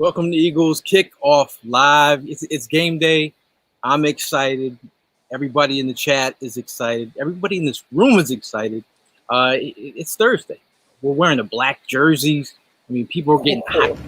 Welcome to Eagles Kickoff Live. It's game day. I'm excited. Everybody in the chat is excited. Everybody in this room is excited. It's Thursday. We're wearing the black jerseys. I mean, people are getting hot.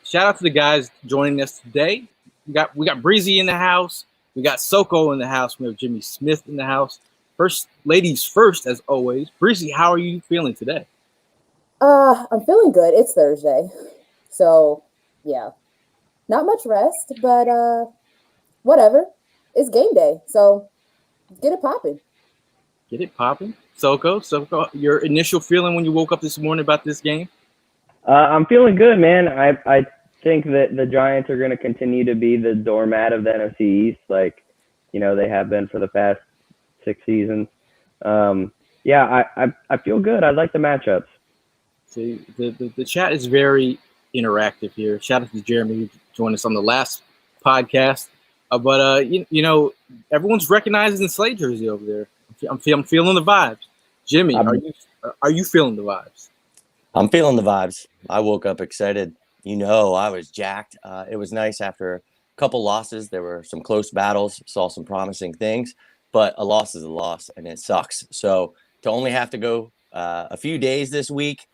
Shout out to the guys joining us today. We got Breezy in the house. We got Soko in the house. We have Jimmy Smith in the house. First, ladies first, as always. Breezy, how are you feeling today? I'm feeling good. It's Thursday, so yeah, not much rest, but whatever. It's game day, so get it popping. Get it popping. Soko, your initial feeling when you woke up this morning about this game? I'm feeling good, man. I think that the Giants are going to continue to be the doormat of the NFC East, like, they have been for the past 6 seasons. Yeah, I feel good. I like the matchups. See, the chat is very interactive here. Shout out to Jeremy who joined us on the last podcast. But everyone's recognizing the Slade jersey over there. I'm feeling the vibes. Jimmy, are you feeling the vibes? I'm feeling the vibes. I woke up excited. I was jacked. It was nice after a couple losses. There were some close battles, saw some promising things, but a loss is a loss, and it sucks. So to only have to go a few days this week,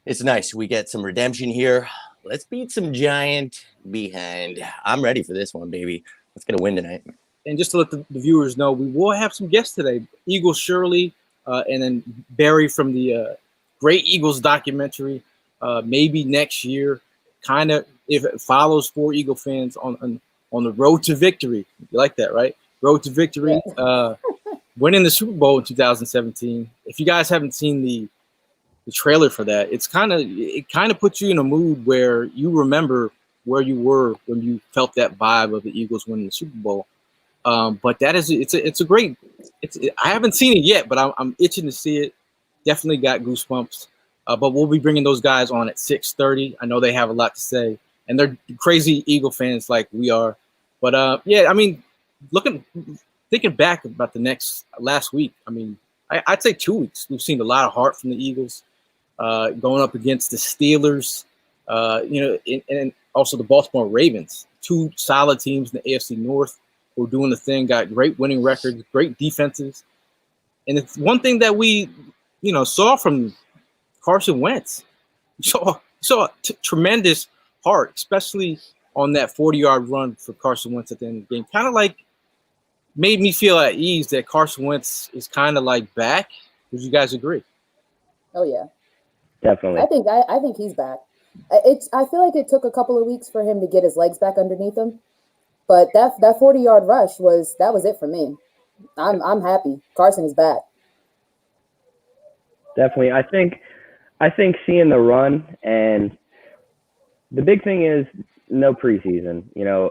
it's nice. We get some redemption here. Let's beat some giant behind. I'm ready for this one, baby. Let's get a win tonight. And just to let the viewers know, we will have some guests today. Eagles Shirley, and then Barry from the Great Eagles documentary, maybe next year. Kind of, if it follows 4 Eagle fans on the road to victory. You like that, right? Road to victory. Winning the Super Bowl in 2017. If you guys haven't seen the trailer for that, it kind of puts you in a mood where you remember where you were when you felt that vibe of the Eagles winning the Super Bowl. But that is it's a great. I haven't seen it yet, but I'm itching to see it. Definitely got goosebumps. But we'll be bringing those guys on at 6:30. I know they have a lot to say, and they're crazy Eagle fans like we are. But yeah, I mean, thinking back about last week, I mean, I'd say 2 weeks. We've seen a lot of heart from the Eagles going up against the Steelers, and also the Baltimore Ravens. 2 solid teams in the AFC North who are doing the thing, got great winning records, great defenses. And it's one thing that we saw from Carson Wentz. Saw tremendous heart, especially on that 40-yard run for Carson Wentz at the end of the game. Kind of like made me feel at ease that Carson Wentz is kind of like back. Would you guys agree? Oh yeah, definitely. I think he's back. I feel like it took a couple of weeks for him to get his legs back underneath him, but that 40-yard rush was it for me. I'm happy. Carson is back. Definitely. I think seeing the run, and the big thing is no preseason,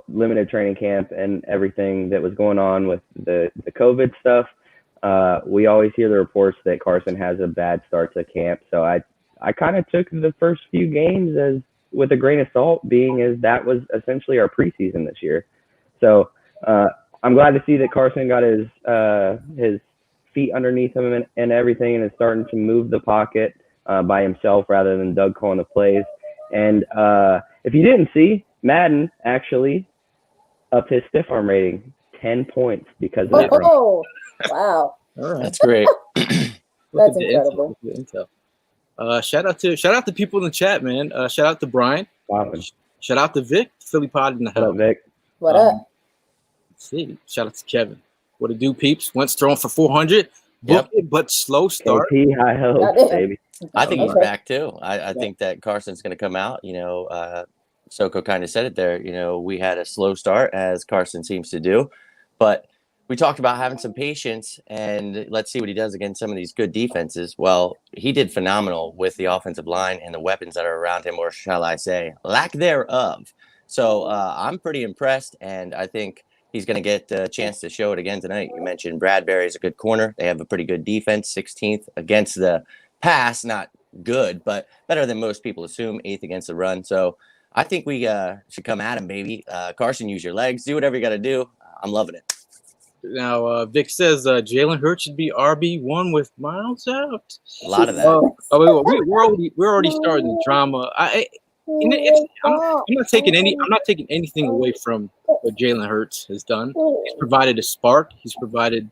limited training camp and everything that was going on with the COVID stuff. We always hear the reports that Carson has a bad start to camp. So I kind of took the first few games as with a grain of salt, being as that was essentially our preseason this year. So I'm glad to see that Carson got his feet underneath him and everything, and is starting to move the pocket by himself rather than Doug calling the plays. And if you didn't see, Madden actually upped his stiff arm rating 10 points because of that. Oh, wow. All right. That's great. That's incredible. Intel. Shout out to people in the chat, man. Shout out to Brian. Wow. Shout out to Vic, Philly Pod in the house. What up, Vic? What up? Let's see. Shout out to Kevin. What it do, peeps? Wentz throwing for 400. Book it, but slow start. KP, high hopes, baby. I think he's back too. I think that Carson's going to come out. Soko kind of said it there. We had a slow start, as Carson seems to do, but we talked about having some patience, and let's see what he does against some of these good defenses. Well, he did phenomenal with the offensive line and the weapons that are around him, or shall I say, lack thereof. So I'm pretty impressed, and I think he's going to get a chance to show it again tonight. You mentioned Bradbury's a good corner. They have a pretty good defense, 16th against the pass. Not good, but better than most people assume, 8th against the run. So I think we should come at him, baby. Carson, use your legs. Do whatever you got to do. I'm loving it. Now, Vic says Jalen Hurts should be RB1 with Miles out. A lot of that. We're already starting the drama. I'm not taking anything away from what Jalen Hurts has done. He's provided a spark. He's provided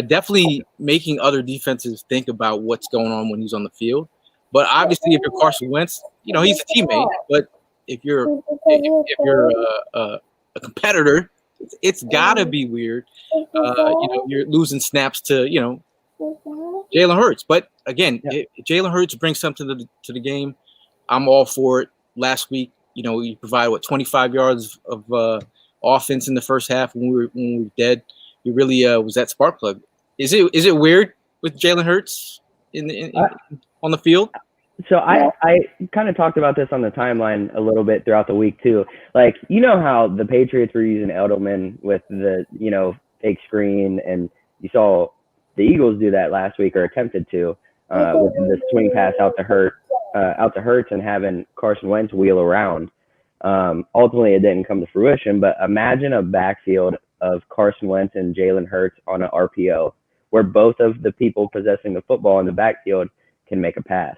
definitely making other defenses think about what's going on when he's on the field. But obviously, if you're Carson Wentz, he's a teammate. But if you're a competitor, it's gotta be weird. You're losing snaps to Jalen Hurts. But again, if Jalen Hurts brings something to the game, I'm all for it. Last week, he provided 25 yards of offense in the first half when we were dead. He really was that spark plug. Is it weird with Jalen Hurts on the field? So I kind of talked about this on the timeline a little bit throughout the week too. Like, how the Patriots were using Edelman with the, fake screen, and you saw the Eagles do that last week, or attempted to, with the swing pass out to Hurts and having Carson Wentz wheel around. Ultimately, it didn't come to fruition, but imagine a backfield of Carson Wentz and Jalen Hurts on an RPO where both of the people possessing the football in the backfield can make a pass.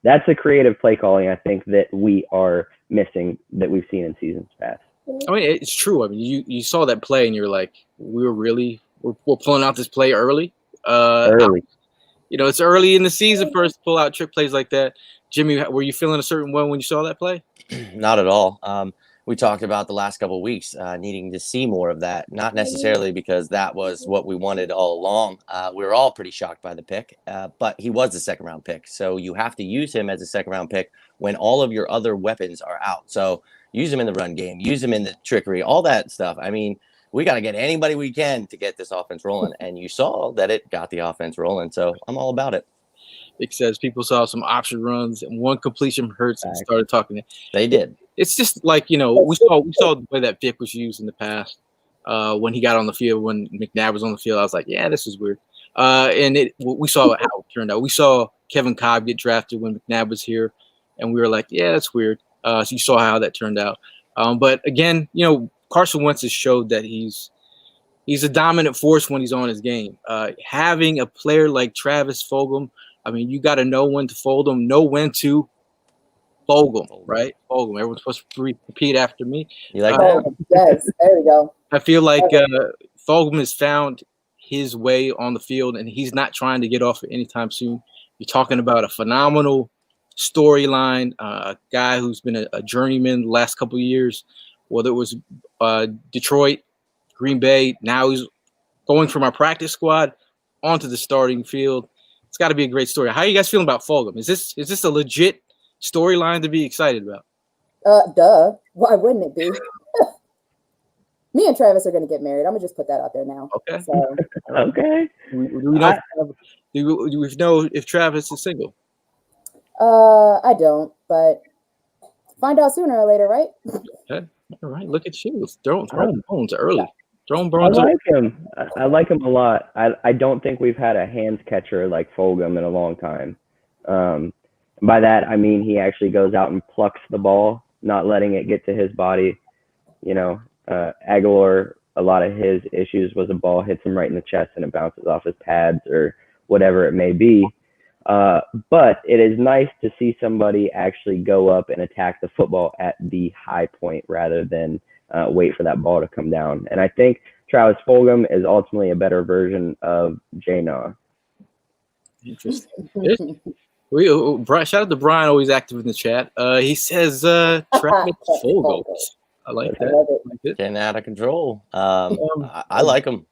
That's a creative play calling, I think, that we are missing, that we've seen in seasons past. I mean, it's true. I mean, you saw that play and you're like, we're pulling out this play early. Early. It's early in the season for us to pull out trick plays like that. Jimmy, were you feeling a certain way when you saw that play? Not at all. We talked about the last couple of weeks needing to see more of that, not necessarily because that was what we wanted all along. We were all pretty shocked by the pick, but he was a second-round pick. So you have to use him as a second-round pick when all of your other weapons are out. So use him in the run game, use him in the trickery, all that stuff. I mean, we got to get anybody we can to get this offense rolling. And you saw that it got the offense rolling. So I'm all about it. It says people saw some option runs and one completion from Hurts and started talking. They did. It's just like, we saw the way that Vic was used in the past when he got on the field, when McNabb was on the field. I was like, yeah, this is weird. And we saw how it turned out. We saw Kevin Cobb get drafted when McNabb was here, and we were like, yeah, that's weird. So you saw how that turned out. But again, Carson Wentz has showed that he's a dominant force when he's on his game. Having a player like Travis Fulgham, I mean, you got to know when to fold him, know when to fold him, right? Fold him. Everyone's supposed to repeat after me. You like that? Yes, there we go. I feel like Fulgham has found his way on the field, and he's not trying to get off it anytime soon. You're talking about a phenomenal storyline, a guy who's been a journeyman the last couple of years, whether it was Detroit, Green Bay. Now he's going from our practice squad onto the starting field. It's got to be a great story. How are you guys feeling about Fulgham? Is this a legit storyline to be excited about? Duh. Why wouldn't it be? Me and Travis are going to get married. I'm going to just put that out there now. Okay. So. Okay. Do we know if Travis is single? I don't, but find out sooner or later, right? Okay. All right. Look at you. Throwing bones early. Throwing I bones like him. I like him a lot. I don't think we've had a hands catcher like Fulgham in a long time. By that, I mean he actually goes out and plucks the ball, not letting it get to his body. Aguilar, a lot of his issues was a ball hits him right in the chest and it bounces off his pads or whatever it may be. But it is nice to see somebody actually go up and attack the football at the high point rather than wait for that ball to come down. And I think Travis Fulgham is ultimately a better version of J-Naw. Interesting. Shout out to Brian, always active in the chat. He says Travis Fulgham. I like that. Getting out of control. I like him.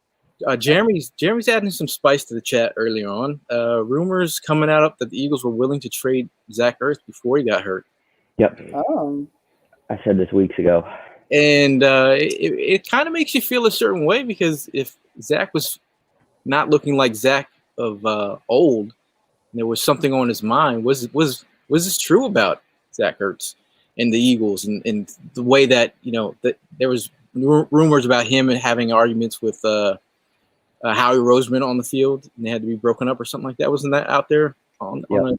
Jeremy's adding some spice to the chat earlier on. Rumors coming out that the Eagles were willing to trade Zach Ertz before he got hurt. Yep. Oh. I said this weeks ago. And it kind of makes you feel a certain way, because if Zach was not looking like Zach of old, and there was something on his mind, was this true about Zach Ertz and the Eagles, and the way that that there was rumors about him and having arguments with Howie Roseman on the field, and they had to be broken up or something like that. Wasn't that out there on the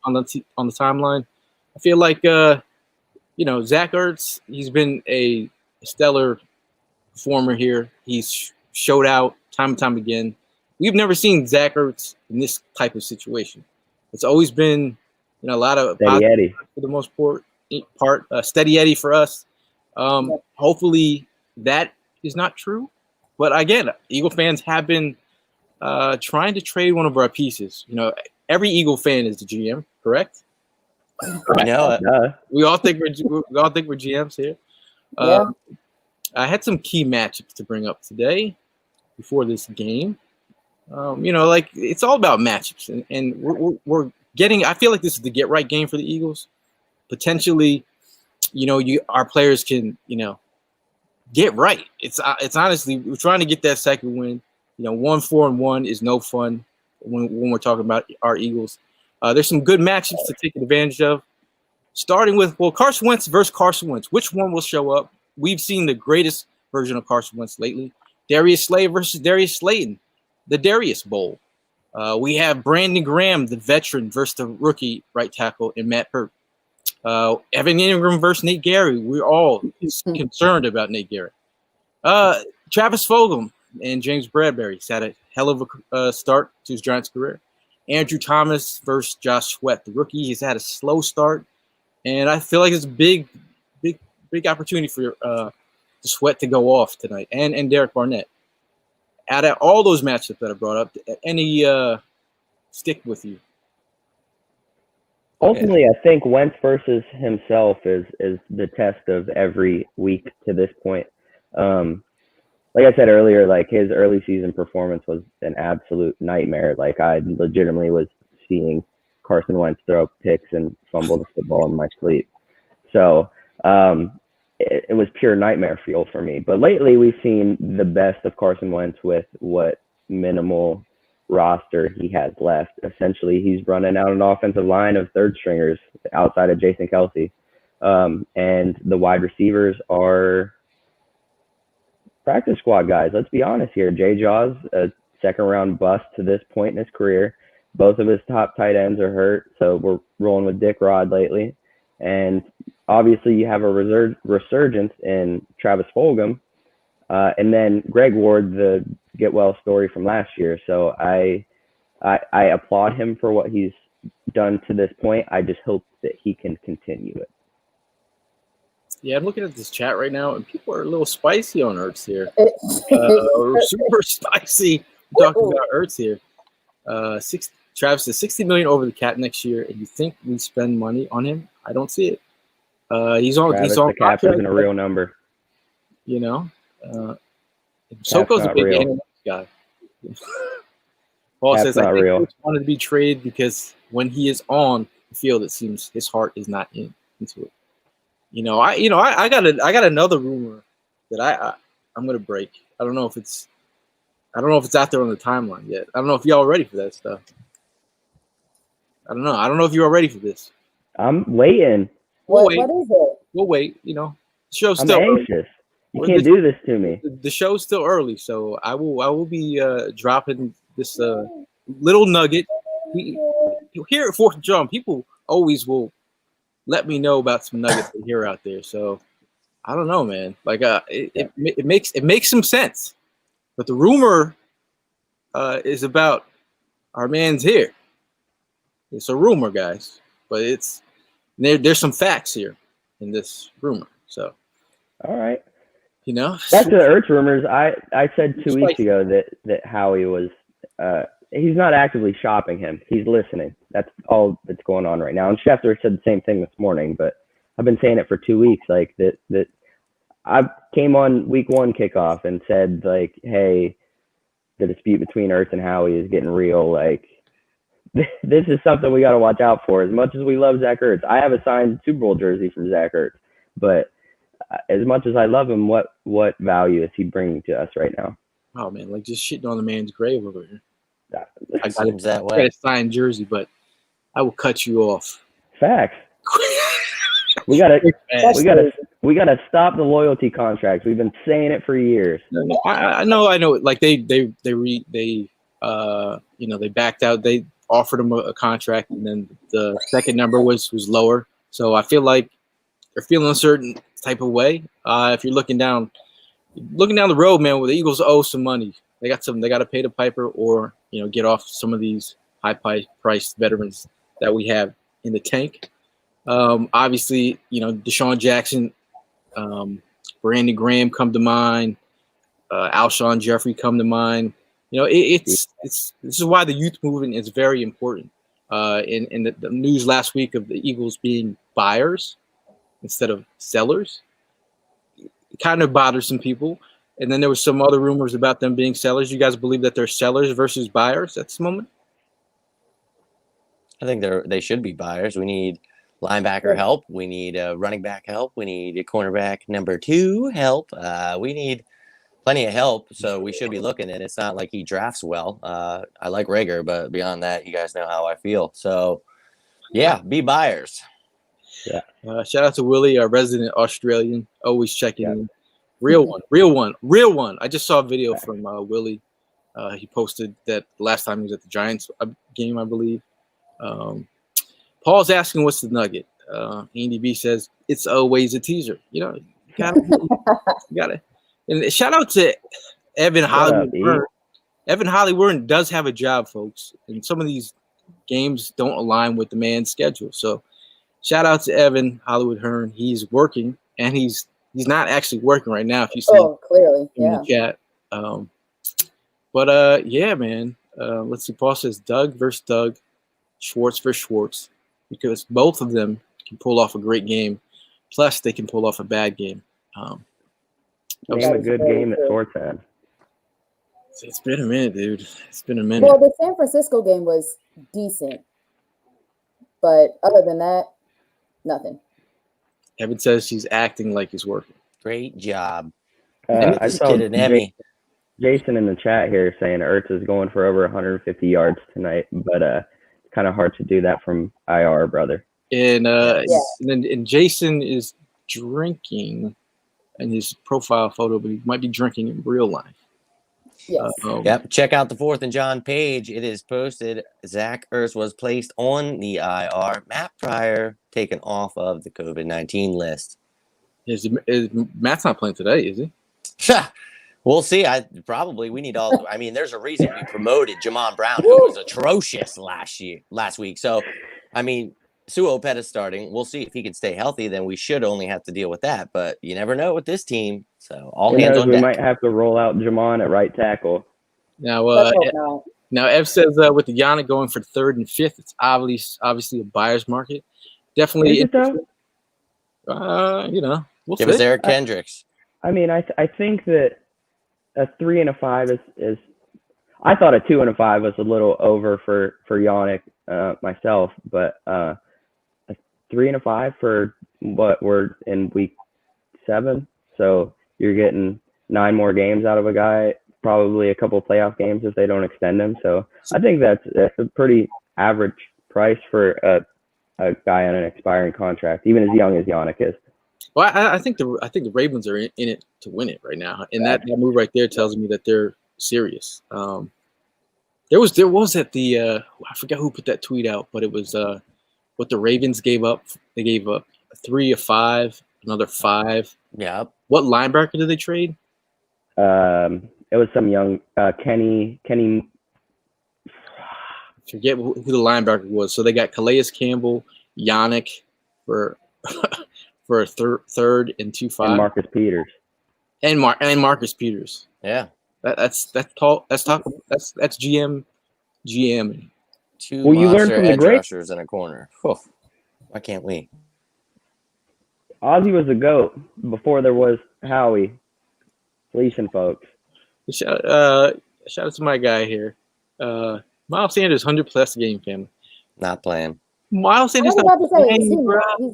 timeline? I feel like Zach Ertz, he's been a stellar performer here. He's showed out time and time again. We've never seen Zach Ertz in this type of situation. It's always been, a lot of Steady Eddie for the most part, steady Eddie for us. Hopefully that is not true. But again, Eagle fans have been trying to trade one of our pieces. Every Eagle fan is the GM, correct? I know it. We all think we're GMs here. I had some key matchups to bring up today before this game. It's all about matchups, and we're getting. I feel like this is the get right game for the Eagles. Potentially, our players can get right. It's honestly we're trying to get that second win. 1-4-1 is no fun when we're talking about our Eagles. There's some good matchups to take advantage of. Starting with Carson Wentz versus Carson Wentz. Which one will show up? We've seen the greatest version of Carson Wentz lately. Darius Slay versus Darius Slayton, the Darius Bowl. We have Brandon Graham, the veteran, versus the rookie right tackle in Matt Peart. Evan Ingram versus Nate Gary. We're all concerned about Nate Gary. Travis Fulgham and James Bradbury. He's had a hell of a start to his Giants career. Andrew Thomas versus Josh Sweat, the rookie. He's had a slow start, and I feel like it's a big opportunity for Sweat to go off tonight, and Derek Barnett. Out of all those matchups that I brought up, any stick with you? Ultimately, I think Wentz versus himself is the test of every week to this point. Like I said earlier, like his early season performance was an absolute nightmare. Like I legitimately was seeing Carson Wentz throw picks and fumble the football in my sleep. So it was pure nightmare fuel for me. But lately we've seen the best of Carson Wentz with what minimal roster he has left. Essentially, he's running out an offensive line of third stringers outside of Jason Kelce. And the wide receivers are practice squad guys. Let's be honest here. Jay Jaws, a second round bust to this point in his career. Both of his top tight ends are hurt, so we're rolling with Dick Rod lately. And obviously you have a resurgence in Travis Fulgham, and then Greg Ward, the get well story from last year. So I applaud him for what he's done to this point. I just hope that he can continue it. Yeah, I'm looking at this chat right now, and people are a little spicy on Ertz here. Super spicy talking about Ertz here. Travis says $60 million over the cap next year, and you think we spend money on him? I don't see it. He's on. Travis, he's on. The cap isn't a real number. Soko's a big analytics guy. Paul says, "I think Ertz wanted to be traded because when he is on the field, it seems his heart is not into it." I got another rumor that I'm gonna break. I don't know if it's out there on the timeline yet. I don't know if y'all are ready for that stuff. I don't know if you are ready for this. I'm waiting. What is it? We'll wait. The show's I'm still anxious. Early. You can't do this to me. The show's still early, so I will be dropping this little nugget. Here at Fourth and Drum, people always will let me know about some nuggets they hear out there. So I don't know, man. Like it makes some sense, but the rumor is about our man's here. It's a rumor, guys, but there's some facts here in this rumor. So all right. Back to the Ertz rumors. I said 2 weeks ago that Howie was he's not actively shopping him. He's listening. That's all that's going on right now. And Schefter said the same thing this morning, but I've been saying it for 2 weeks. Like that I came on week 1 kickoff and said, like, hey, the dispute between Ertz and Howie is getting real. Like, this is something we got to watch out for. As much as we love Zach Ertz, I have a signed Super Bowl jersey from Zach Ertz, but as much as I love him, what value is he bringing to us right now? Oh man, like just shitting on the man's grave over here. I got a signed jersey, but I will cut you off. Facts. we gotta stop the loyalty contracts. We've been saying it for years. No, I know. Like they backed out. They offered him a contract, and then the second number was lower. So I feel like are feeling a certain type of way, if you're looking down the road, man, where the Eagles owe some money. They got to pay the piper, or get off some of these high-priced veterans that we have in the tank. Obviously, Deshaun Jackson, Brandon Graham come to mind, Alshon Jeffrey come to mind. This is why the youth movement is very important. In the news last week of the Eagles being buyers instead of sellers, it kind of bothers some people. And then there was some other rumors about them being sellers. You guys believe that they're sellers versus buyers at this moment? I think they should be buyers. We need linebacker help. We need running back help. We need a cornerback number 2 help. We need plenty of help, so we should be looking. And it's not like he drafts well. I like Rager, but beyond that, you guys know how I feel. So, yeah, be buyers. Yeah. Shout out to Willie, our resident Australian, always checking in. Real one. I just saw a video from Willie. He posted that last time he was at the Giants game, I believe. Paul's asking, what's the nugget? Andy B says, it's always a teaser. You gotta. And shout out to Evan Hollywood. Evan Hollywood does have a job, folks. And some of these games don't align with the man's schedule. So shout out to Evan Hollywood Hearn. He's working, and he's not actually working right now, if you see clearly. in the chat. Yeah, man. Let's see. Paul says Doug versus Doug, Schwartz versus Schwartz, because both of them can pull off a great game. Plus, they can pull off a bad game. Name a good game that Schwartz had. It's been a minute, dude. It's been a minute. Well, the San Francisco game was decent, but other than that, nothing. Evan says he's acting like he's working. Great job. I saw an Emmy. Jason in the chat here saying Ertz is going for over 150 yards tonight, but it's kind of hard to do that from IR, brother. And Jason is drinking in his profile photo, but he might be drinking in real life. Yes. Yep. Check out the 4th and John page. It is posted. Zach Ertz was placed on the IR. Matt Pryor taken off of the COVID-19 list. Matt's not playing today, is he? We'll see. We need all. I mean, there's a reason we promoted Jamon Brown, who was atrocious last week. So, I mean, Suopet is starting. We'll see if he can stay healthy. Then we should only have to deal with that. But you never know with this team. So all hands on deck. We might have to roll out Jamon at right tackle. Now, Ev says with the Yannick going for 3rd and 5th, it's obviously a buyer's market. Definitely. We'll give us Eric Kendricks. I mean, I think that a 3 and a 5 is. I thought a 2 and a 5 was a little over for Yannick myself, but a 3 and a 5 for what we're in week 7, so you're getting 9 more games out of a guy, probably a couple playoff games if they don't extend him. So I think that's a pretty average price for a guy on an expiring contract, even as young as Yannick is. Well, I think the Ravens are in it to win it right now, and that move right there tells me that they're serious. There was at the I forgot who put that tweet out, but it was what the Ravens gave up. They gave up 3 of 5, another 5. Yeah. What linebacker did they trade? It was some young Kenny. Forget who the linebacker was. So they got Calais Campbell, Yannick for for a third and 2-5. And Marcus Peters. And Marcus Peters. Yeah. That's GM. 2 well, you learned from the great rushers in a corner. Whew. Why can't we? Ozzie was the GOAT before there was Howie fleecing folks. Shout out to my guy here. Miles Sanders, 100+ game family. Not playing. Miles Sanders he's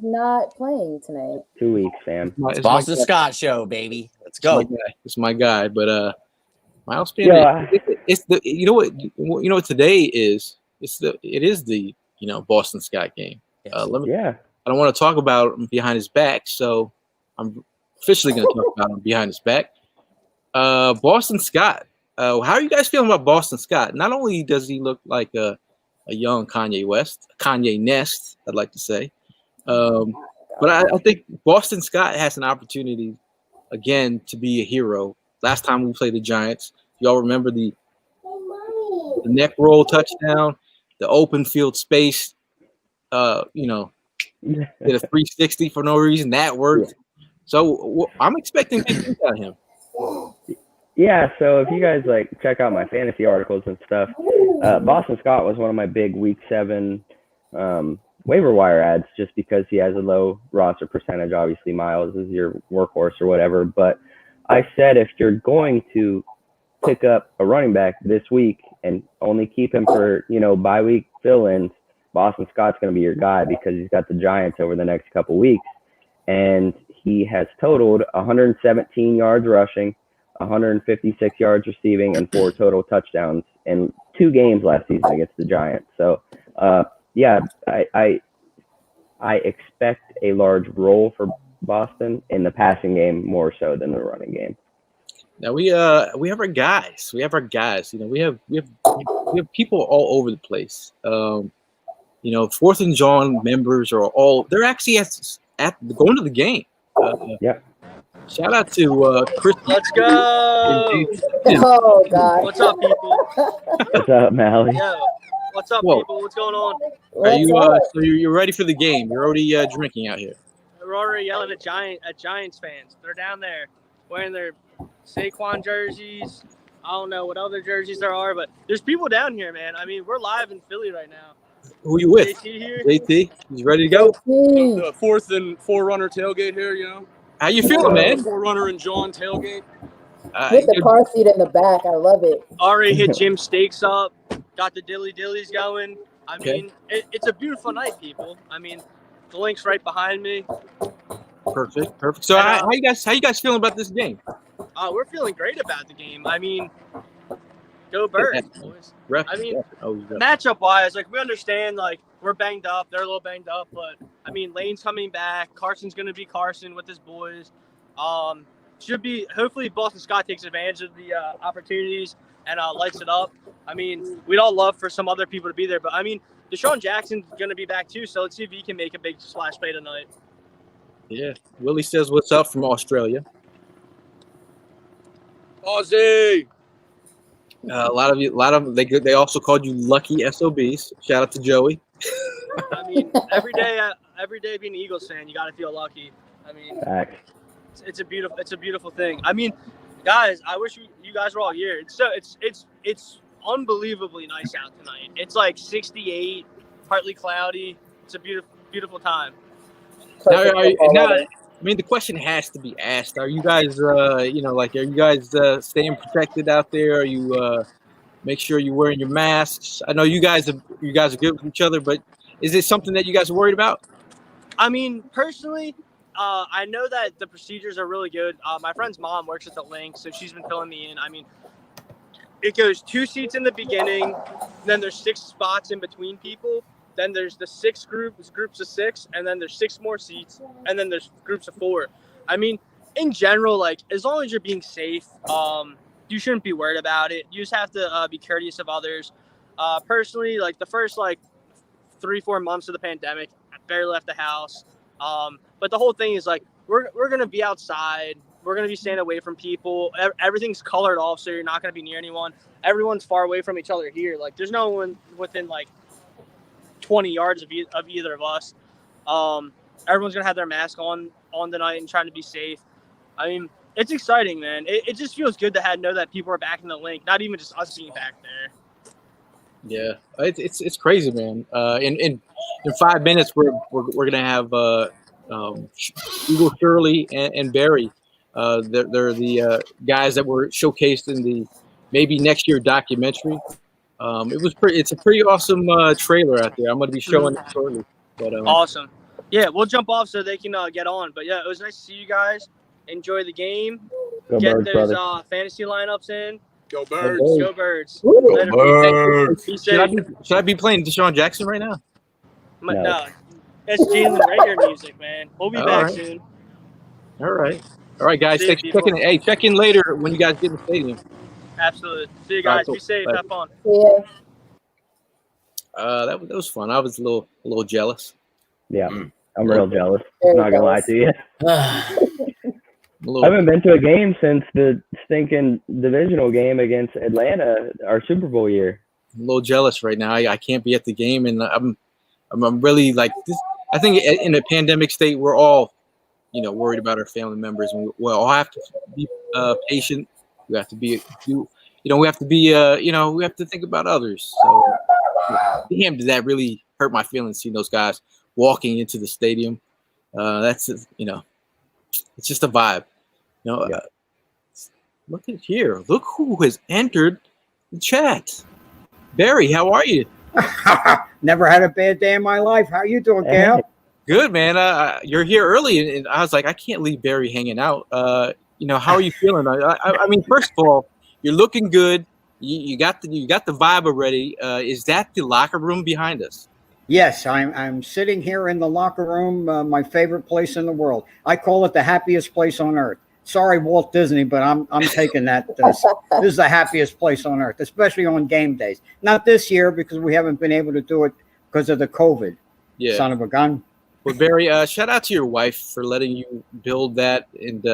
not playing tonight. 2 weeks, fam. It's Boston Scott show, baby. Let's go. It's my guy, but Miles Sanders. It's the you know what today is. It is the Boston Scott game. Yes. I don't want to talk about him behind his back, so I'm officially going to talk about him behind his back. Boston Scott. How are you guys feeling about Boston Scott? Not only does he look like a young Kanye Nest, I'd like to say. But I think Boston Scott has an opportunity again to be a hero. Last time we played the Giants, y'all remember the neck roll touchdown, the open field space. You know, did a 360 for no reason. That worked. So I'm expecting big things out of him. Yeah, so if you guys like check out my fantasy articles and stuff, Boston Scott was one of my big Week 7 waiver wire ads just because he has a low roster percentage. Obviously, Miles is your workhorse or whatever. But I said if you're going to pick up a running back this week and only keep him for, bye week fill-ins, Boston Scott's going to be your guy because he's got the Giants over the next couple weeks. And he has totaled 117 yards rushing, 156 yards receiving, and 4 total touchdowns in 2 games last season against the Giants. So, yeah, I expect a large role for Boston in the passing game more so than the running game. Now we have our guys. We have our guys. We have people all over the place. 4th and John members are they're actually at going to the game. Yeah. Shout out to Chris. Let's go. Oh God. What's up, people? What's up, Mally? Yo, what's up, Whoa. people? What's going on? Are you What's up? so you're ready for the game? You're already drinking out here. We're already yelling at Giants fans. They're down there wearing their Saquon jerseys. I don't know what other jerseys there are, but there's people down here, man. I mean, we're live in Philly right now. Who you with? JT here. JT, you ready to go? The 4th and Forerunner tailgate here, How you feeling, man? Forerunner and John tailgate. With the car seat in the back, I love it. Already hit Jim Steaks up. Got the dillies going. I Okay. mean, it's a beautiful night, people. I mean, the link's right behind me. Perfect. So how you guys feeling about this game? We're feeling great about the game. I mean, go Birds, boys. I mean, matchup-wise, we understand, we're banged up. They're a little banged up, but, I mean, Lane's coming back. Carson's going to be Carson with his boys. Hopefully Boston Scott takes advantage of the opportunities and lights it up. I mean, we'd all love for some other people to be there, but, I mean, Deshaun Jackson's going to be back, too, so let's see if he can make a big splash play tonight. Yeah. Willie says what's up from Australia. Aussie. A lot of they also called you lucky SOBs. Shout out to Joey. I mean, every day being an Eagles fan, you got to feel lucky. I mean, it's a beautiful thing. I mean, guys, I wish you guys were all here. It's unbelievably nice out tonight. It's 68, partly cloudy. It's a beautiful time. I mean, the question has to be asked. Are you guys, are you guys staying protected out there? Are you make sure you're wearing your masks? I know you guys are good with each other, but is it something that you guys are worried about? I mean, personally, I know that the procedures are really good. My friend's mom works at the Link, so she's been filling me in. I mean, it goes 2 seats in the beginning, then there's 6 spots in between people. Then there's the 6 groups of 6, and then there's 6 more seats, and then there's groups of 4. I mean, in general, as long as you're being safe, you shouldn't be worried about it. You just have to be courteous of others. Personally, the first 3-4 months of the pandemic, I barely left the house. But the whole thing is we're gonna be outside. We're gonna be staying away from people. Everything's colored off, so you're not gonna be near anyone. Everyone's far away from each other here. There's no one within 20 yards of either of us. Everyone's gonna have their mask on tonight and trying to be safe. I mean, it's exciting, man. It just feels good to know that people are back in the Link, not even just us being back there. Yeah, it's crazy, man. In 5 minutes, we're gonna have Eagle, Shirley, and Barry. They're the guys that were showcased in the maybe next year documentary. It's a pretty awesome trailer out there. I'm going to be showing it shortly. But, awesome. Yeah, we'll jump off so they can get on. But yeah, it was nice to see you guys. Enjoy the game. Get those fantasy lineups in. Go Birds. Go Birds. Go Birds. Should I be playing Deshaun Jackson right now? No. It's Jalen Rager music, man. We'll be back soon. All right, guys. Thanks for checking in. Hey, check in later when you guys get in the stadium. Absolutely. See you guys. Cool. Be safe. Bye. Have fun. Yeah. That was fun. I was a little jealous. Yeah. I'm real jealous. Very Not gonna lie jealous. to you. A I little, haven't been to a game since the stinking divisional game against Atlanta, our Super Bowl year. jealous right now. I can't be at the game, and I'm really like this. I think in a pandemic state, we're all, worried about our family members, and we all have to be patient. We have to be, we have to be, we have to think about others. So, damn, did that really hurt my feelings seeing those guys walking into the stadium? That's it's just a vibe. Yeah. Look at here. Look who has entered the chat. Barry, how are you? Never had a bad day in my life. How you doing, Hey. Gail? Good, man. You're here early, and I was like, I can't leave Barry hanging out. How are you feeling? I mean, first of all, you're looking good. You got the vibe already. Is that the locker room behind us? Yes, I'm sitting here in the locker room, my favorite place in the world. I call it the happiest place on earth. Sorry, Walt Disney, but I'm taking that. This is the happiest place on earth, especially on game days. Not this year because we haven't been able to do it because of the COVID. Yeah. Son of a gun. Well, Barry, shout out to your wife for letting you build that, and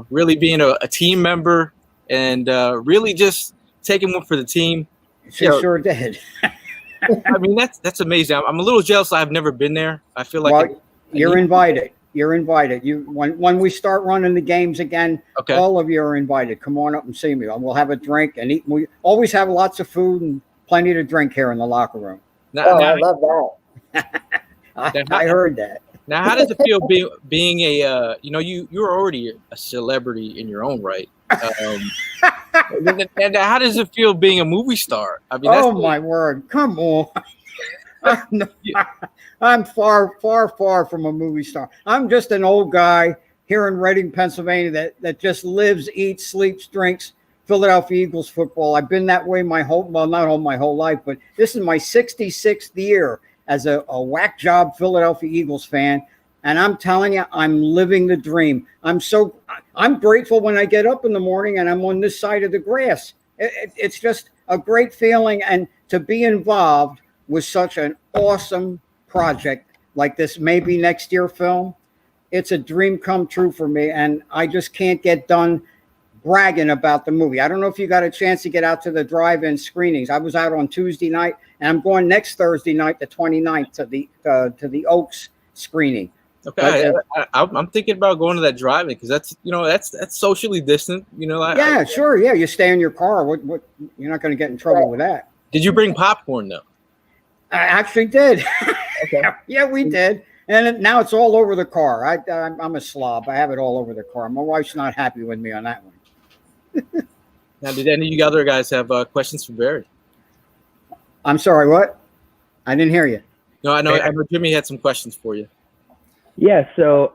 really being a team member, and really just taking one for the team. She sure did. I mean, that's amazing. I'm a little jealous. I've never been there. I feel like you're invited. You're invited. When we start running the games again, okay. All of you are invited. Come on up and see me. We'll have a drink and eat. We always have lots of food and plenty to drink here in the locker room. I love that. I heard that. Now, how does it feel being a you're already a celebrity in your own right? And how does it feel being a movie star? I mean, my word! Come on. I'm far from a movie star. I'm just an old guy here in Reading, Pennsylvania that just lives, eats, sleeps, drinks Philadelphia Eagles football. I've been that way not all my whole life, but this is my 66th year as a whack job Philadelphia Eagles fan. And I'm telling you, I'm living the dream. I'm grateful when I get up in the morning and I'm on this side of the grass. It's just a great feeling. And to be involved with such an awesome project like this Maybe Next Year film, it's a dream come true for me. And I just can't get done bragging about the movie. I don't know if you got a chance to get out to the drive-in screenings. I was out on Tuesday night, and I'm going next Thursday night, the 29th, to the Oaks screening. Okay, I'm thinking about going to that drive-in because that's socially distant. Yeah, sure. Yeah, you stay in your car. What? You're not going to get in trouble with that. Did you bring popcorn though? I actually did. Okay. Yeah, we did. And now it's all over the car. I'm a slob. I have it all over the car. My wife's not happy with me on that one. Now, did any of you other guys have questions for Barry? I'm sorry, what? I didn't hear you. No, I know Jimmy had some questions for you. Yeah, so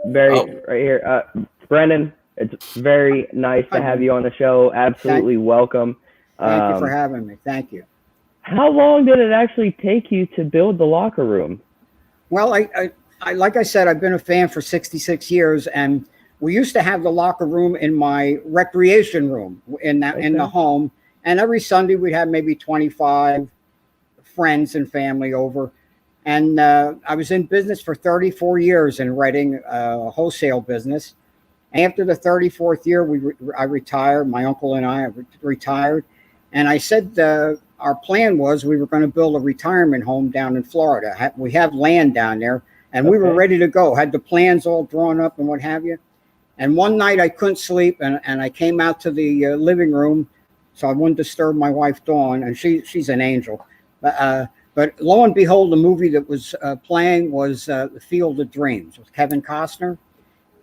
Barry, right here. Brendan, it's very nice to have you on the show. Absolutely welcome. Thank you for having me. Thank you. How long did it actually take you to build the locker room? Well, I like I said, I've been a fan for 66 years, and we used to have the locker room in my recreation room in the home, and every Sunday we'd have maybe 25 friends and family over. And I was in business for 34 years in Reading, wholesale business. After the 34th year, I retired. My uncle and I retired. And I said our plan was we were going to build a retirement home down in Florida. We have land down there, and we were ready to go. Had the plans all drawn up and what have you. And one night I couldn't sleep, and I came out to the living room, so I wouldn't disturb my wife, Dawn, and she's an angel. But lo and behold, the movie that was playing was The Field of Dreams with Kevin Costner.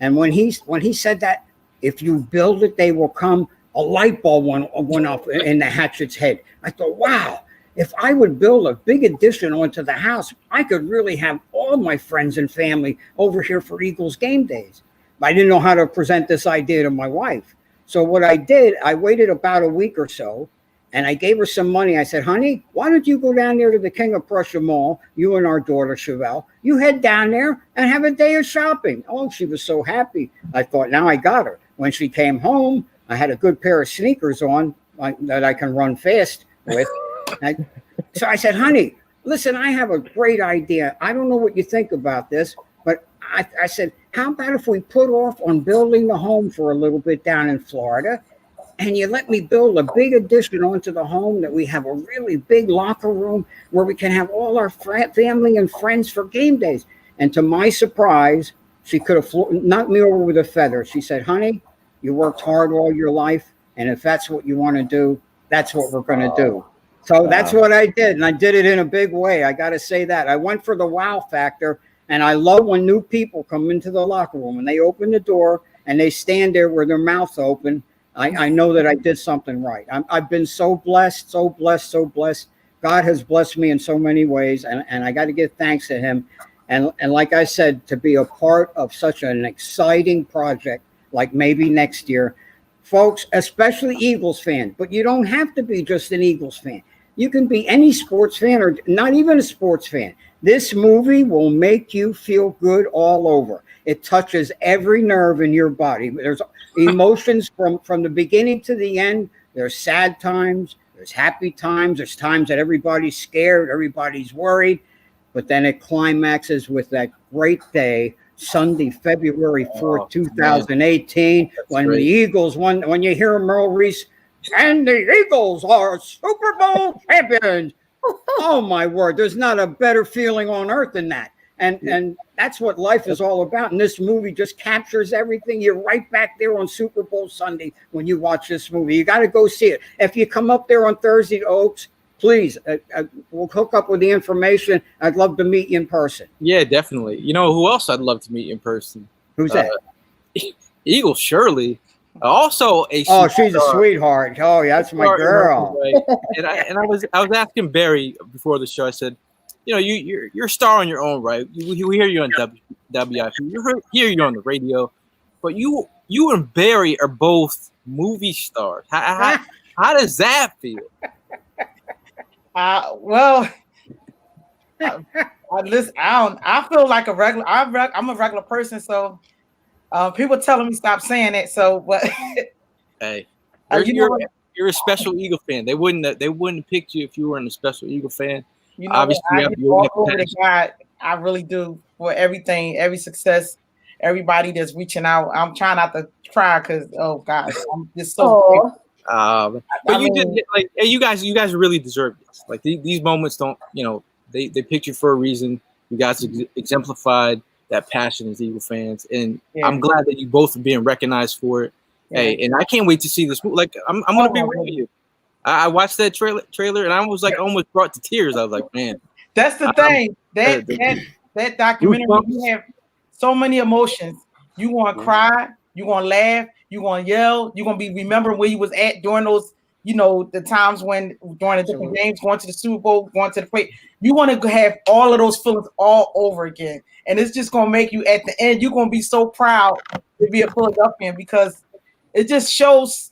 And when he said that, if you build it, they will come, a light bulb went off in the Hatchet's head. I thought, wow, if I would build a big addition onto the house, I could really have all my friends and family over here for Eagles game days. I didn't know how to present this idea to my wife. So what I did, I waited about a week or so, and I gave her some money. I said, honey, why don't you go down there to the King of Prussia Mall, you and our daughter, Chevelle. You head down there and have a day of shopping. Oh, she was so happy. I thought, now I got her. When she came home, I had a good pair of sneakers on that I can run fast with. So I said, honey, listen, I have a great idea. I don't know what you think about this, but I said, how about if we put off on building the home for a little bit down in Florida, and you let me build a big addition onto the home that we have a really big locker room where we can have all our family and friends for game days. And to my surprise, she could have knocked me over with a feather. She said, honey, you worked hard all your life, and if that's what you want to do, that's what we're going to do. So that's what I did, and I did it in a big way. I got to say that. I went for the wow factor, and I love when new people come into the locker room and they open the door and they stand there with their mouth open. I know that I did something right. I've been so blessed, so blessed, so blessed. God has blessed me in so many ways, and I got to give thanks to him. And like I said, to be a part of such an exciting project, like maybe next year, folks, especially Eagles fan, but you don't have to be just an Eagles fan. You can be any sports fan or not even a sports fan. This movie will make you feel good all over. It touches every nerve in your body. There's emotions from the beginning to the end. There's sad times. There's happy times. There's times that everybody's scared. Everybody's worried. But then it climaxes with that great day, Sunday, February 4th, 2018, when great. The Eagles won. When you hear Merle Reese, and the Eagles are Super Bowl champions. Oh my word! There's not a better feeling on earth than that, and that's what life is all about. And this movie just captures everything. You're right back there on Super Bowl Sunday when you watch this movie. You got to go see it. If you come up there on Thursday, Oaks, please, we'll hook up with the information. I'd love to meet you in person. Yeah, definitely. You know who else I'd love to meet in person? Who's that? Eagle Shirley. Also a she's a sweetheart. Oh, yeah, that's my girl. And I was asking Barry before the show. I said, you know, you're a star on your own, right? We hear you on WIP. We hear you on the radio, but you and Barry are both movie stars. How does that feel? Well, I feel like a regular. I'm a regular person, so people telling me stop saying it. So, but hey, you're a special Eagle fan. They wouldn't have picked you if you weren't a special Eagle fan. You know, obviously, I really do for everything, every success, everybody that's reaching out. I'm trying not to cry because oh gosh, I'm just so. But you guys really deserve this. Like these moments don't, you know, they picked you for a reason. You guys exemplified that passion as Eagle fans, and I'm glad that you both are being recognized for it. Yeah. Hey, and I can't wait to see this movie. Like I'm gonna be real with you. I watched that trailer, and I was like almost brought to tears. I was like, man, that's the thing. That documentary, you have so many emotions. You want to cry, you want to laugh, you want to yell, you're gonna be remembering where you was at during those, you know, the times when during the different games, going to the Super Bowl, going to the play. You want to have all of those feelings all over again, and it's just gonna make you at the end. You're gonna be so proud to be a Philadelphian because it just shows.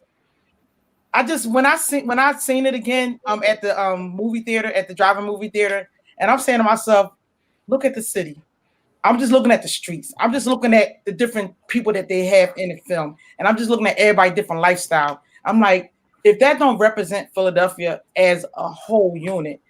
When I seen it again, at the movie theater, at the drive-in movie theater, and I'm saying to myself, look at the city. I'm just looking at the streets. I'm just looking at the different people that they have in the film, and I'm just looking at everybody different lifestyle. I'm like, if that don't represent Philadelphia as a whole unit,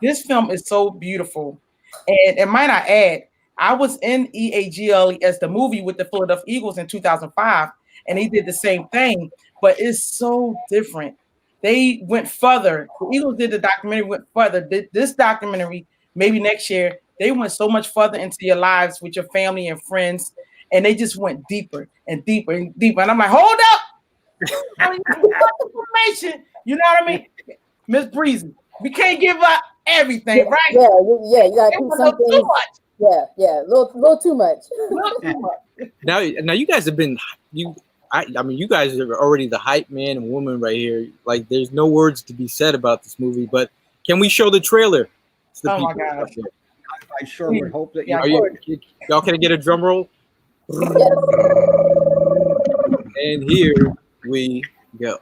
this film is so beautiful. And might I add, I was in EAGL as the movie with the Philadelphia Eagles in 2005, and he did the same thing. But it's so different. They went further. The Eagles did the documentary, went further. This documentary, maybe next year, they went so much further into your lives with your family and friends, and they just went deeper and deeper and deeper. And I'm like, hold up! Information. You know what I mean? Miss Breezy, we can't give up everything, right? Yeah, you gotta do something. Too much. Yeah, a little too much. Now you guys have been I mean, you guys are already the hype man and woman right here. Like, there's no words to be said about this movie, but can we show the trailer? Oh my gosh. I sure would hope that y'all can I get a drum roll? And here we go.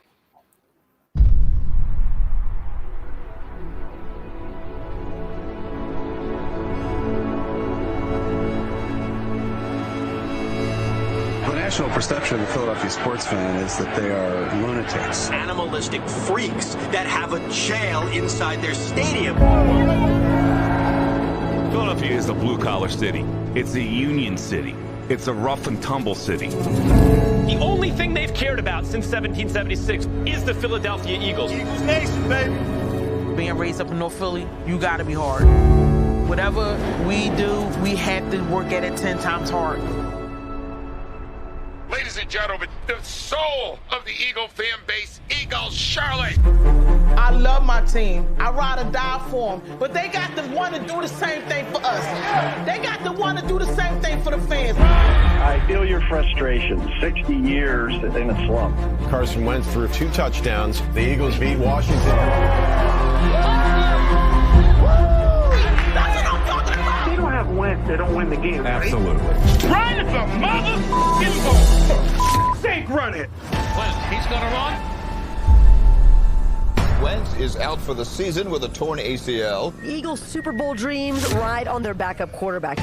national perception of the Philadelphia sports fan is that they are lunatics. Animalistic freaks that have a jail inside their stadium. Philadelphia is a blue-collar city. It's a union city. It's a rough and tumble city. The only thing they've cared about since 1776 is the Philadelphia Eagles. Eagles Nation, baby. Being raised up in North Philly, you got to be hard. Whatever we do, we have to work at it 10 times hard. Ladies and gentlemen, the soul of the Eagle fan base, Eagles Shirley. I love my team. I ride or die for them. But they got to want to do the same thing for us. They got to want to do the same thing for the fans. I feel your frustration. 60 years in a slump. Carson Wentz threw 2 touchdowns. The Eagles beat Washington. They don't have Wentz, they don't win the game. Absolutely. Run the motherfucking ball. Sink run it. Wentz, he's going to run. Wentz is out for the season with a torn ACL. Eagles' Super Bowl dreams ride on their backup quarterback.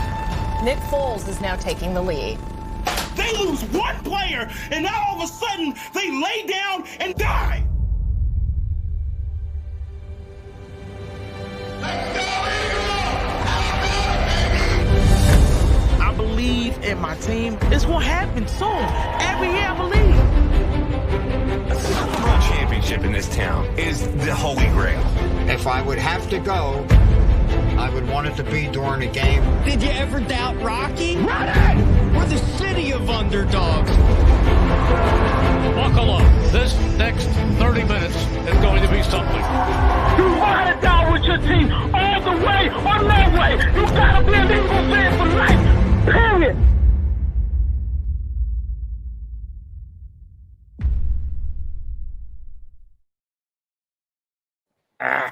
Nick Foles is now taking the lead. They lose one player, and now all of a sudden, they lay down and die. I believe in my team. It's going to happen soon. Every year I believe. A Super Bowl championship in this town is the holy grail. If I would have to go, I would want it to be during a game. Did you ever doubt Rocky? Ready! We're the city of underdogs. Buckle up. This next 30 minutes is going to be something. You ride it down with your team all the way or no way. You gotta be an Eagle fan for life. Period.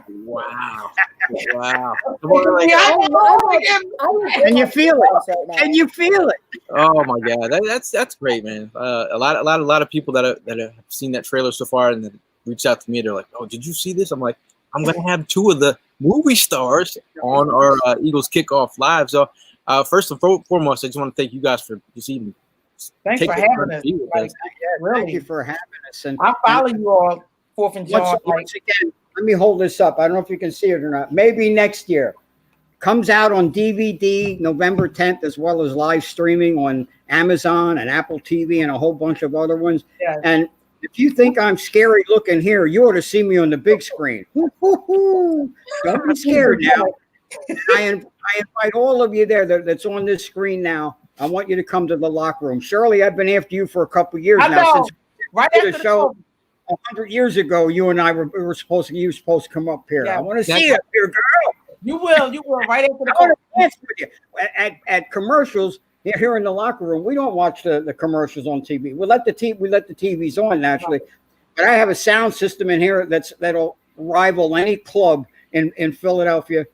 Wow. Wow. Can you feel it? Can you feel it? Oh my God, that's great, man. A lot of people that have seen that trailer so far and then reached out to me. They're like, "Oh, did you see this?" I'm like, "I'm gonna have 2 of the movie stars on our Eagles Kickoff Live." So, first and foremost, I just want to thank you guys for just even. Thanks for having us. Thank you for having us. And I follow you all, 4th and John. Once again, let me hold this up. I don't know if you can see it or not. Maybe next year. Comes out on DVD November 10th, as well as live streaming on Amazon and Apple TV and a whole bunch of other ones. Yeah. And if you think I'm scary looking here, you ought to see me on the big screen. Don't be scared now. I invite all of you there that's on this screen now. I want you to come to the locker room. Shirley, I've been after you for a couple of years now. Since right after the show 100 years ago, you and I were supposed to come up here. Yeah. I want to see you up here, girl. You will right after the I want to dance with you. At commercials here in the locker room, we don't watch the commercials on TV. We let the TVs on naturally, but I have a sound system in here that'll rival any club in Philadelphia,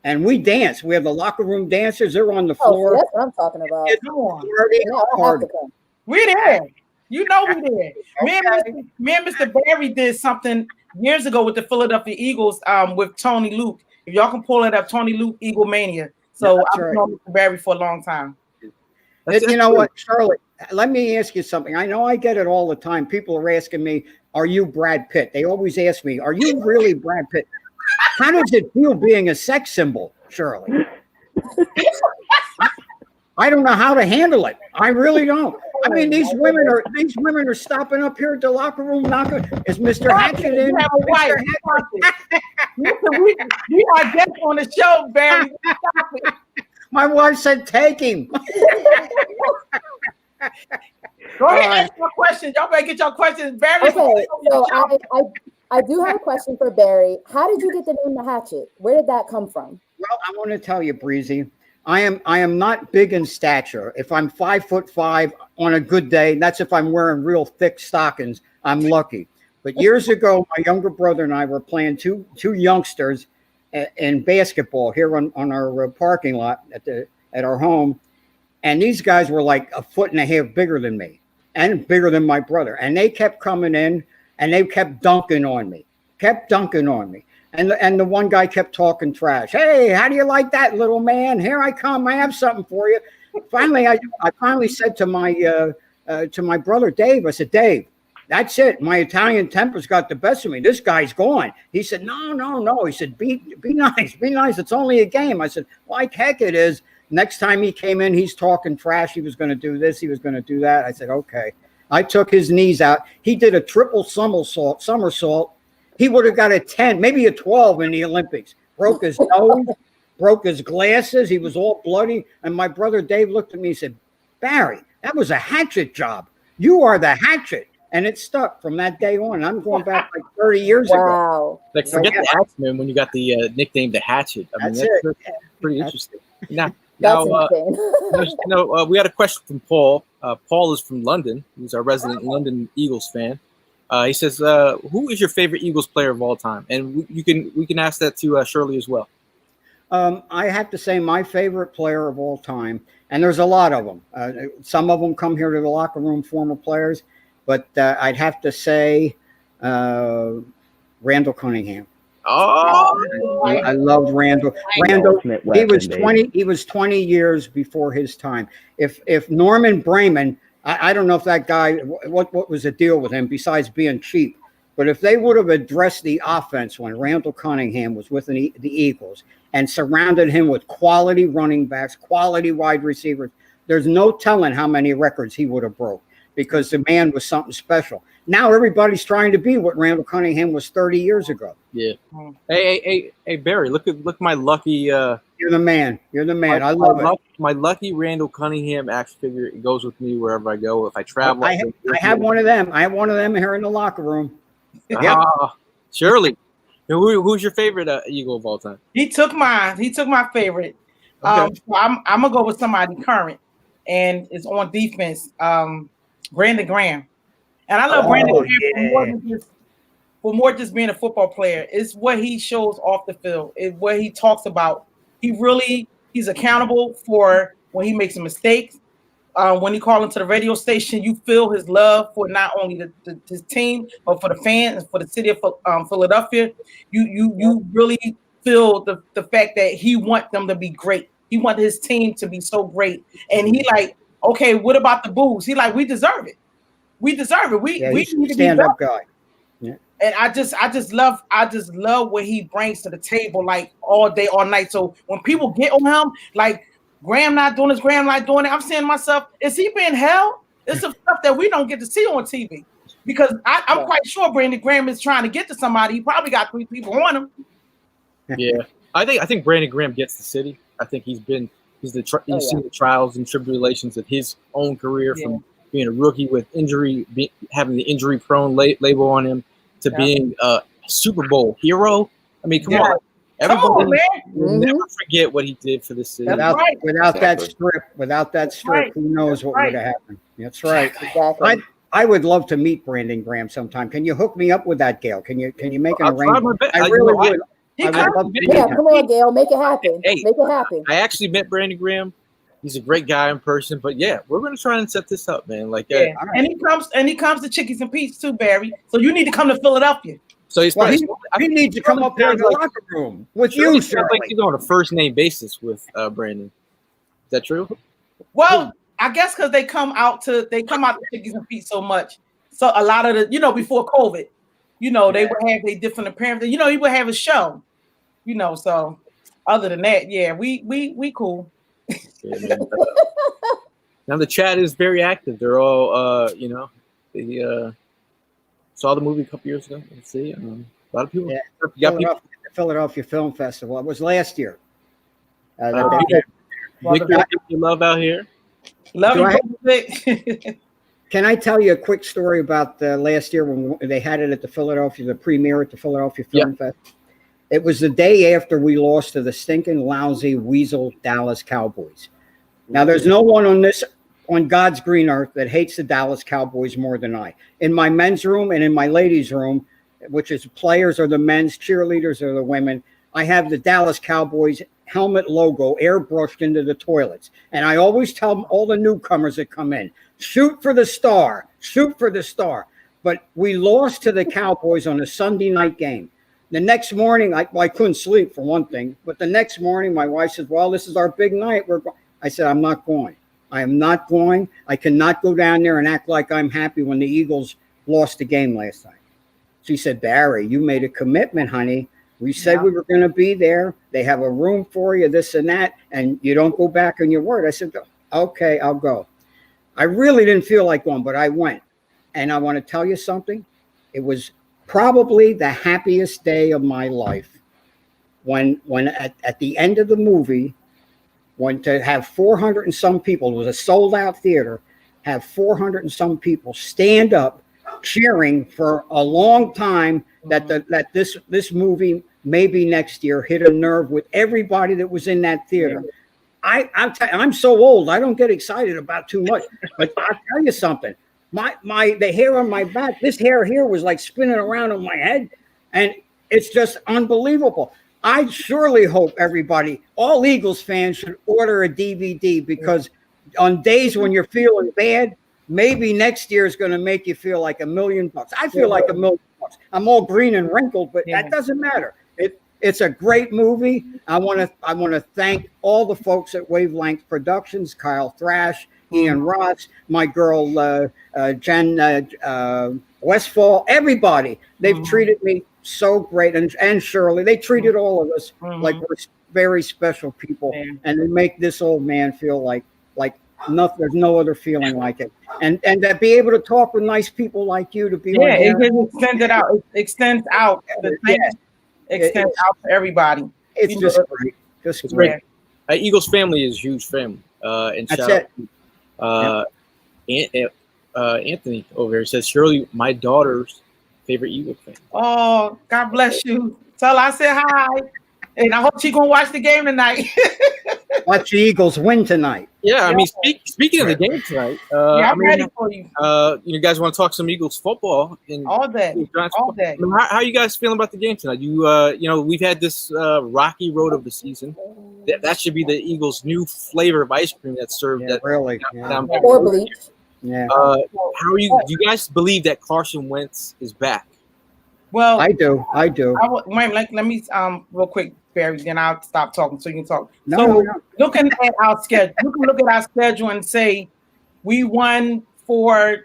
and we dance. We have the locker room dancers. They're on the floor. That's what I'm talking about. It's hard. We there. You know we did. Me and Mr. Barry did something years ago with the Philadelphia Eagles with Tony Luke. If y'all can pull it up, Tony Luke, Eagle Mania. So I've known Mr. Barry for a long time. You know what, Shirley, let me ask you something. I know I get it all the time. People are asking me, are you Brad Pitt? They always ask me, are you really Brad Pitt? How does it feel being a sex symbol, Shirley? I don't know how to handle it. I really don't. I mean, these women are stopping up here at the locker room knocking. Is Mr. Hatchet in? We are guests on the show, Barry. My wife said, take him. Go ahead and ask your questions. Y'all better get your questions. Barry. Okay, so I do have a question for Barry. How did you get the name The Hatchet? Where did that come from? Well, I want to tell you, Breezy, I am not big in stature. If I'm 5'5" on a good day, that's if I'm wearing real thick stockings, I'm lucky. But years ago, my younger brother and I were playing two youngsters in basketball here on our parking lot at our home. And these guys were like 1.5 feet bigger than me and bigger than my brother. And they kept coming in and they kept dunking on me. And the one guy kept talking trash. Hey, how do you like that, little man? Here I come. I have something for you. Finally, I finally said to my to my brother Dave. I said, Dave, that's it. My Italian temper's got the best of me. This guy's gone. He said, no. He said, be nice. It's only a game. I said, like heck it is. Next time he came in, he's talking trash. He was going to do this. He was going to do that. I said, okay. I took his knees out. He did a triple somersault. He would have got a 10, maybe a 12 in the Olympics. Broke his nose, broke his glasses. He was all bloody. And my brother Dave looked at me and said, Barry, that was a hatchet job. You are the hatchet. And it stuck from that day on. I'm going back like 30 years ago. Like, forget the Axeman when you got the nickname the Hatchet. I mean, that's pretty interesting. Now, we had a question from Paul. Paul is from London. He's our resident London Eagles fan. He says, "Who is your favorite Eagles player of all time?" And we can ask that to Shirley as well. I have to say my favorite player of all time, and there's a lot of them. Some of them come here to the locker room, former players, but I'd have to say Randall Cunningham. Oh, I loved Randall. Randall, he was 20 years before his time. If Norman Brayman, I don't know if that guy, what was the deal with him besides being cheap, but if they would have addressed the offense when Randall Cunningham was with the Eagles and surrounded him with quality running backs, quality wide receivers, there's no telling how many records he would have broke, because the man was something special. Now everybody's trying to be what Randall Cunningham was 30 years ago. Yeah. Hey, Barry, look my lucky. You're the man. I love it. My lucky Randall Cunningham action figure. It goes with me wherever I go. If I travel, I have one of them. I have one of them here in the locker room. Shirley, who's your favorite Eagle of all time? He took mine. He took my favorite. Okay. So I'm gonna go with somebody current, and it's on defense. Brandon Graham. And I love Brandon Graham for more just being a football player. It's what he shows off the field. It's what he talks about. He's accountable for when he makes a mistake. When he calls into the radio station, you feel his love for not only his team, but for the fans, for the city of Philadelphia. You really feel the fact that he wants them to be great. He wants his team to be so great. And he like, okay, what about the boos? He like, we deserve it. We deserve it. We need to be stand-up guy. Yeah. And I just love what he brings to the table, like all day, all night. So when people get on him, like Graham not doing this, Graham not doing it, I'm saying to myself, is he being held? It's some stuff that we don't get to see on TV. Because I'm quite sure Brandon Graham is trying to get to somebody. He probably got 3 people on him. Yeah. I think Brandon Graham gets the city. I think he's seen the trials and tribulations of his own career, from being a rookie with injury, having the injury-prone label on him, to being a Super Bowl hero. I mean, come on. Everybody will never forget what he did for the city. Without that strip, who knows what would have happened. That's right. Exactly. I would love to meet Brandon Graham sometime. Can you hook me up with that, Gail? Can you make an arrangement? I really would. Come on, Gail, make it happen. Hey, make it happen. I actually met Brandon Graham. He's a great guy in person, but yeah, we're gonna try and set this up, man. Like, and he comes to Chickies and Pete's too, Barry. So you need to come to Philadelphia. So he needs to come up here in the locker room with you, Shirley. Like he's on a first name basis with Brandon. Is that true? Well, I guess because they come out to Chickies and Pete's so much. So a lot of the, before COVID, they would have a different appearance. He would have a show. So other than that, yeah, we cool. Yeah, now the chat is very active. They're all, they saw the movie a couple years ago. Let's see, a lot of people. Yeah, Philadelphia Film Festival. It was last year. Victor, you love out here. Love you. Can I tell you a quick story about last year when they had it at the premiere at the Philadelphia Film Festival? It was the day after we lost to the stinking, lousy, weasel Dallas Cowboys. Now, there's no one on God's green earth that hates the Dallas Cowboys more than I. In my men's room and in my ladies' room, which is players or the men's, cheerleaders or the women, I have the Dallas Cowboys helmet logo airbrushed into the toilets. And I always tell all the newcomers that come in, shoot for the star, shoot for the star. But we lost to the Cowboys on a Sunday night game. The next morning, I couldn't sleep for one thing, but the next morning my wife said, well, this is our big night. I said, I'm not going. I am not going. I cannot go down there and act like I'm happy when the Eagles lost the game last night. She said, Barry, you made a commitment, honey. We said we were going to be there. They have a room for you, this and that, and you don't go back on your word. I said, okay, I'll go. I really didn't feel like going, but I went. And I want to tell you something. It was probably the happiest day of my life when at the end of the movie, when to have 400 and some people, it was a sold out theater, have 400 and some people stand up cheering for a long time that this movie maybe next year hit a nerve with everybody that was in that theater. I'm so old, I don't get excited about too much, but I'll tell you something. The hair on my back, this hair here was like spinning around on my head, and it's just unbelievable. I surely hope everybody, all Eagles fans, should order a DVD, because on days when you're feeling bad, maybe next year is going to make you feel like $1 million. I feel like $1 million. I'm all green and wrinkled, but that doesn't matter. It's a great movie. I want to thank all the folks at Wavelength Productions, Kyle Thrash, Ian Ross, my girl Jen Westfall, everybody. They've treated me so great, and Shirley. They treated all of us like we're very special people, and they make this old man feel like nothing. There's no other feeling like it, and to be able to talk with nice people like you, to be it extends it out. It extends out. Extends out to everybody. It's just great. Just great. Eagles family is a huge family. And that's shout out Anthony over here says, Shirley, my daughter's favorite Eagle fan. Oh, God bless you. Tell her I said hi, and I hope she's gonna watch the game tonight. Watch the Eagles win tonight. Yeah, I mean, speaking of the game tonight, I'm ready for you. You guys want to talk some Eagles football? All day. How you guys feeling about the game tonight? We've had this rocky road of the season. That should be the Eagles' new flavor of ice cream that's served. Really. Or bleach. Yeah. How are you? Do you guys believe that Carson Wentz is back? Well, I do. Let me real quick, Barry, then I'll stop talking so you can talk. No. Looking at our schedule, you can look at our schedule and say we won 4-1,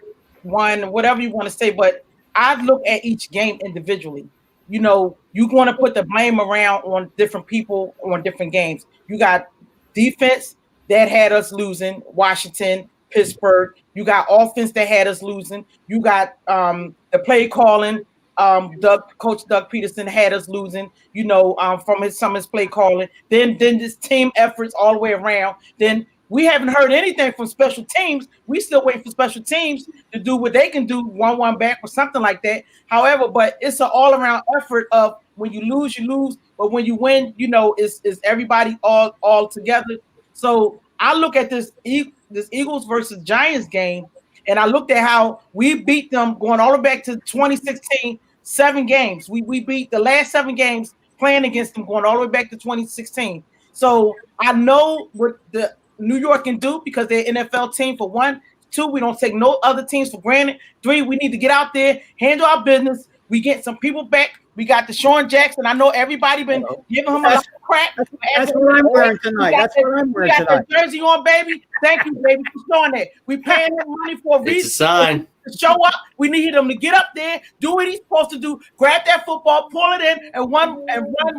whatever you want to say, but I'd look at each game individually. You're going to put the blame around on different people on different games. You got defense that had us losing, Washington, Pittsburgh. You got offense that had us losing. You got the play calling. Coach Doug Peterson had us losing, from some of his play calling. Then this team efforts all the way around. Then we haven't heard anything from special teams. We still waiting for special teams to do what they can do, 1-1 back or something like that. However, but it's an all-around effort of when you lose, you lose. But when you win, it's everybody all together. So I look at this Eagles versus Giants game, and I looked at how we beat them going all the way back to 2016, 7 games. We beat the last 7 games playing against them going all the way back to 2016. So I know what the New York can do because they're an NFL team, for 1. 2, we don't take no other teams for granted. 3, we need to get out there, handle our business. We get some people back. We got Deshaun Jackson. I know everybody been giving him a lot of crap. That's what I'm wearing tonight. We got the jersey on, baby. Thank you, baby, for showing that. We paying him money for a reason. It's a sign. To show up, we need him to get up there, do what he's supposed to do, grab that football, pull it in, and run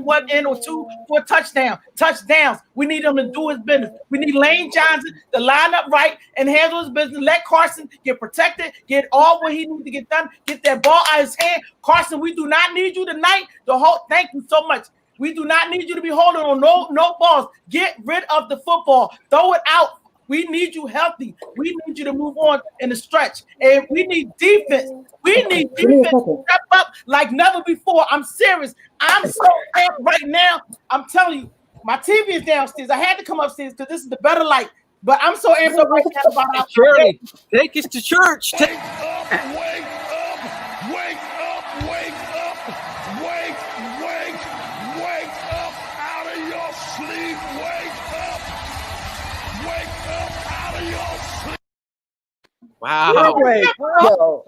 one in or 2 for a touchdown. Touchdowns. We need him to do his business. We need Lane Johnson to line up right and handle his business. Let Carson get protected, get all what he needs to get done, get that ball out of his hand. Carson, we do not need you tonight. Thank you so much. We do not need you to be holding on no balls. Get rid of the football. Throw it out. We need you healthy. We need you to move on in the stretch. And we need defense. We need defense to step up like never before. I'm serious. I'm so amped right now. I'm telling you, my TV is downstairs. I had to come upstairs because this is the better light. But I'm so amped up right now about our Shirley, take us to church. Wake up, wake up, wake up, wake up, wake up out of your sleep. Wake up out of your sleep. Wow.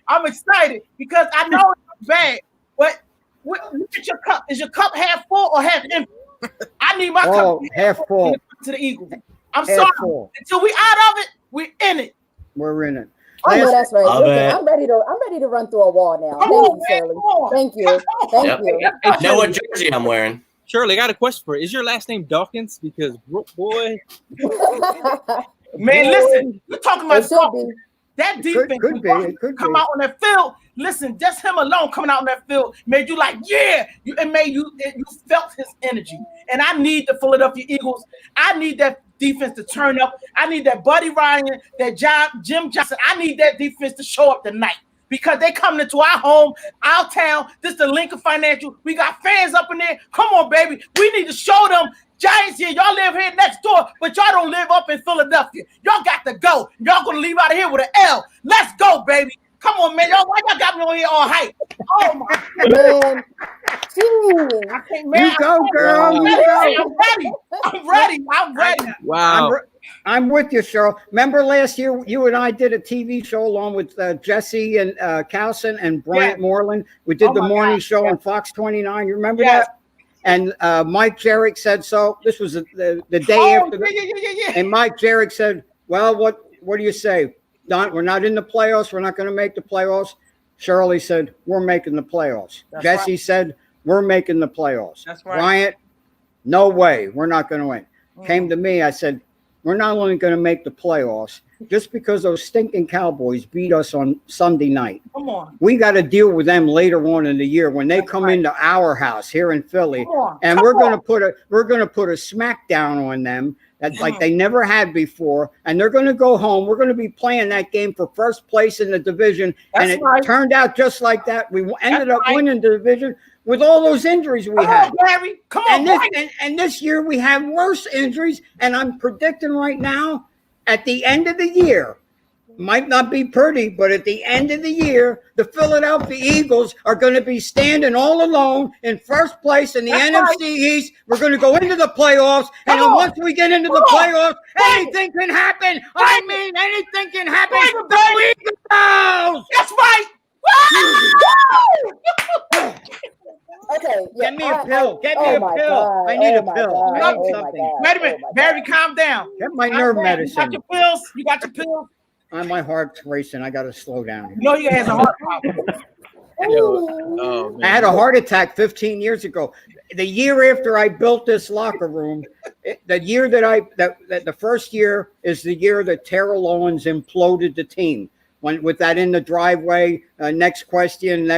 I'm excited because I know it's bad. But look at your cup. Is your cup half full or half empty? I need my Oh, cup half full. to the Eagles. I'm Half sorry. full. Until we out of it, we're in it. We're in it. I know that's right. Love Listen, it. I'm ready to run through a wall now. Come Thank on, you, man, Shirley. come on. Thank you. Thank Yep. you. I know what jersey I'm wearing. Shirley, I got a question for you. Is your last name Dawkins? Because boy, Man, listen, you're talking about It should be. that defense Could be. when It could come be. out on that field. Listen, just him alone coming out on that field made you like, yeah, you felt his energy. And I need the Philadelphia Eagles. I need that defense to turn up. I need that Buddy Ryan, that Jim Johnson. I need that defense to show up tonight because they coming into our home, our town. This is the Lincoln Financial. We got fans up in there. Come on, baby. We need to show them. Giants here, y'all live here next door, but y'all don't live up in Philadelphia. Y'all got to go. Y'all gonna leave out of here with an L. Let's go, baby. Come on, man. Y'all, why y'all got me on here all hype? Oh my Man. You go, girl. You go. I'm ready. wow. I'm with you, Cheryl. Remember last year you and I did a TV show along with Jesse and Carson and Bryant Moreland. We did the morning show on Fox 29. You remember that? And Mike Jerrick said so. This was the day after. And Mike Jerrick said, "Well, what do you say? We're not in the playoffs. We're not going to make the playoffs." Shirley said, "We're making the playoffs." Jesse said, "We're making the playoffs." That's right. Bryant, no way. We're not going to win. Came to me. I said, "We're not only going to make the playoffs just because those stinking Cowboys beat us on Sunday night. Come on. We got to deal with them later on in the year when they come into our house here in Philly, and we're going to put a smackdown on them that's like they never had before, and they're going to go home. We're going to be playing that game for first place in the division, and it turned out just like that. We ended up winning the division with all those injuries we had. Barry. Come on, and this year we have worse injuries, and I'm predicting right now at the end of the year, might not be pretty, but at the end of the year, the Philadelphia Eagles are going to be standing all alone in first place in the NFC East. We're going to go into the playoffs, and then once we get into the playoffs, anything can happen. I mean, anything can happen. The Eagles! That's right. Okay. Get me a pill. Get me a pill. God. I need a my pill. God. I need Oh something. Wait a minute. Barry, calm down. Get my nerve medicine. You got your pills. You got your pills. My heart's racing. I got to slow down. You know he has a heart problem. I had a heart attack 15 years ago. The year after I built this locker room, the first year is the year that Terrell Owens imploded the team. With that in the driveway, next question.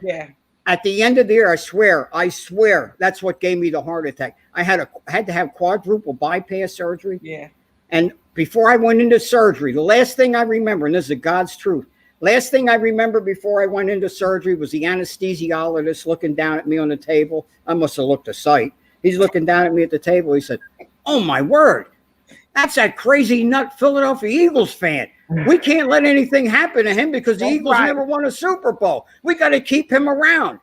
Yeah. At the end of the year, I swear, that's what gave me the heart attack. I had to have quadruple bypass surgery. Yeah. And before I went into surgery, the last thing I remember, and this is God's truth, last thing I remember before I went into surgery was the anesthesiologist looking down at me on the table. I must have looked a sight. He's looking down at me at the table. He said, "Oh, my word. That's that crazy nut Philadelphia Eagles fan. We can't let anything happen to him because the Eagles never won a Super Bowl. We got to keep him around."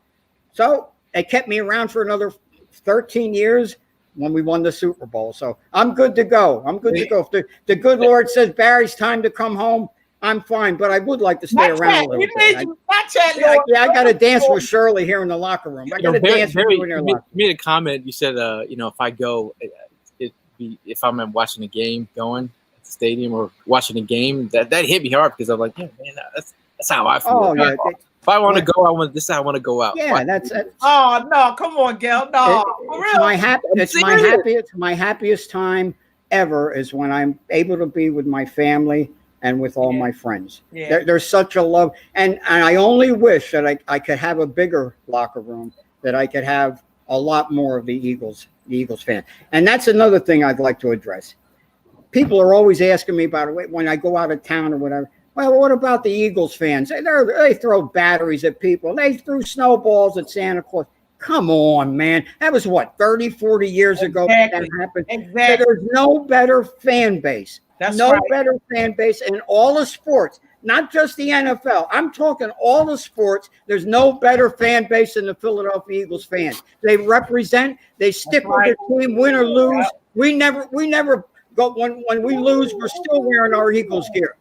So they kept me around for another 13 years when we won the Super Bowl. So I'm good to go. If the good Lord says, "Barry's time to come home," I'm fine. But I would like to stay around a little bit. I got to dance with Shirley here in the locker room. I got to dance with you in your locker room. You made a comment. You said, if I go, if I'm watching a game going at the stadium or watching a game, that hit me hard because I'm like, yeah, man, that's how I feel. Oh, yeah. If I want to go, this is how I want to go out. Yeah, that's it. Oh no, come on, Gail. No, for real. It's my happiest time ever is when I'm able to be with my family and with all my friends. Yeah. There's such a love, and I only wish that I could have a bigger locker room, that I could have a lot more of the Eagles fan. And that's another thing I'd like to address. People are always asking me about it when I go out of town or whatever. Well, what about the Eagles fans? They throw batteries at people. They threw snowballs at Santa Claus. Come on, man. That was 30, 40 years ago that happened. Exactly. There's no better fan base. That's better fan base in all the sports, not just the NFL. I'm talking all the sports. There's no better fan base than the Philadelphia Eagles fans. They represent, they stick with their team, win or lose. We never go when we lose, we're still wearing our Eagles gear.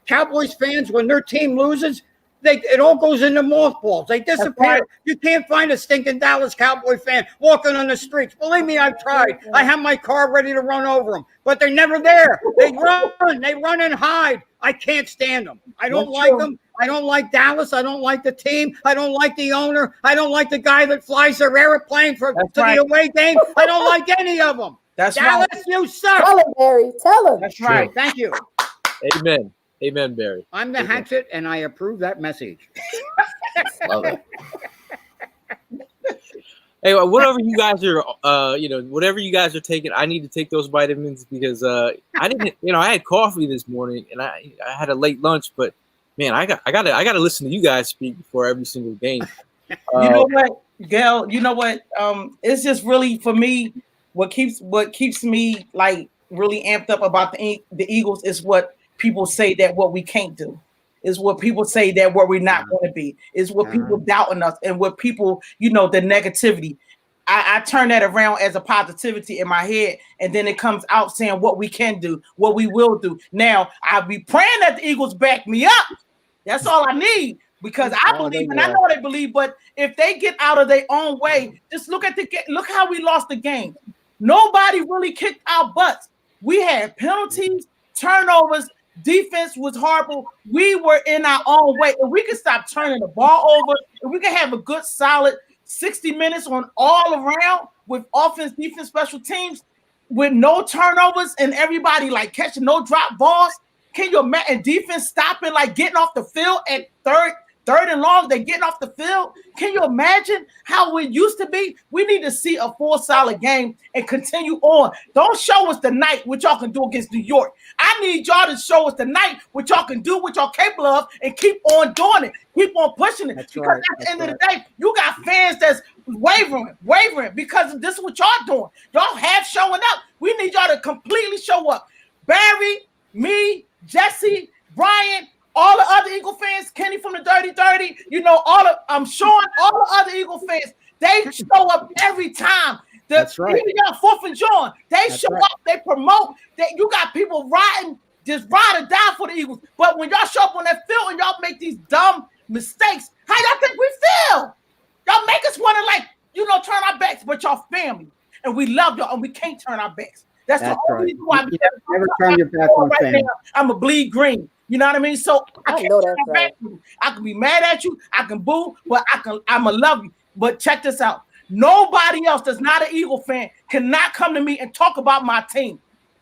Cowboys fans, when their team loses, It all goes into mothballs. They disappear. You can't find a stinking Dallas Cowboy fan walking on the streets. Believe me, I've tried. I have my car ready to run over them, but they're never there. They run and hide. I can't stand them. I don't like them. I don't like Dallas. I don't like the team. I don't like the owner. I don't like the guy that flies their airplane to the away game. I don't like any of them. That's Dallas, right. you suck. Tell him, Barry. Tell him. That's right. Thank you. Amen. Amen, Barry. I'm the hatchet, and I approve that message. Love it. Hey, whatever you guys are, whatever you guys are taking, I need to take those vitamins because I didn't, I had coffee this morning and I had a late lunch, but man, I gotta listen to you guys speak before every single game. You know what, Gail? You know what? It's just really for me. What keeps me like really amped up about the Eagles is what people say that what we can't do, is what people say that what we're not going to be, is what people doubting us, and what people, the negativity. I turn that around as a positivity in my head, and then it comes out saying what we can do, what we will do. Now, I'll be praying that the Eagles back me up. That's all I need, because I believe, and I know they believe, but if they get out of their own way, just look how we lost the game. Nobody really kicked our butts. We had penalties, turnovers, defense was horrible. We were in our own way. If we could stop turning the ball over, if we could have a good, solid 60 minutes on all around with offense, defense, special teams, with no turnovers and everybody like catching no drop balls, can you imagine? And defense stopping, like getting off the field at third and long, they're getting off the field. Can you imagine how it used to be? We need to see a full solid game and continue on. Don't show us tonight what y'all can do against New York. I need y'all to show us tonight what y'all can do, what y'all capable of, and keep on doing it. Keep on pushing it. At the end of the day, you got fans that's wavering because this is what y'all doing. Y'all half showing up. We need y'all to completely show up. Barry, me, Jesse, Brian, all the other Eagle fans, Kenny from the Dirty 30, I'm showing all the other Eagle fans, they show up every time. That's right. Even y'all 4th and John, they show up, they promote. You got people ride or die for the Eagles. But when y'all show up on that field and y'all make these dumb mistakes, how y'all think we feel? Y'all make us want to turn our backs, but y'all family. And we love y'all, and we can't turn our backs. That's the only reason why never turn your back on family. I'm a bleed green. You know what I mean? So I can't turn my back to you. I can be mad at you, I can boo, but I'm going to love you. But check this out. Nobody else that's not an Eagle fan cannot come to me and talk about my team.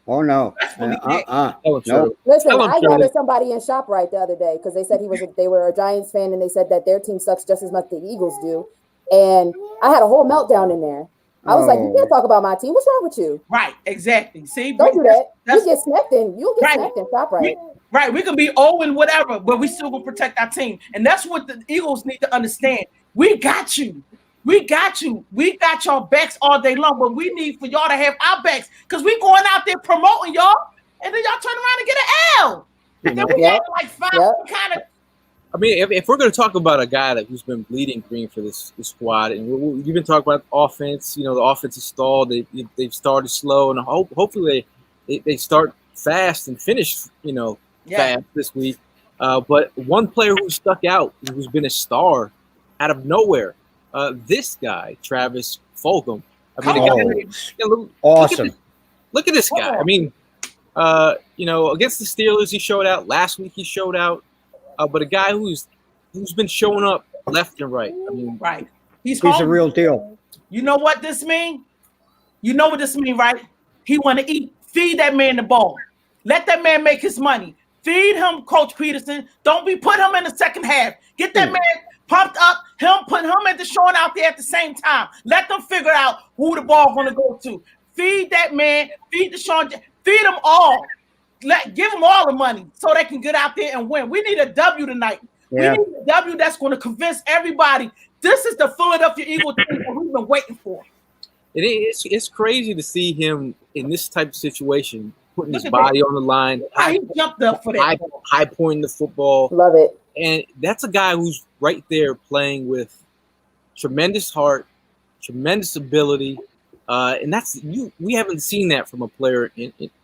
Oh, no. No. Listen, I got somebody in ShopRite the other day because they said they were a Giants fan, and they said that their team sucks just as much as the Eagles do. And I had a whole meltdown in there. I was like, you can't talk about my team. What's wrong with you? Right, exactly. See, don't do that. You get snapped in. You'll get snapped in ShopRite. Right, we can be 0 and whatever, but we still gonna protect our team. And that's what the Eagles need to understand. We got you. We got you. We got y'all backs all day long, but we need for y'all to have our backs because we going out there promoting y'all, and then y'all turn around and get an L. And then we have like 5 kind of. I mean, if we're going to talk about a guy who's been bleeding green for this squad, and you've been talking about offense, the offense is stalled. They've started slow, and hopefully they start fast and finish, fast this week. But one player who stuck out, who's been a star out of nowhere, this guy, Travis Fulgham. I mean, awesome. Look at this guy. I mean, against the Steelers, he showed out. Last week, he showed out. But a guy who's been showing up left and right. I mean, right. He's a real deal. You know what this means? You know what this means, right? He want to eat. Feed that man the ball. Let that man make his money. Feed him, Coach Peterson. Don't put him in the second half. Get that man pumped up. Put him at the showing out there at the same time. Let them figure out who the ball going to go to. Feed that man. Feed Deshaun. Feed them all. Give them all the money so they can get out there and win. We need a W tonight. Yeah. We need a W that's going to convince everybody this is the Philadelphia Eagles team that we've been waiting for. It's crazy to see him in this type of situation, putting his body on the line. He jumped up for that. High pointing the football. Love it. And that's a guy who's right there playing with tremendous heart, tremendous ability. And we haven't seen that from a player.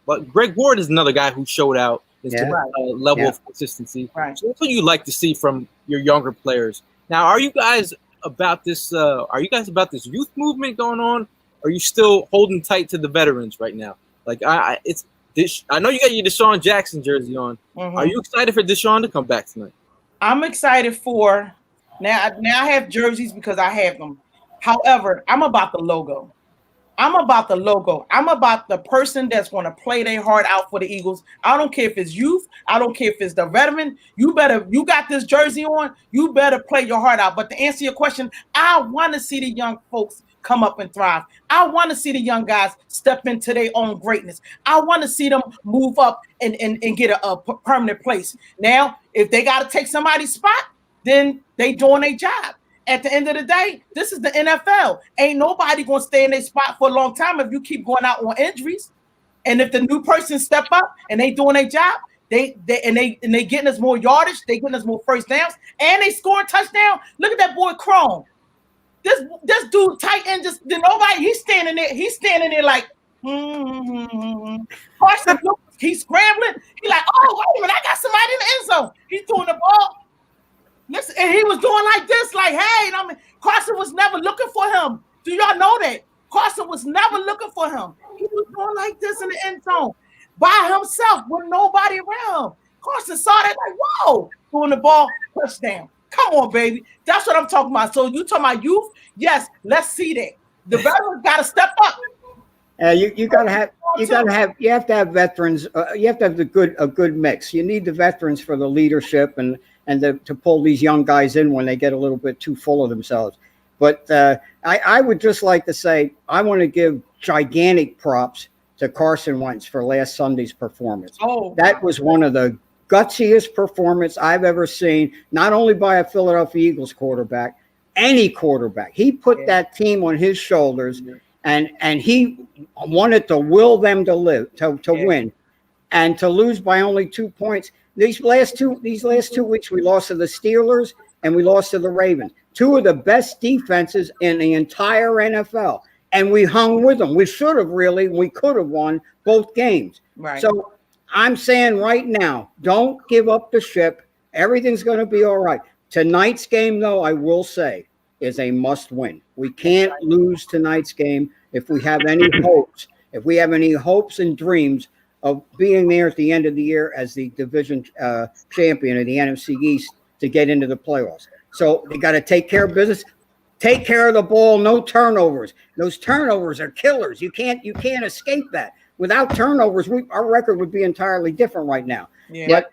But Greg Ward is another guy who showed out. is Yeah. the level Yeah. of consistency. Right. So that's what you like to see from your younger players. Now, are you guys about this? Are you guys about this youth movement going on? Or are you still holding tight to the veterans right now? Like I know you got your Deshaun Jackson jersey on. Mhm. Are you excited for Deshaun to come back tonight? I'm excited for now. I have jerseys because I have them. However, I'm about the logo. I'm about the person that's going to play their heart out for the Eagles. I don't care if it's youth. I don't care if it's the veteran. You got this jersey on. You better play your heart out. But to answer your question, I want to see the young folks come up and thrive. I want to see the young guys step into their own greatness. I want to see them move up and get a permanent place. Now, if they got to take somebody's spot, then they doing their job. At the end of the day, this is the NFL. Ain't nobody going to stay in their spot for a long time if you keep going out on injuries. And if the new person step up and they doing their job, they getting us more yardage, they getting us more first downs, and they scoring touchdown. Look at that boy Crone. This dude tight end he's standing there like Carson, he's scrambling. He's like, oh, wait a minute, I got somebody in the end zone. He's throwing the ball. Listen, and he was doing like this, like, hey, Carson was never looking for him. Do y'all know that? Carson was never looking for him. He was doing like this in the end zone by himself with nobody around. Carson saw that, like, whoa, throwing the ball, touchdown. Come on, baby. That's what I'm talking about. So you talking about youth? Yes, let's see that. The veterans got to step up. You have to have veterans. You have to have a good mix. You need the veterans for the leadership and to pull these young guys in when they get a little bit too full of themselves. But I would just like to say I want to give gigantic props to Carson Wentz for last Sunday's performance. Oh, that was one of the gutsiest performance I've ever seen, not only by a Philadelphia Eagles quarterback, any quarterback. He put that team on his shoulders, and he wanted to will them to win, and to lose by only 2 points. These last 2 weeks, we lost to the Steelers and we lost to the Ravens, two of the best defenses in the entire NFL, and we hung with them. We could have won both games. Right. So I'm saying right now, don't give up the ship. Everything's going to be all right. Tonight's game, though, I will say, is a must win. We can't lose tonight's game if we have any hopes. If we have any hopes and dreams of being there at the end of the year as the division champion of the NFC East to get into the playoffs. So they got to take care of business. Take care of the ball. No turnovers. Those turnovers are killers. You can't escape that. Without turnovers, our record would be entirely different right now. Yeah. But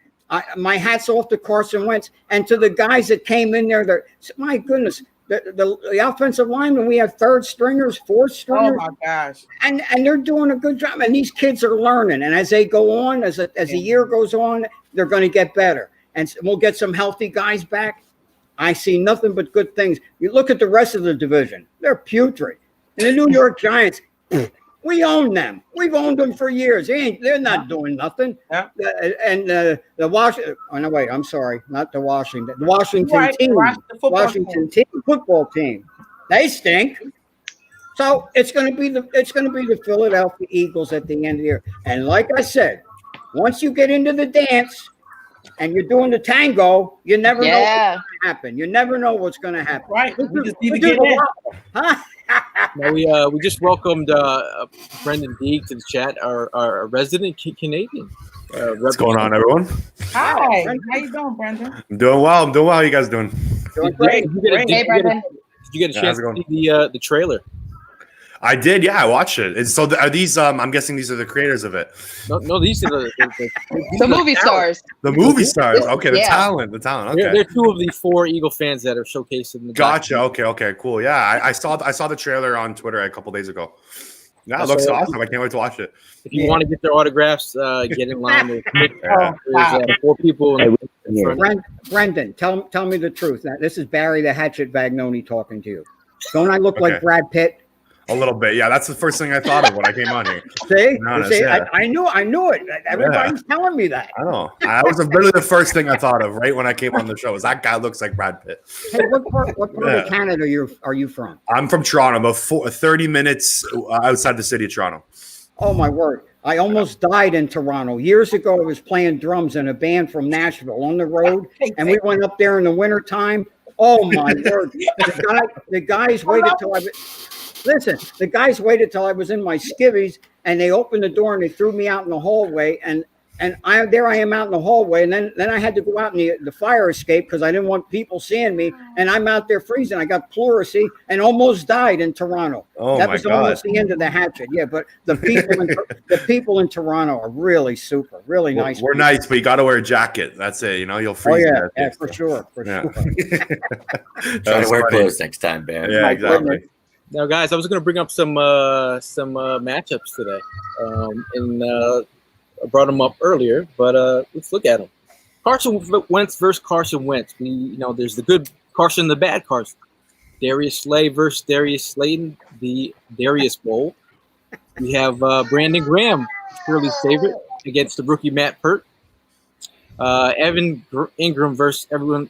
my hat's off to Carson Wentz and to the guys that came in there. My goodness, the offensive linemen, we have third stringers, fourth stringers. Oh my gosh! And they're doing a good job. And these kids are learning. And as they go on, as the year goes on, they're going to get better. And we'll get some healthy guys back. I see nothing but good things. You look at the rest of the division; they're putrid. And the New York Giants. We own them. We've owned them for years. They're not doing nothing. Yeah. And the Washington. Oh no, wait. I'm sorry. Not the Washington. The Washington team. Washington team, football team. They stink. So it's going to be the Philadelphia Eagles at the end of the year. And like I said, once you get into the dance and you're doing the tango, you never know what's going to happen. You never know what's going to happen. Right. We just need to get in. Huh? Now we just welcomed Brendan Deeg to the chat, our resident Canadian. What's going on, everyone? Hi. How you doing, Brendan? I'm doing well. How are you guys doing? Doing great. Hey, Brendan. Did you get a chance to see the trailer? I did, yeah. I watched it. So are these? I'm guessing these are the creators of it. No, these are the movie stars. The movie stars. Okay, the talent. Okay, they're two of the 4 Eagle fans that are shocased in the. Gotcha. Okay, cool. Yeah, I saw the trailer on Twitter a couple days ago. Yeah, it looks awesome. I can't wait to watch it. If you want to get their autographs, get in line. There's 4 people. Brendan, tell me the truth. Now, this is Barry the Hatchet Vagnoni talking to you. Don't I look like Brad Pitt? A little bit, yeah. That's the first thing I thought of when I came on here. See, I knew it. Everybody's telling me that. I know. That was literally the first thing I thought of right when I came on the show. Is that guy looks like Brad Pitt? Hey, what part of Canada are you from? I'm from Toronto, about 30 minutes outside the city of Toronto. Oh my word! I almost died in Toronto. Years ago, I was playing drums in a band from Nashville on the road, and we went up there in the wintertime. Oh, my word. The guys waited till the guys waited till I was in my skivvies, and they opened the door, and they threw me out in the hallway, and there I am out in the hallway, and then I had to go out in the fire escape because I didn't want people seeing me, and I'm out there freezing. I got pleurisy and almost died in Toronto. Oh, that my was God. almost the end of the hatchet. Yeah, but the people in Toronto are really super, really nice. We're nice, but you got to wear a jacket. That's it. You know, you'll Oh freeze. yeah, for sure. Try to wear clothes next time, Bear. Yeah, exactly. Now, guys, I was going to bring up some matchups today, and I brought them up earlier, but let's look at them. Carson Wentz versus Carson Wentz. There's the good Carson, the bad Carson. Darius Slay versus Darius Slayton, the Darius Bowl. We have Brandon Graham, Shirley's favorite, against the rookie Matt Pert. Evan Ingram versus everyone's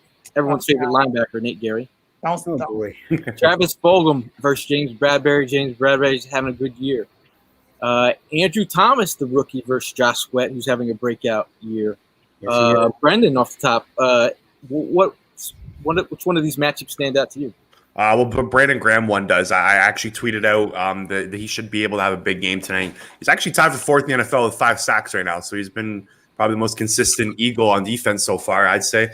favorite linebacker, Nate Gary. Travis Fulgham versus James Bradbury. James Bradbury's having a good year. Andrew Thomas, the rookie, versus Josh Sweat, who's having a breakout year. Brendan, off the top, which one of these matchups stand out to you? Well, Brandon Graham one does. I actually tweeted out that he should be able to have a big game tonight. He's actually tied for fourth in the NFL with 5 sacks right now, so he's been probably the most consistent Eagle on defense so far, I'd say.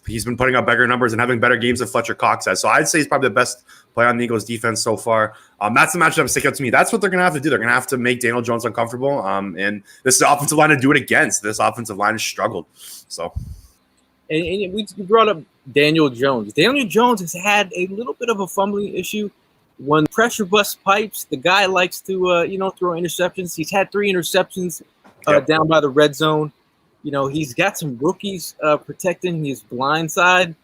He's been putting up bigger numbers and having better games than Fletcher Cox has. So I'd say he's probably the best player on the Eagles defense so far. That's the matchup that sticking out to me. That's what they're going to have to do. They're going to have to make Daniel Jones uncomfortable. And this is the offensive line to do it against. This offensive line has struggled. So, and we brought up Daniel Jones. Daniel Jones has had a little bit of a fumbling issue. When pressure bust pipes, the guy likes to throw interceptions. He's had 3 interceptions down by the red zone. He's got some rookies protecting his blind side.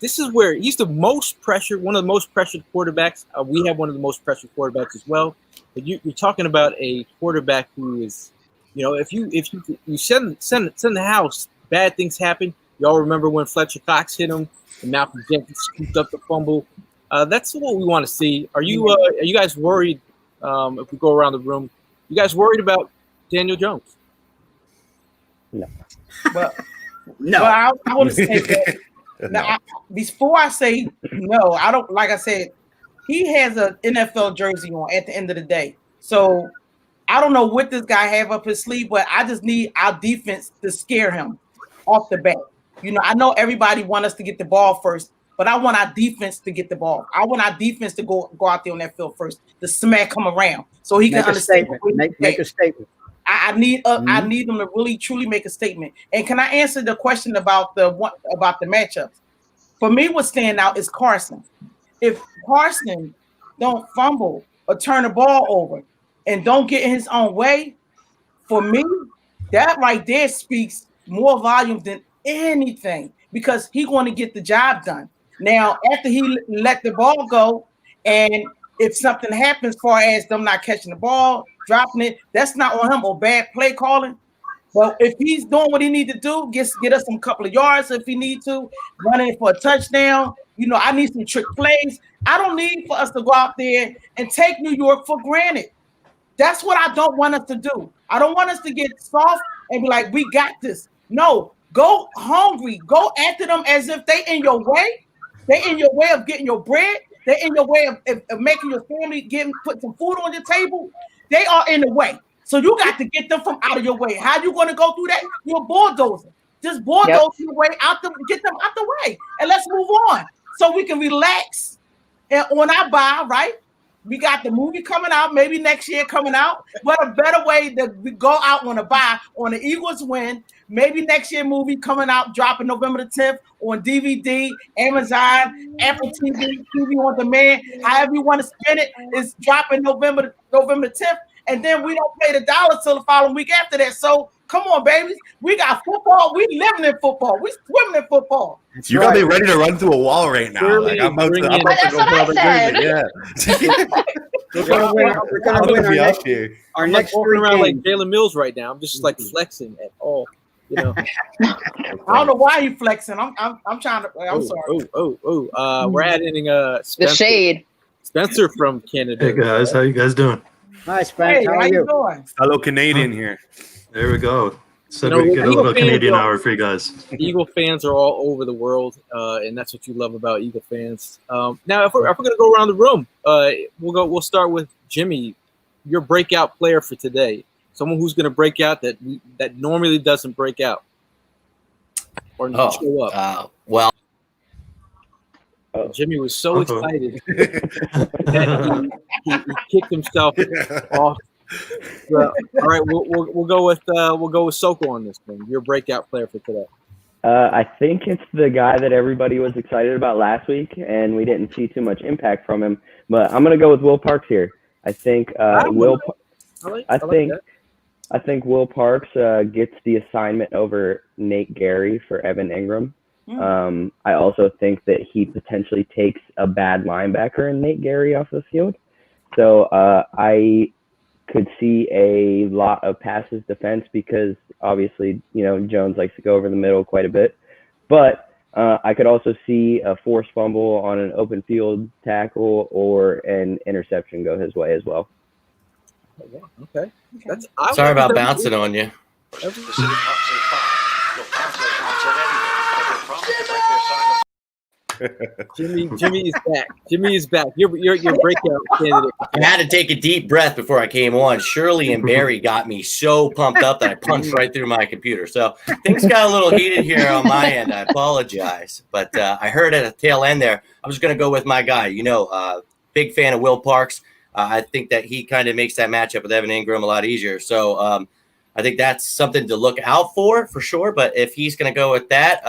This is where he's the most pressured, one of the most pressured quarterbacks. We have one of the most pressured quarterbacks as well. But you're talking about a quarterback who is, if you send the house, bad things happen. Y'all remember when Fletcher Cox hit him and Malcolm Jenkins scooped up the fumble. That's what we want to see. Are you guys worried? If we go around the room, you guys worried about Daniel Jones? No. Well, no. I want to say that. Now, before I say no, I don't. Like I said, he has an NFL jersey on at the end of the day. So I don't know what this guy have up his sleeve, but I just need our defense to scare him off the bat. I know everybody want us to get the ball first, but I want our defense to get the ball. I want our defense to go out there on that field first, to smack him around, so he can understand. Make a statement. I need them to really truly make a statement. And can I answer the question about the matchups? For me, what's standing out is Carson. If Carson don't fumble or turn the ball over and don't get in his own way, for me, that right there speaks more volume than anything, because he's going to get the job done. Now, after he let the ball go, and if something happens as far as them not catching the ball, dropping it, that's not on him, or bad play calling. But if he's doing what he need to do, get us some couple of yards if he need to, running for a touchdown. I need some trick plays. I don't need for us to go out there and take New York for granted. That's what I don't want us to do. I don't want us to get soft and be like, we got this. No, go hungry. Go after them as if they in your way. They in your way of getting your bread. They in your way of making your family put some food on your table. They are in the way. So you got to get them from out of your way. How you going to go through that? You're a bulldozer. Just bulldoze your way out get them out the way. And let's move on so we can relax and on our bye, right? We got the movie coming out, maybe next year coming out. What a better way to go out on a bye on the Eagles win. Maybe next year movie coming out, dropping November the 10th on DVD, Amazon, Apple TV, TV on demand. However you want to spend it, is dropping November 10th. And then we don't pay the dollar till the following week after that. So come on, babies. We got football. We living in football. We swimming in football. You got me ready to run through a wall right now. Really, I'm about to go put I We're gonna win our next walking around like games. Jalen Mills right now. I'm just like flexing at all. I don't know why you flexing. I'm trying to. I'm sorry. We're adding The shade. Spencer from Canada. Hey guys, how you guys doing? Hi, Spence. How are you? doing? Fellow Canadian here. There we go. So You know, we get a Eagle little fans Canadian are- hour for you guys. Eagle fans are all over the world, and that's what you love about Eagle fans. Now, if we're going to go around the room, we'll start with Jimmy. Your breakout player for today, someone who's going to break out that normally doesn't break out or show up. Well, Jimmy was so excited that he kicked himself off. So, all right, we'll go with Soko on this one. Your breakout player for today. I think it's the guy that everybody was excited about last week, and we didn't see too much impact from him. But I'm going to go with Will Parks here. I think Will Parks gets the assignment over Nate Gary for Evan Ingram. I also think that he potentially takes a bad linebacker in Nate Gary off the field. So I could see a lot of passes defense because obviously, Jones likes to go over the middle quite a bit. But I could also see a forced fumble on an open field tackle or an interception go his way as well. Okay. Sorry about bouncing on you. Jimmy is back. Jimmy is back. Your breakout candidate. I had to take a deep breath before I came on. Shirley and Barry got me so pumped up that I punched right through my computer. So things got a little heated here on my end. I apologize. But I heard at the tail end there, I was going to go with my guy. Big fan of Will Parks. I think that he kind of makes that matchup with Evan Ingram a lot easier. So I think that's something to look out for sure. But if he's going to go with that,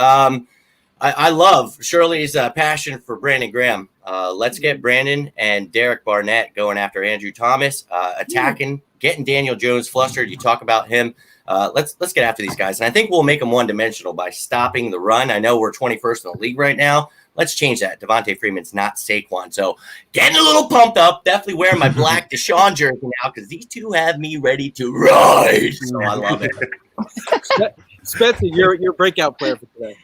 I love Shirley's passion for Brandon Graham. Let's get Brandon and Derek Barnett going after Andrew Thomas, attacking, getting Daniel Jones flustered. You talk about him. Let's get after these guys. And I think we'll make them one-dimensional by stopping the run. I know we're 21st in the league right now. Let's change that. Devontae Freeman's not Saquon. So getting a little pumped up. Definitely wearing my black Deshaun jersey now because these two have me ready to ride. So I love it. Spencer, your breakout player for today.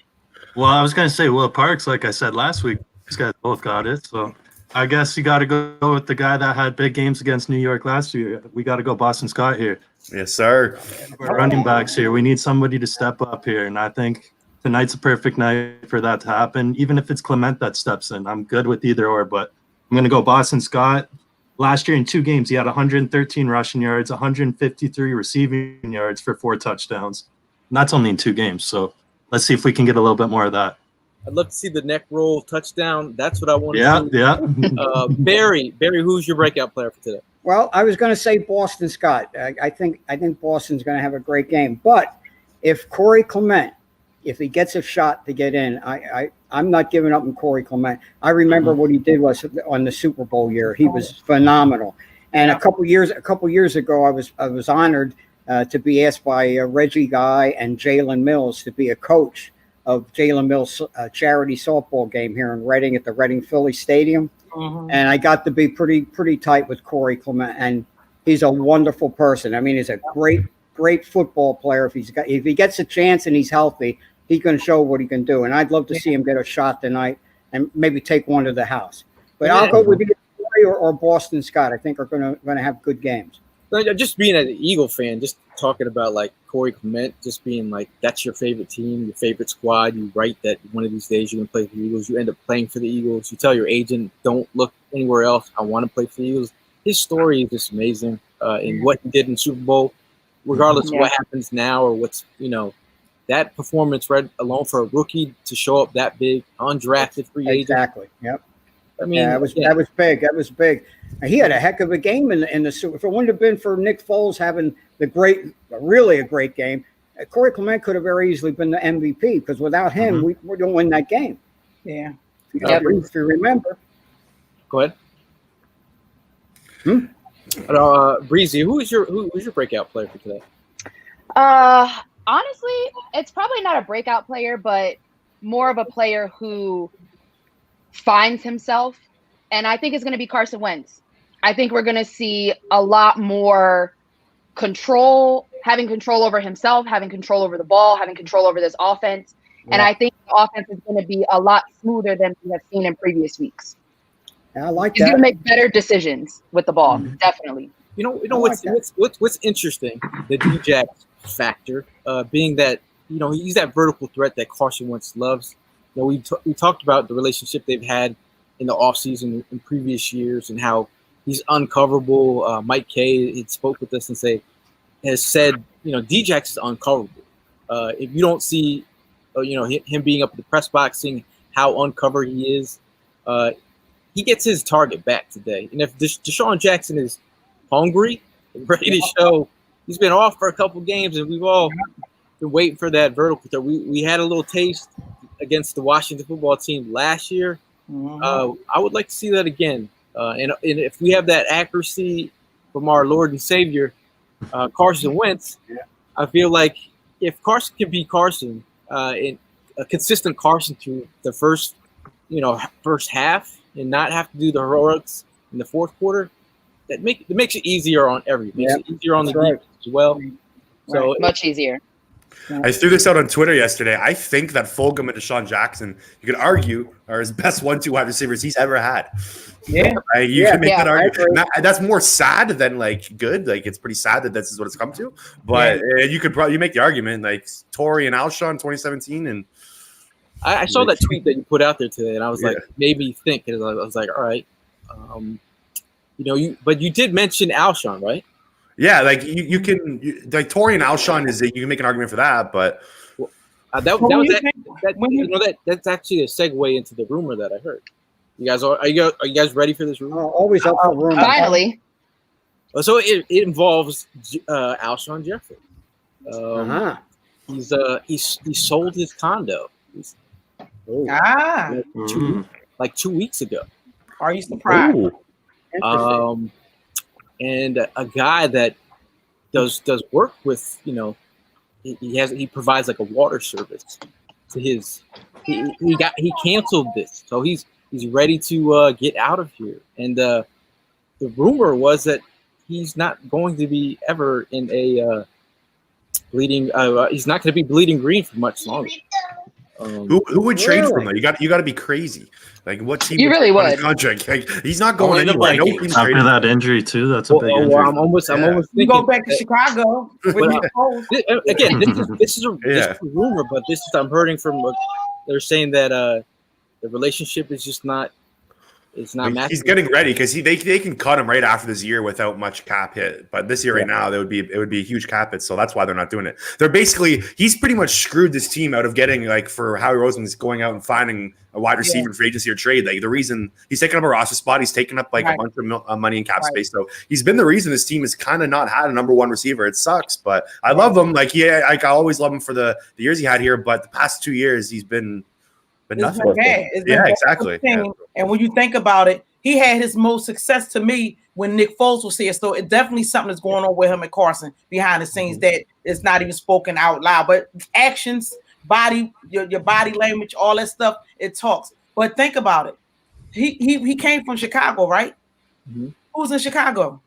Well, I was going to say Will Parks, like I said last week. These guys both got it. So I guess you got to go with the guy that had big games against New York last year. We got to go Boston Scott here. Yes, sir. We're running backs here. We need somebody to step up here. And I think tonight's a perfect night for that to happen. Even if it's Clement that steps in, I'm good with either or. But I'm going to go Boston Scott. Last year in 2 games, he had 113 rushing yards, 153 receiving yards for 4 touchdowns. And that's only in 2 games. So let's see if we can get a little bit more of that. I'd love to see the neck roll touchdown. That's what I want to see. Yeah. Barry, who's your breakout player for today? Well, I was going to say Boston Scott. I think Boston's going to have a great game. But if Corey Clement, if he gets a shot to get in, I'm not giving up on Corey Clement. I remember what he did was on the Super Bowl year. He was phenomenal. And a couple years ago, I was honored to be asked by Reggie Guy and Jalen Mills to be a coach of Jalen Mills' charity softball game here in Reading at the Reading Philly Stadium. And I got to be pretty tight with Corey Clement, and he's a wonderful person. I mean, he's a great football player. If he gets a chance and he's healthy, he's going to show what he can do. And I'd love to see him get a shot tonight and maybe take one to the house. But I'll go with either Corey or Boston Scott. I think are going to have good games. Just being an Eagle fan, just talking about like Corey Clement, just being like that's your favorite team, your favorite squad. You write that one of these days you're going to play for the Eagles. You end up playing for the Eagles. You tell your agent, don't look anywhere else. I want to play for the Eagles. His story is just amazing. And what he did in Super Bowl, regardless of what happens now or what's, that performance right alone for a rookie to show up that big, undrafted free agent. Exactly. Yep. I mean, that was big. That was big. He had a heck of a game in the Super. If it wouldn't have been for Nick Foles having really a great game, Corey Clement could have very easily been the MVP because without him, we don't win that game. Yeah. If you remember. Go ahead. Breezy, who's your breakout player for today? Honestly, it's probably not a breakout player, but more of a player who finds himself, and I think it's going to be Carson Wentz. I think we're going to see a lot more having control over himself, having control over the ball, having control over this offense. Yeah. And I think the offense is going to be a lot smoother than we have seen in previous weeks. I like He's going to make better decisions with the ball, definitely. what's interesting, the D-Jack factor, being that he's that vertical threat that Carson Wentz loves. We talked about the relationship they've had in the offseason in previous years and how he's uncoverable. Mike Kay had spoke with us and has said D-Jax is uncoverable. If you don't see him being up in the press box, seeing how uncovered he is, he gets his target back today. And if Deshaun Jackson is hungry and ready to show, he's been off for a couple games, and we've all been waiting for that vertical threat. We had a little taste against the Washington football team last year. I would like to see that again. And if we have that accuracy from our Lord and Savior, Carson Wentz, I feel like if Carson can be Carson, in a consistent Carson through the first half and not have to do the heroics in the fourth quarter, it makes it easier on everything. Makes it easier on the defense as well. So much easier. I threw this out on Twitter yesterday. I think that Fulgham and Deshaun Jackson, you could argue, are his best 1-2 wide receivers he's ever had. Yeah. You can make that argument. That's more sad than good. It's pretty sad that this is what it's come to. But you could probably make the argument Torrey and Alshon 2017. And I saw that tweet that you put out there today, and I was made me think. And I was like, all right, but you did mention Alshon, right? Yeah, you can Torrey and Alshon you can make an argument for that, but that's actually a segue into the rumor that I heard. Are you guys ready for this rumor? Always up for rumor. Finally. So it involves Alshon Jeffrey. He sold his condo. 2 weeks ago. Are you surprised? And a guy that does work with, he provides like a water service to his. He canceled this, so he's ready to get out of here. And the rumor was that he's not going to be ever in a bleeding. He's not going to be bleeding green for much longer. Who would trade for him? Though? You got to be crazy. What team? You really would. Contract? He's not going anywhere. No team's After trading. that injury too, that's a big injury. I'm almost thinking. Go back to Chicago. Again, this is a rumor, but I'm hearing from. They're saying that the relationship is just not. It's not. He's getting ready because they can cut him right after this year without much cap hit. But this year right now, it would be a huge cap hit. So that's why they're not doing it. He's pretty much screwed this team out of getting for Howie Roseman's going out and finding a wide receiver for agency or trade. The reason he's taking up a roster spot, he's taking up a bunch of money in cap space. So he's been the reason this team has kind of not had a number one receiver. It sucks, but I love him. I always love him for the years he had here. But the past 2 years, he's been. But nothing. Exactly. Yeah. And when you think about it, he had his most success to me when Nick Foles was here. So it definitely something that's going on with him and Carson behind the scenes that is not even spoken out loud. But actions, body, your body language, all that stuff, it talks. But think about it. He came from Chicago, right? Mm-hmm. Who's in Chicago?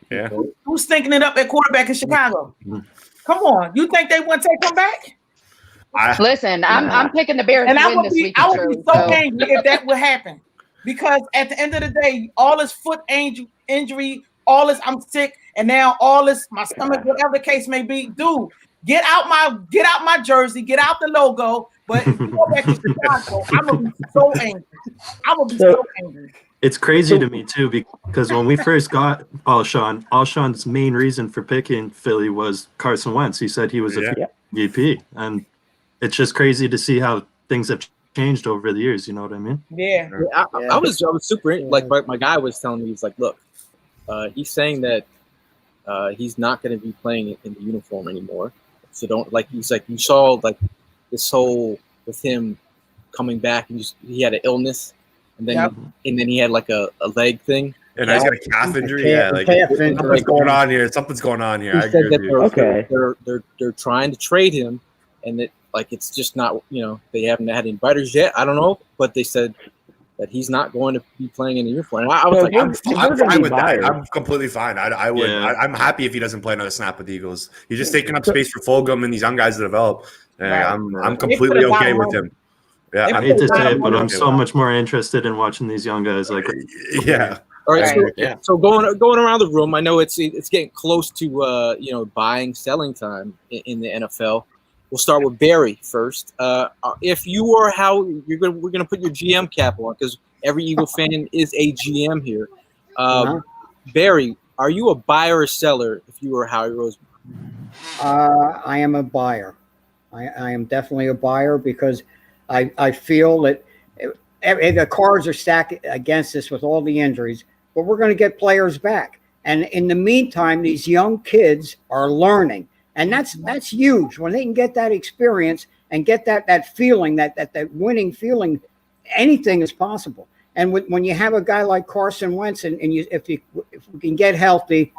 Yeah. Who's thinking it up at quarterback in Chicago? Mm-hmm. Come on. You think they want to take him back? Listen, I'm picking the Bears to win this week. I would be so angry if that would happen, because at the end of the day, all this foot injury, all this I'm sick, and now all this my stomach, whatever the case may be. Dude, get out my jersey, get out the logo. But go back to Chicago, I'm gonna be so angry. It's crazy to me too, because when we first got Alshon's main reason for picking Philly was Carson Wentz. He said he was a VP, and it's just crazy to see how things have changed over the years. You know what I mean? Yeah. I was super my guy was telling me, he's like, look, he's saying that he's not going to be playing in the uniform anymore. So don't he's like, you saw this whole with him coming back, and he had an illness, and then he had a leg thing. And he's got a calf injury. Something's going on here. Something's going on here. I said that they're trying to trade him, and that it's just not, they haven't had any biters yet. I don't know, but they said that he's not going to be playing in the uniform. And I was I'm fine with that. I'm completely fine. I would. Yeah. I'm happy if he doesn't play another snap with the Eagles. He's just taking up space for Fulgham and these young guys to develop. I'm completely okay with him. Yeah, I hate to say it, but I'm so much more interested in watching these young guys. All right. Yeah. So going around the room, I know it's getting close to buying, selling time in the NFL. We'll start with Barry first. If you are we're gonna put your GM cap on because every Eagle fan is a GM here. Barry, are you a buyer or seller if you were Howie Roseman? I am a buyer. I am definitely a buyer because I feel that the cards are stacked against us with all the injuries, but we're going to get players back. And in the meantime, these young kids are learning. And that's huge. When they can get that experience and get that feeling, that winning feeling, anything is possible. And when you have a guy like Carson Wentz, and if we can get healthy,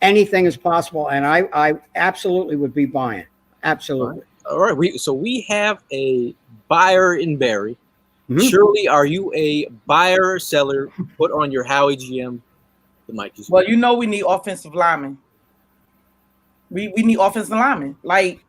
anything is possible. And I absolutely would be buying. Absolutely. All right. We have a buyer in Barry. Mm-hmm. Shirley, are you a buyer or seller? Put on your Howie GM. The mic is well, we need offensive linemen. We need offensive linemen. Like,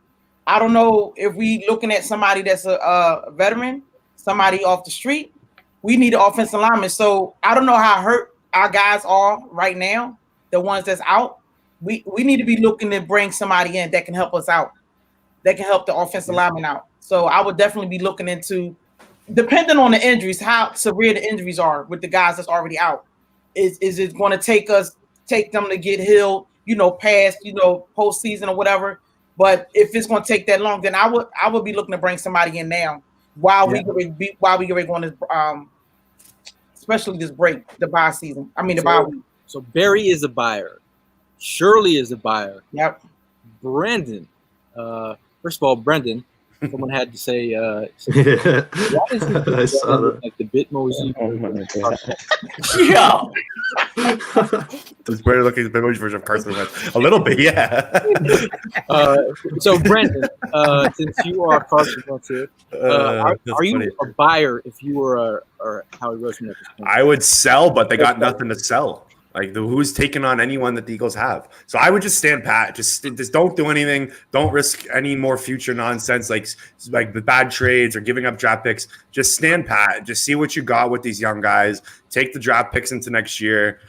I don't know if we looking at somebody that's a veteran, somebody off the street. We need an offensive lineman. So I don't know how hurt our guys are right now, the ones that's out. We need to be looking to bring somebody in that can help us out, that can help the offensive lineman out. So I would definitely be looking into, depending on the injuries, how severe the injuries are with the guys that's already out. Is it going to take them to get healed, past, postseason or whatever? But if it's going to take that long, then I would be looking to bring somebody in now while we get ready going to, especially this break, the bye season. I mean, the bye week. So Barry is a buyer. Shirley is a buyer. Yep. Brendan. First of all, Brendan, someone had to say, why is I saw that. Like the Bitmoji? Yeah. It's better looking at the Bitmoji version of Carson Wentz. A little bit, yeah. So Brendan, since you are Carson Wentz here, are you a buyer if you were Howie Roseman at this point? I would sell, but they got nothing to sell. Like, who's taking on anyone that the Eagles have? So I would just stand pat. Just don't do anything. Don't risk any more future nonsense like the bad trades or giving up draft picks. Just stand pat. Just see what you got with these young guys. Take the draft picks into next year.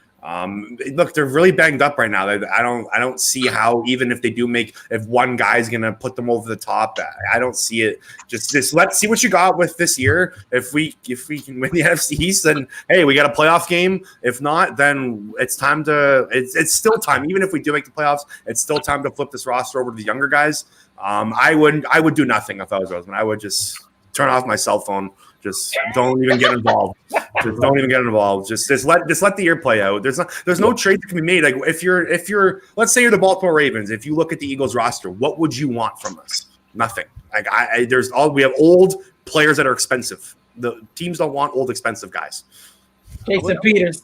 Look, they're really banged up right now. I don't see how, even if they do if one guy's gonna put them over the top, I don't see it. Just let's see what you got with this year. If we can win the NFC East, then hey, we got a playoff game. If not, then it's time to. It's still time. Even if we do make the playoffs, it's still time to flip this roster over to the younger guys. I would do nothing if I was Roseman. I would just turn off my cell phone. Just don't even get involved. Just don't even get involved. Just let the year play out. There's no trade that can be made. Like if you're let's say you're the Baltimore Ravens. If you look at the Eagles roster, what would you want from us? Nothing. Like we have old players that are expensive. The teams don't want old expensive guys. Jason Peters.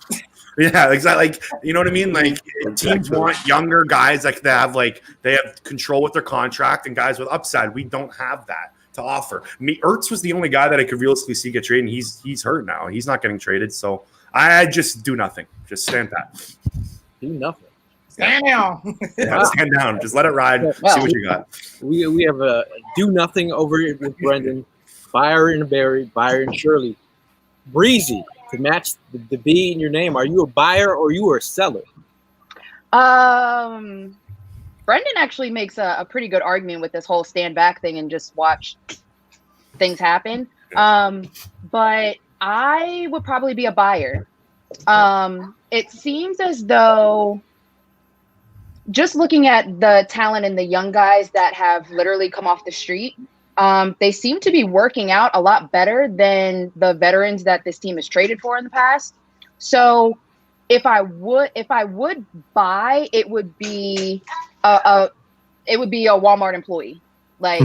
Yeah, exactly. Like, you know what I mean? Like teams want younger guys they have control with their contract and guys with upside. We don't have that to offer. Ertz was the only guy that I could realistically see get traded, and he's hurt now. He's not getting traded, so I just do nothing. Just stand pat. Do nothing. Stand down. Yeah, stand down. Just let it ride. See what you got. We have a do nothing over here with Brendan, buyer and Barry, buyer and Shirley. Breezy, to match the B in your name, are you a buyer or you are a seller? Brendan actually makes a pretty good argument with this whole stand back thing and just watch things happen. But I would probably be a buyer. It seems as though just looking at the talent and the young guys that have literally come off the street, they seem to be working out a lot better than the veterans that this team has traded for in the past. So if I would buy, it would be a Walmart employee. Like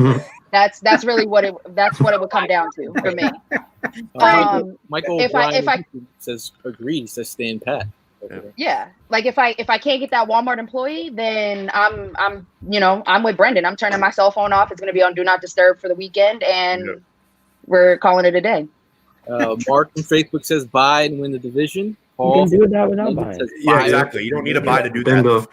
that's really what it would come down to for me. Michael if I says agree, he says stand pat. Yeah, like if I can't get that Walmart employee, then I'm with Brendan. I'm turning my cell phone off. It's going to be on do not disturb for the weekend, and we're calling it a day. Mark from Facebook says buy and win the division. Paul, you can do that without buying. Yeah, exactly. You don't need to buy to do that.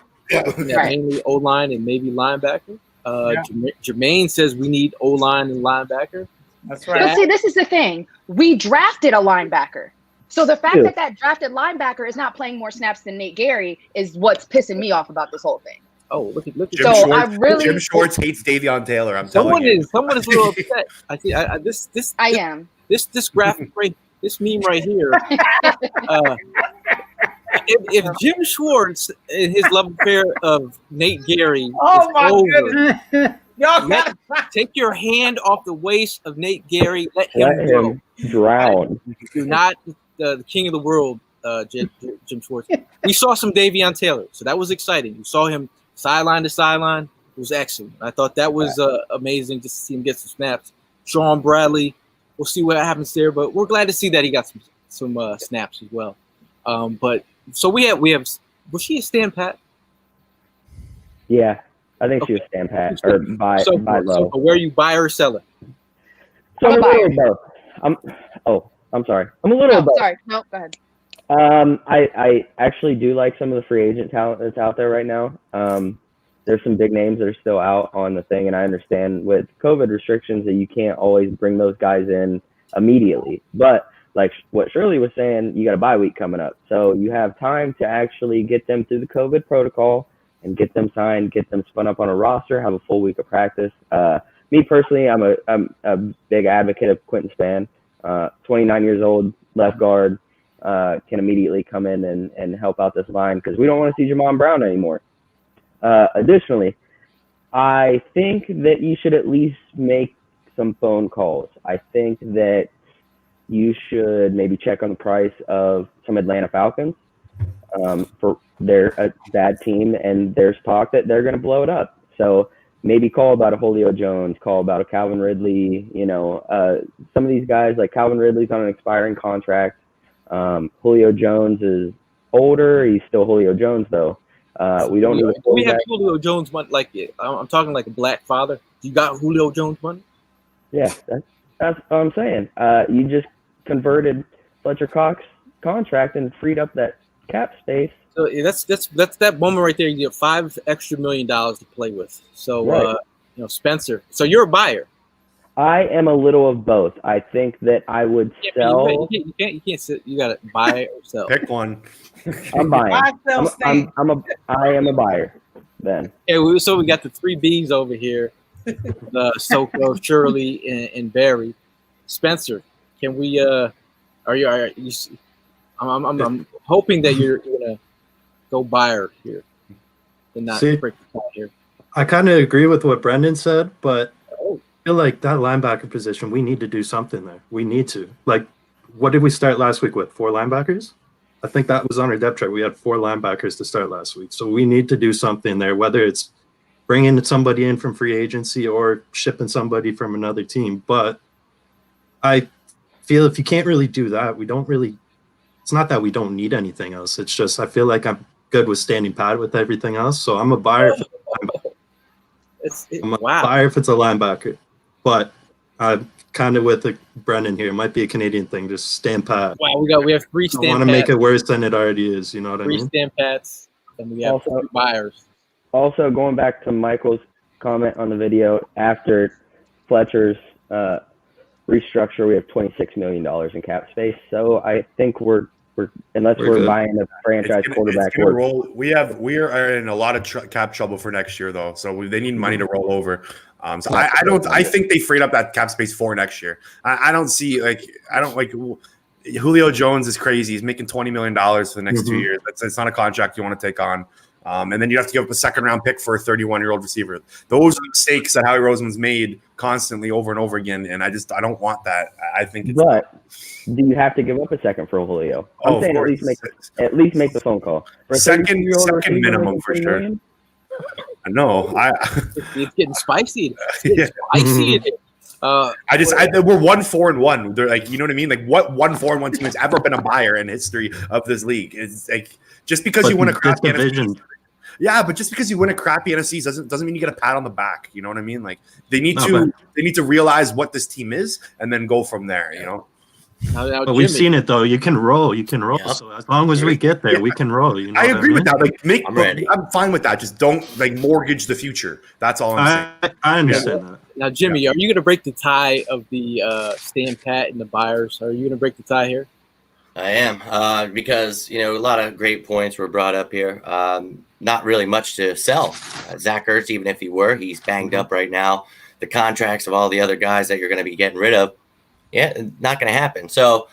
Mainly O-line and maybe linebacker. Jermaine says we need O-line and linebacker. That's right. But see, this is the thing. We drafted a linebacker. So the fact that drafted linebacker is not playing more snaps than Nate Gary is what's pissing me off about this whole thing. Oh, look at Jim Schwartz hates Davion Taylor. I'm telling you. Someone is a little upset. I see. I am. This graphic right, this meme right here. If Jim Schwartz and his love affair of Nate Gary Oh is my over, goodness. Y'all got take your hand off the waist of Nate Gary. Let Let him go. him drown. You're not the king of the world, Jim Schwartz. We saw some Davion Taylor, so that was exciting. You saw him sideline to sideline. It was excellent. I thought that was amazing just to see him get some snaps. Sean Bradley, we'll see what happens there, but we're glad to see that he got some snaps as well. But so we have. Was she a stand pat? Yeah, I think she was stand pat or buy low. So where you buy or sell it? So I'm a little of both. I'm sorry. I'm a little of both. Sorry. No, go ahead. I actually do like some of the free agent talent that's out there right now. There's some big names that are still out on the thing, and I understand with COVID restrictions that you can't always bring those guys in immediately. But like what Shirley was saying, you got a bye week coming up, so you have time to actually get them through the COVID protocol and get them signed, get them spun up on a roster, have a full week of practice. Me personally, I'm a big advocate of Quentin Spann. 29 years old, left guard, can immediately come in and help out this line because we don't want to see Jamon Brown anymore. Additionally, I think that you should at least make some phone calls. I think that you should maybe check on the price of some Atlanta Falcons. For they're a bad team, and there's talk that they're going to blow it up. So maybe call about a Julio Jones, call about a Calvin Ridley. Some of these guys, like Calvin Ridley's on an expiring contract. Julio Jones is older. He's still Julio Jones, though. We don't need a we have Julio Jones money. Like I'm talking like a black father. You got Julio Jones money? Yeah, that's what I'm saying. You just converted Fletcher Cox's contract and freed up that cap space. So that's that moment right there. You get $5 extra million to play with. So Right. Spencer. So you're a buyer. I am a little of both. I think that I would sell. You can't sit. You got to buy or sell. Pick one. I'm buying. Buy, sell, stay. I am a buyer. Then. Yeah. So we got the 3 Bs over here: the Soko, Shirley, and Barry. Spencer, can we? Are you? I'm hoping that you're gonna go buyer here and not break the tie here. I kind of agree with what Brendan said, but I feel like that linebacker position, we need to do something there. We need to. Like, what did we start last week with? 4 linebackers? I think that was on our depth chart. We had 4 linebackers to start last week. So we need to do something there, whether it's bringing somebody in from free agency or shipping somebody from another team. But I feel if you can't really do that, we don't really – it's not that we don't need anything else. It's just I feel like I'm good with standing pat with everything else. So I'm a buyer for the linebacker. I'm a buyer if it's a linebacker. But I'm kind of with Brendan here. It might be a Canadian thing. Just stand pat. Wow, we have 3 stand pats. I want to make it worse than it already is. You know what I mean? 3 stand pats, and we have 3 buyers. Also, going back to Michael's comment on the video, after Fletcher's restructure, we have $26 million in cap space. So I think we're unless we're good. Buying a franchise quarterback. We are in a lot of cap trouble for next year, though. So they need money to roll over. I think they freed up that cap space for next year. I don't like Julio Jones is crazy. He's making $20 million for the next 2 years. It's not a contract you want to take on. And then you have to give up a 2nd-round pick for a 31-year-old receiver. Those are mistakes that Howie Roseman's made constantly over and over again, and I don't want that. I think it's. But do you have to give up a 2nd for Julio? I'm saying at least make the phone call. For second minimum for sure. Million? No, it's getting spicy. Spicy. We're 1-4-1. They're like, you know what I mean? Like, what 1-4-1 team has ever been a buyer in history of this league? It's like just because you win a crappy NFC. Yeah, but just because you win a crappy NFC doesn't mean you get a pat on the back. You know what I mean? Like they need to realize what this team is and then go from there. You know. But we've seen it though. You can roll. Yeah. So as long as we get there, we can roll. You know I agree with that. Like, I'm fine with that. Just don't mortgage the future. That's all I'm saying. I understand that. Now, Jimmy, are you going to break the tie of the stand pat and the buyers? Are you going to break the tie here? I am, because, a lot of great points were brought up here. Not really much to sell. Zach Ertz, even if he's banged up right now. The contracts of all the other guys that you're going to be getting rid of, not going to happen. So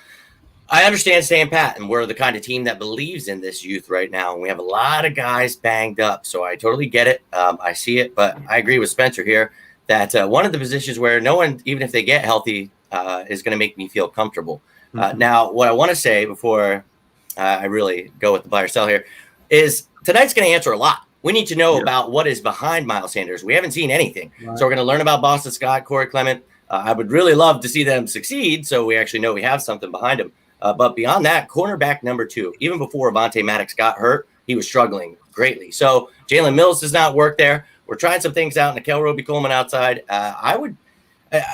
I understand staying pat, and we're the kind of team that believes in this youth right now. And we have a lot of guys banged up, so I totally get it. I see it, but I agree with Spencer here that one of the positions where no one, even if they get healthy, is going to make me feel comfortable. Now, what I want to say before I really go with the buy or sell here is tonight's going to answer a lot. We need to know about what is behind Miles Sanders. We haven't seen anything. Right. So we're going to learn about Boston Scott, Corey Clement. I would really love to see them succeed, so we actually know we have something behind them. But beyond that, cornerback number 2, even before Avonte Maddox got hurt, he was struggling greatly. So Jalen Mills does not work there. We're trying some things out. Nickel Roby-Coleman outside.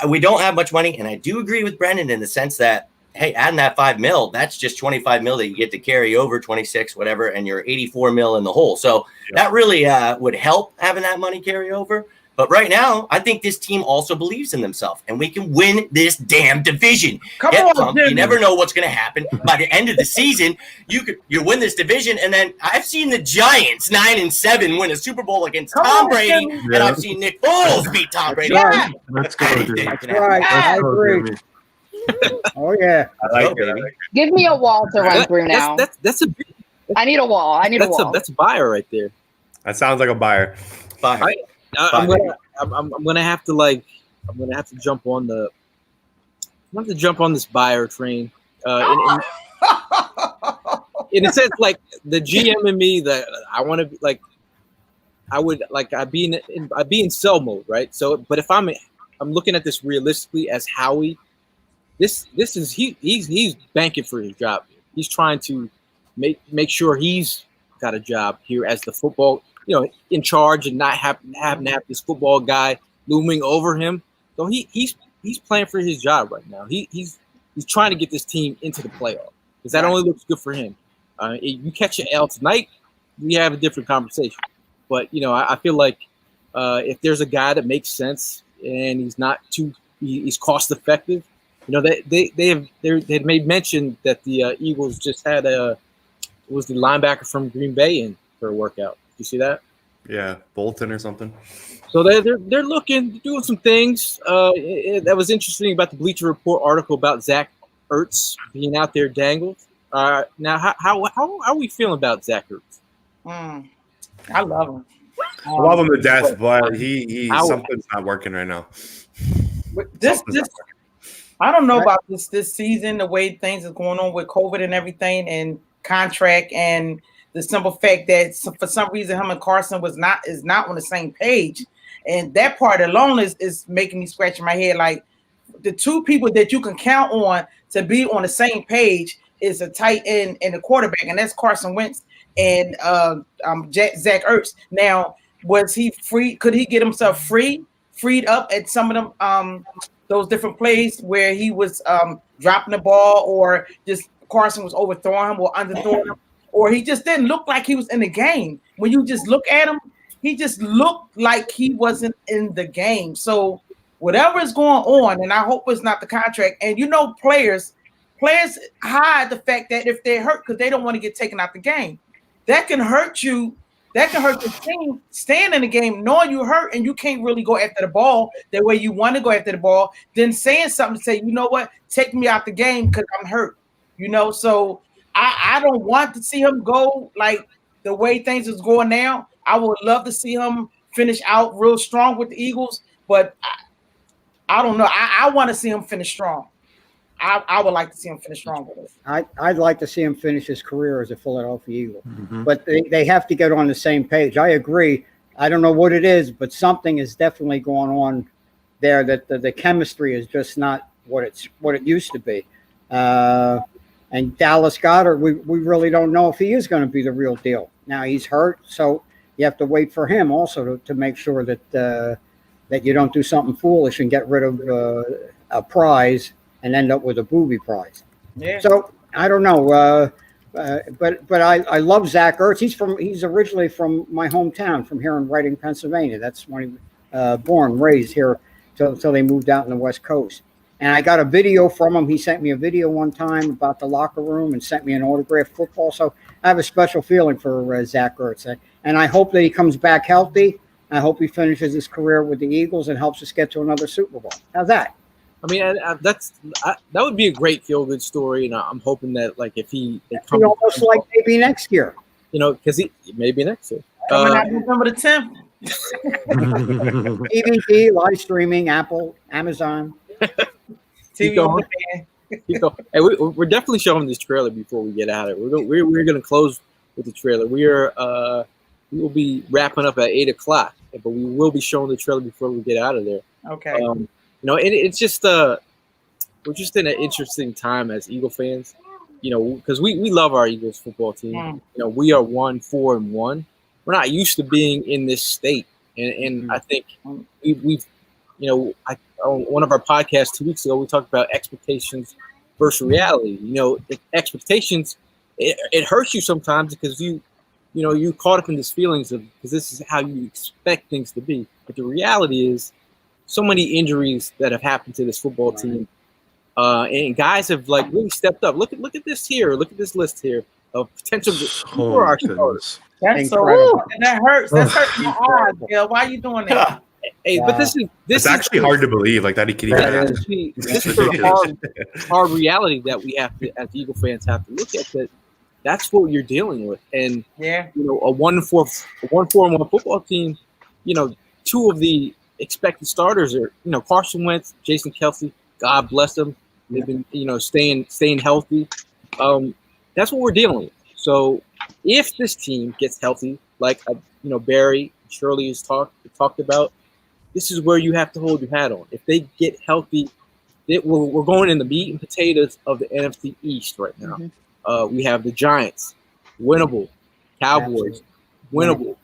We don't have much money, and I do agree with Brendan in the sense that, hey, adding that $5 million, that's just $25 million that you get to carry over, 26, whatever, and you're $84 million in the hole. So that really would help having that money carry over. But right now, I think this team also believes in themselves, and we can win this damn division. Come on, you never know what's going to happen. By the end of the season, you win this division, and then I've seen the Giants 9-7 win a Super Bowl against Tom Brady, and I've seen Nick Foles beat Tom Brady. Yeah. Let's go, dude. That's right. I agree. Oh yeah, I like it. Give me a wall to run through now. That's a. I need a wall. I need a wall. That's a buyer right there. That sounds like a buyer. Buyer. I'm gonna have to jump on this buyer train. In a sense, like the GM and me, that I want to be like, I'd be in sell mode, right? So, but if I'm looking at this realistically as Howie, this is he's banking for his job. He's trying to make sure he's got a job here as the football, in charge, and not having to have this football guy looming over him. So he's playing for his job right now. He's trying to get this team into the playoff because that only looks good for him. You catch an L tonight, we have a different conversation. But I feel like if there's a guy that makes sense and he's cost effective, they made mention that the Eagles just had the linebacker from Green Bay in for a workout. You see that? Yeah, Bolton or something. So they're doing some things. That was interesting about the Bleacher Report article about Zach Ertz being out there dangled. Now, how are we feeling about Zach Ertz? I love him. I love him to death, but he something's not working right now. This I don't know about this season, the way things are going on with COVID and everything, and contract, and the simple fact that for some reason him and Carson is not on the same page, and that part alone is making me scratch my head. Like the two people that you can count on to be on the same page is a tight end and a quarterback, and that's Carson Wentz and Zach Ertz. Now, was he free? Could he get himself freed up at some of them those different plays where he was dropping the ball, or just Carson was overthrowing him or underthrowing him, or he just didn't look like he was in the game? When you just look at him, he just looked like he wasn't in the game. So whatever is going on, and I hope it's not the contract. And players hide the fact that if they're hurt because they don't want to get taken out the game, that can hurt you. That can hurt the team staying in the game, knowing you're hurt and you can't really go after the ball the way you want to go after the ball. Then saying something to say, you know what, take me out the game because I'm hurt. So I don't want to see him go like the way things is going now. I would love to see him finish out real strong with the Eagles, but I don't know. I want to see him finish strong. I would like to see him finish strong with us. I'd like to see him finish his career as a Philadelphia Eagle. But they have to get on the same page. I agree. I don't know what it is, but something is definitely going on there, that the chemistry is just not what it used to be. And Dallas Goedert, we really don't know if he is going to be the real deal. Now he's hurt, so you have to wait for him also to make sure that you don't do something foolish and get rid of a prize and end up with a booby prize. Yeah. So I don't know, but I love Zach Ertz. He's originally from my hometown, from here in Reading, Pennsylvania. That's when he born, raised here till they moved out on the West Coast. And I got a video from him. He sent me a video one time about the locker room and sent me an autographed football. So I have a special feeling for Zach Ertz. And I hope that he comes back healthy. I hope he finishes his career with the Eagles and helps us get to another Super Bowl. How's that? I mean, that would be a great feel-good story, and I'm hoping that, like, if they come almost like maybe next year, because maybe next year. Coming out November the 10th. DVD, live streaming, Apple, Amazon. TV on demand. Hey, we're definitely showing this trailer before we get out of it. We're going to close with the trailer. We will be wrapping up at 8:00, but we will be showing the trailer before we get out of there. Okay. It's just we're just in an interesting time as Eagle fans, because we love our Eagles football team. We are 1-4-1. We're not used to being in this state, and I think we've on one of our podcasts 2 weeks ago we talked about expectations versus reality. Expectations it hurts you sometimes because you're caught up in these feelings of because this is how you expect things to be, but the reality is so many injuries that have happened to this football team, and guys have really stepped up. Look at this here. Look at this list here of potential for our starters. That's incredible. And that hurts. That's hurting my eyes, Gil. Why are you doing that? Hey, but this is actually hard to believe, like that he can even. This is the hard reality that we have to, as Eagle fans, have to look at. That's what you're dealing with, and a 1-4-1 football team. Two of the expected starters are Carson Wentz, Jason Kelce. God bless them. They've been staying healthy. That's what we're dealing with. So if this team gets healthy, like Barry, Shirley has talked about, this is where you have to hold your hat on. If they get healthy, we're going in the meat and potatoes of the NFC East right now. Mm-hmm. We have the Giants, winnable. Cowboys, winnable.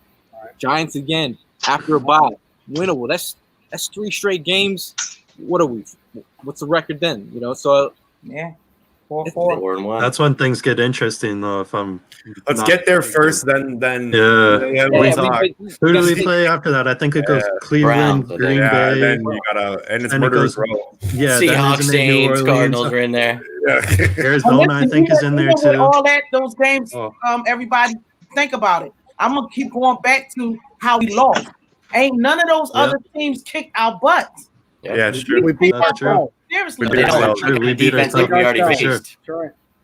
Giants again after a bye, winnable. That's 3 straight games. What are we? What's the record then? So yeah. 4-4. That's when things get interesting, though. Let's get there first, then we talk. Who do we play after that? I think it goes Cleveland, Green Bay. Then you and it's Murderers Row. Yeah, Seahawks, Saints, Cardinals are in there. Yeah. Arizona, I think, is in there too. All those games. Everybody, think about it. I'm gonna keep going back to how we lost. Ain't none of those other teams kicked our butts. Yeah, it's true. We beat That's true. Seriously, we beat defense like we already faced.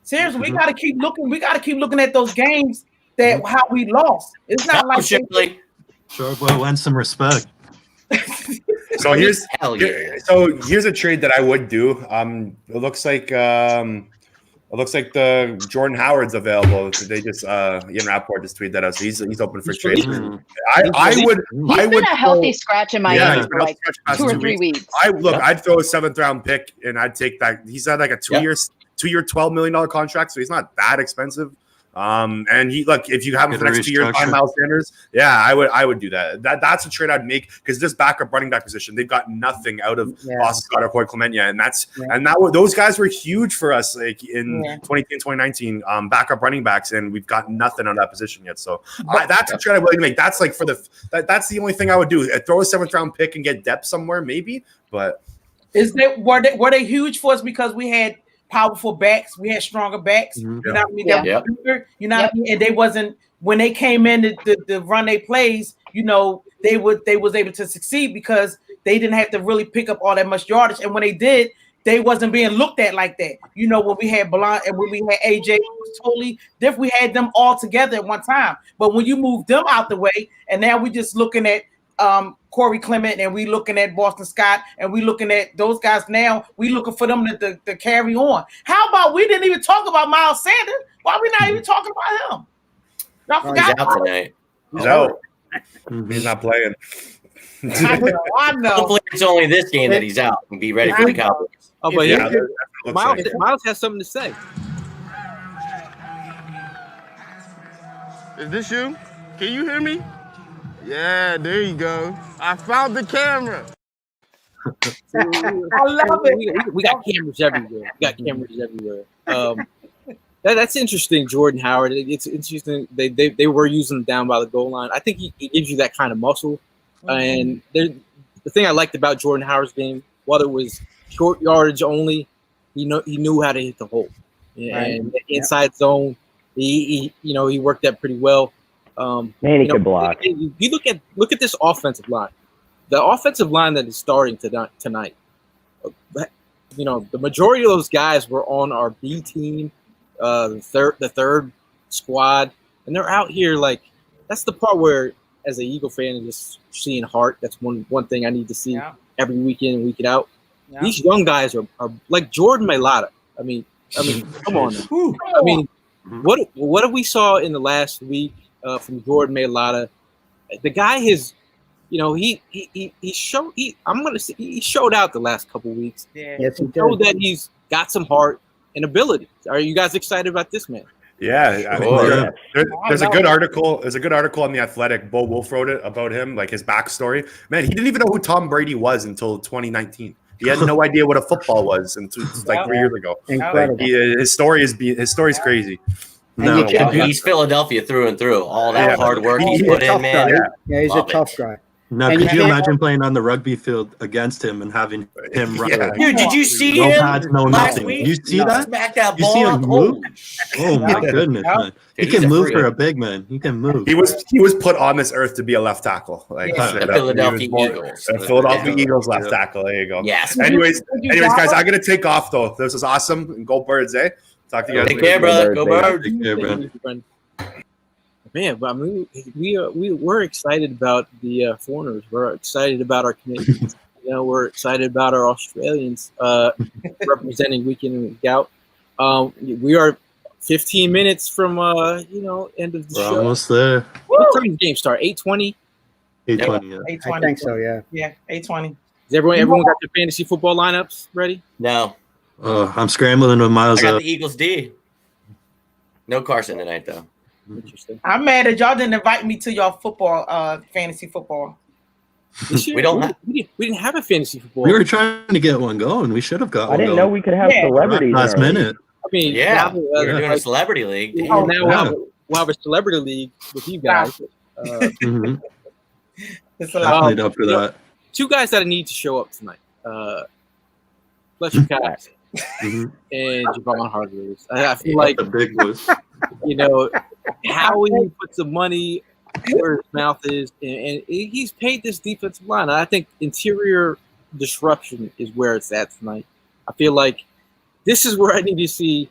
Seriously, we gotta keep looking. We gotta keep looking at those games that how we lost. It's not like Sure, boy, lend some respect. So here's a trade that I would do. It looks like the Jordan Howard's available. They just Ian Rappaport just tweeted that out. So he's open for trade. I would been a healthy scratch in my ears for like 2 or 3 weeks. I'd throw a 7th round pick and I'd take that. He's had like a 2-year $12 million contract, so he's not that expensive. And if you have him for the next 2 years, Miles Sanders, I would do that. That's a trade I'd make because this backup running back position, they've got nothing out of Boston Scott or Corey Clement yet, and those guys were huge for us like in 2018, 2019, backup running backs, and we've got nothing on that position yet. So that's a trade I would make. That's like that's the only thing I would do. I'd throw a 7th round pick and get depth somewhere, maybe. But were they huge for us because we had powerful backs, we had stronger backs. You know what I mean? You know what I mean? And they wasn't when they came in to run their plays. They was able to succeed because they didn't have to really pick up all that much yardage. And when they did, they wasn't being looked at like that. When we had Blount and when we had AJ, it was totally different. We had them all together at one time. But when you move them out the way, and now we just looking at Corey Clement, and we looking at Boston Scott, and we looking at those guys now. We looking for them to carry on. How about we didn't even talk about Miles Sanders? Why are we not even talking about him? I forgot. He's out tonight. He's out. He's not playing. I know. Hopefully, it's only this game that he's out and be ready for the Cowboys. Oh, but Miles has something to say. Is this you? Can you hear me? Yeah, there you go. I found the camera. I love it. We got cameras everywhere. That's interesting, Jordan Howard. It's interesting. They were using him down by the goal line. I think he gives you that kind of muscle. And the thing I liked about Jordan Howard's game, whether it was short yardage only. He knew how to hit the hole, and the inside zone. He worked that pretty well. Man, he could block. You look at this offensive line. The offensive line that is starting tonight. The majority of those guys were on our B team, the third squad, and they're out here like that's the part where, as an Eagle fan, just seeing heart. That's one thing I need to see every week in and week out. Yeah. These young guys are like Jordan Mailata. I mean, come on. I mean, what we saw in the last week from Jordan Mailata? The guy has, he showed out the last couple weeks. Yeah. Yes, he showed that he's got some heart and ability. Are you guys excited about this man? Yeah, there's a good article. There's a good article on The Athletic. Bo Wolf wrote it about him, like his backstory. Man, he didn't even know who Tom Brady was until 2019. He had no idea what a football was until like 3 years ago. Like, his story is crazy. No, he's Philadelphia through and through. All that hard work he's put in, man. Yeah, he's a tough guy. Now, could you imagine playing on the rugby field against him and having him run? Dude, did you see no him pads, no last nothing. week? You see that? Smack that You ball see up. him move? Oh my goodness, man! He Dude, he's can a move freak. for a big man. He can move. He was put on this earth to be a left tackle. Like The Philadelphia Eagles. The Philadelphia Eagles left tackle. There you go. Yes. Anyways, guys, I'm gonna take off though. This is awesome. And go Birds, eh? Talk to you guys. Take care, brother. Go Birds. Take care, bro. Man, but I mean, we're excited about the foreigners. We're excited about our Canadians. We're excited about our Australians representing week in and week out. We are 15 minutes from end of the show. Almost there. What time does the game start? 8:20. 8:20. Yeah. 8:20. I think so. Yeah. Yeah, 8:20. Is everyone got their fantasy football lineups ready? No. I'm scrambling with Miles. I got the Eagles D. No Carson tonight, though. Interesting. I'm mad that y'all didn't invite me to y'all football, fantasy football. We didn't have a fantasy football. We were trying to get one going. We should have got. I didn't know we could have celebrities last minute. I mean, we're doing a celebrity league. Now we'll have a celebrity league with you guys. It's a lot. Made up for that. Two guys that I need to show up tonight. Fletcher Cox and Javon Hargraves. I feel like the big boys. How he puts the money where his mouth is, and he's paid this defensive line. I think interior disruption is where it's at tonight. I feel like this is where I need to see,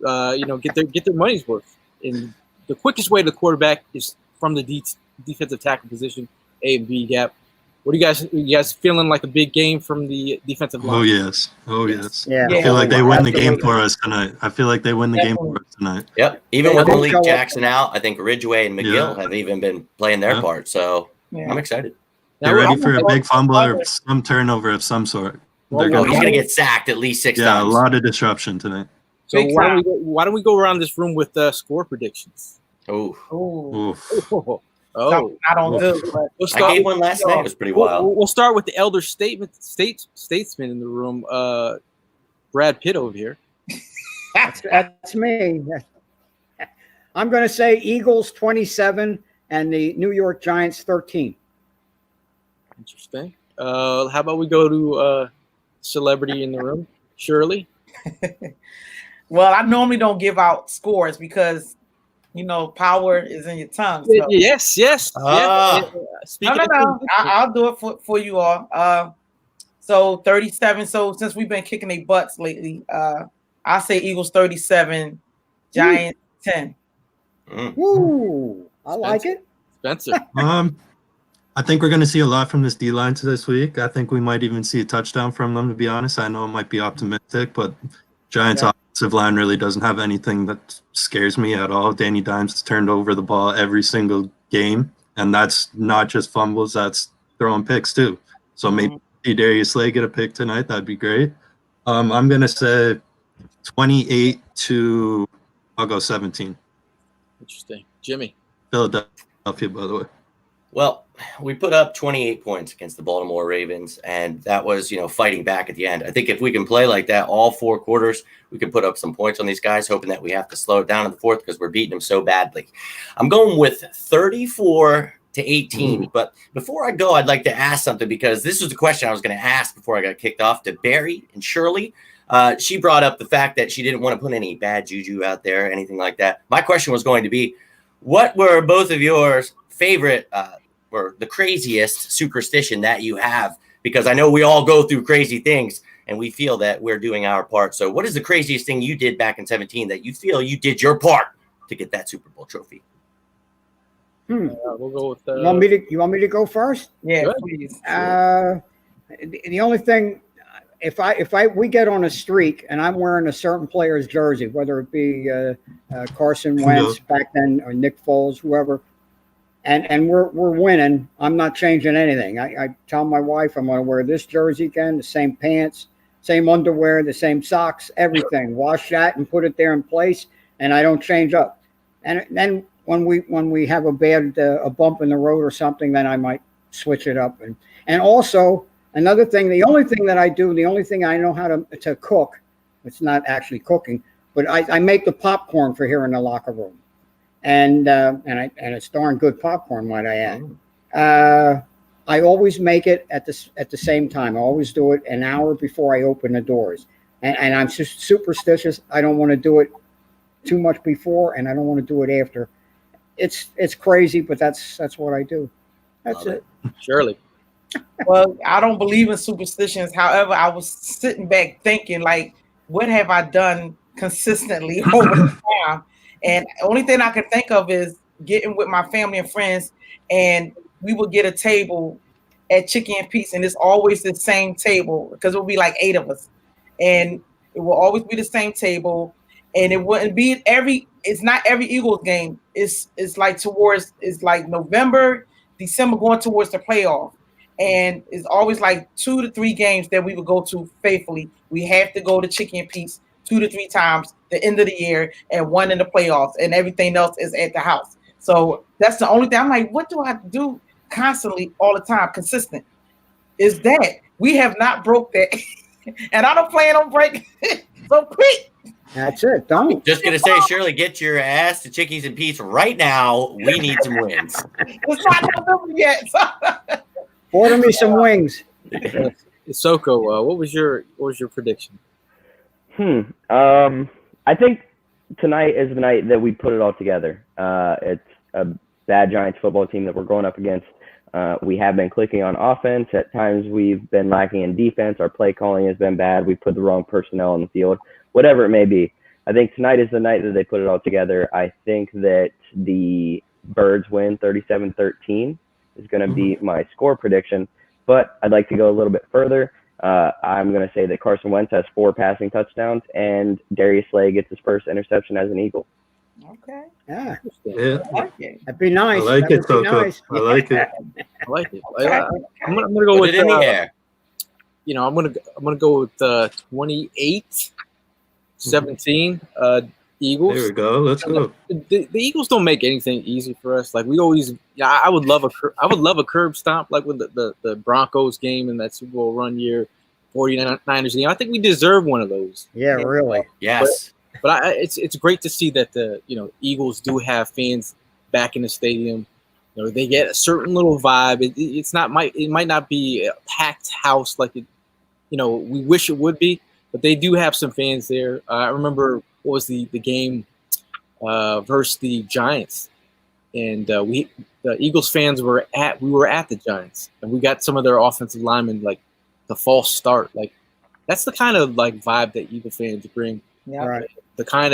get their money's worth. And the quickest way to the quarterback is from the defensive tackle position, A and B gap. What are you guys feeling like a big game from the defensive line? Oh yes. Yeah. I feel like they win the game for us tonight. Yep. Even with Malik Jackson out, I think Ridgeway and McGill have even been playing their part. So I'm excited. They're ready for a big fumble or some turnover of some sort. He's going to get sacked at least 6 times. Yeah, a lot of disruption tonight. So why don't we go around this room with score predictions? I don't do. I gave one last night. It was pretty wild. We'll start with the elder statesman in the room, Brad Pitt over here. That's me. I'm going to say Eagles 27 and the New York Giants 13. Interesting. How about we go to celebrity in the room, Shirley? Well, I normally don't give out scores because power is in your tongue. So. Yes. No. I'll do it for you all. So 37. So since we've been kicking their butts lately, I'll say Eagles 37, Giants 10. Ooh, I like it. Spencer. I think we're going to see a lot from this D-line this week. I think we might even see a touchdown from them, to be honest. I know it might be optimistic, but Giants offensive line really doesn't have anything that scares me at all. Danny Dimes has turned over the ball every single game, and that's not just fumbles, that's throwing picks too. So maybe Darius Slay get a pick tonight. That'd be great. I'm going to say 28 to, I'll go 17. Interesting. Jimmy. Philadelphia, by the way. Well, we put up 28 points against the Baltimore Ravens, and that was, fighting back at the end. I think if we can play like that all 4 quarters, we can put up some points on these guys, hoping that we have to slow it down in the fourth because we're beating them so badly. I'm going with 34 to 18. But before I go, I'd like to ask something, because this was the question I was going to ask before I got kicked off to Barry and Shirley. She brought up the fact that she didn't want to put any bad juju out there, anything like that. My question was going to be, what were both of yours favorite or the craziest superstition that you have? Because I know we all go through crazy things and we feel that we're doing our part. So what is the craziest thing you did back in 17 that you feel you did your part to get that Super Bowl trophy? We'll go with You want me to go first? Yeah, please. The only thing, if we get on a streak and I'm wearing a certain player's jersey, whether it be Carson Wentz back then or Nick Foles, whoever, and we're winning, I'm not changing anything. I tell my wife I'm going to wear this jersey again, the same pants, same underwear, the same socks, everything. Wash that and put it there in place, and I don't change up. And then when we have a bad a bump in the road or something, then I might switch it up. And also another thing, the only thing that I do, the only thing I know how to cook, it's not actually cooking, but I make the popcorn for here in the locker room, and it's darn good popcorn, might I add. I always make it at the same time. I always do it an hour before I open the doors, and I'm just superstitious. I don't want to do it too much before, and I don't want to do it after. It's crazy, but that's what I do. That's it. Shirley. Well, I don't believe in superstitions. However, I was sitting back thinking, like, what have I done consistently over time? And the only thing I can think of is getting with my family and friends, and we would get a table at Chicken and Pete's, and it's always the same table because it will be like 8 of us, and it will always be the same table, and it wouldn't be it's not every Eagles game. It's like November, December, going towards the playoff. And it's always like 2 to 3 games that we would go to faithfully. We have to go to Chicken and Pete's 2 to 3 times the end of the year, and 1 in the playoffs, and everything else is at the house. So that's the only thing. I'm like, what do I do constantly all the time, consistent? Is that we have not broke that, and I don't plan on breaking it. So quick. That's it. Don't. Just gonna say, Shirley, get your ass to Chickies and Pete's right now. We need some wins. It's not November yet. Order me some wings. Soko, what was your prediction? I think tonight is the night that we put it all together. It's a bad Giants football team that we're going up against. We have been clicking on offense. At times we've been lacking in defense. Our play calling has been bad. We put the wrong personnel on the field, whatever it may be. I think tonight is the night that they put it all together. I think that the Birds win 37-13 is going to be my score prediction, but I'd like to go a little bit further. I'm going to say that Carson Wentz has 4 passing touchdowns, and Darius Slay gets his first interception as an Eagle. Okay. Yeah. That'd be nice. I like it, Soko. Nice. I like it. I like it. I'm gonna go with it in the air. I'm gonna go with 28-17 Eagles. There we go. Let's go. The Eagles don't make anything easy for us. Like we always, I would love a curb stomp like with the Broncos game in that Super Bowl run year, 49ers game. I think we deserve one of those. Yeah, really. Yes. But it's great to see that the Eagles do have fans back in the stadium. They get a certain little vibe. It might not be a packed house like we wish it would be, but they do have some fans there. I remember what was the game versus the Giants, and the Eagles fans were at the Giants, and we got some of their offensive linemen like the false start. Like that's the kind of like vibe that Eagle fans bring. Yeah. Right. The kind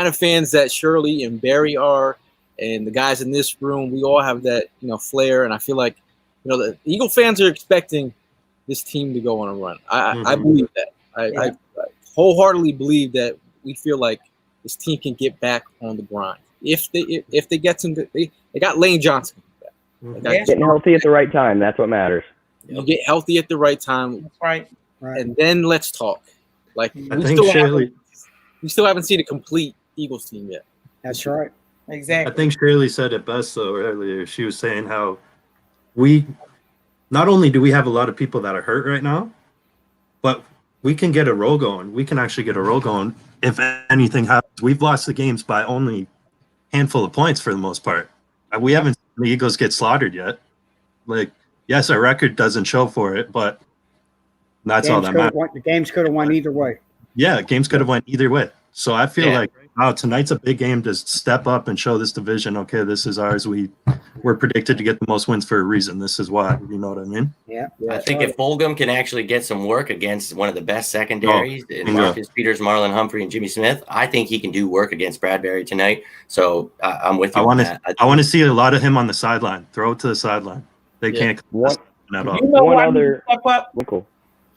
of fans that Shirley and Barry are, and the guys in this room, we all have that flair, and I feel like the Eagle fans are expecting this team to go on a run. I believe that. I wholeheartedly believe that we feel like this team can get back on the grind if they get some good. They got Lane Johnson back. Getting healthy at the right time. That's what matters. You get healthy at the right time. That's right. And then let's talk. Like we still haven't seen a complete Eagles team yet. That's right. Exactly. I think Shirley said it best though earlier. She was saying how we not only do we have a lot of people that are hurt right now, but we can get a roll going. We can actually get a roll going if anything happens. We've lost the games by only a handful of points for the most part. We haven't seen the Eagles get slaughtered yet. Like, yes, our record doesn't show for it, but that's all that matters. The games could have won either way. Yeah, games could have went either way. So I feel like, wow, tonight's a big game to step up and show this division, okay, this is ours. We're predicted to get the most wins for a reason. This is why. You know what I mean? Yeah. I think if Fulgham can actually get some work against one of the best secondaries, in Marcus Peters, Marlon Humphrey, and Jimmy Smith, I think he can do work against Bradbury tonight. So I'm with you. I want to see a lot of him on the sideline. Throw it to the sideline. They can't at all. You know what I need to step up? Cool.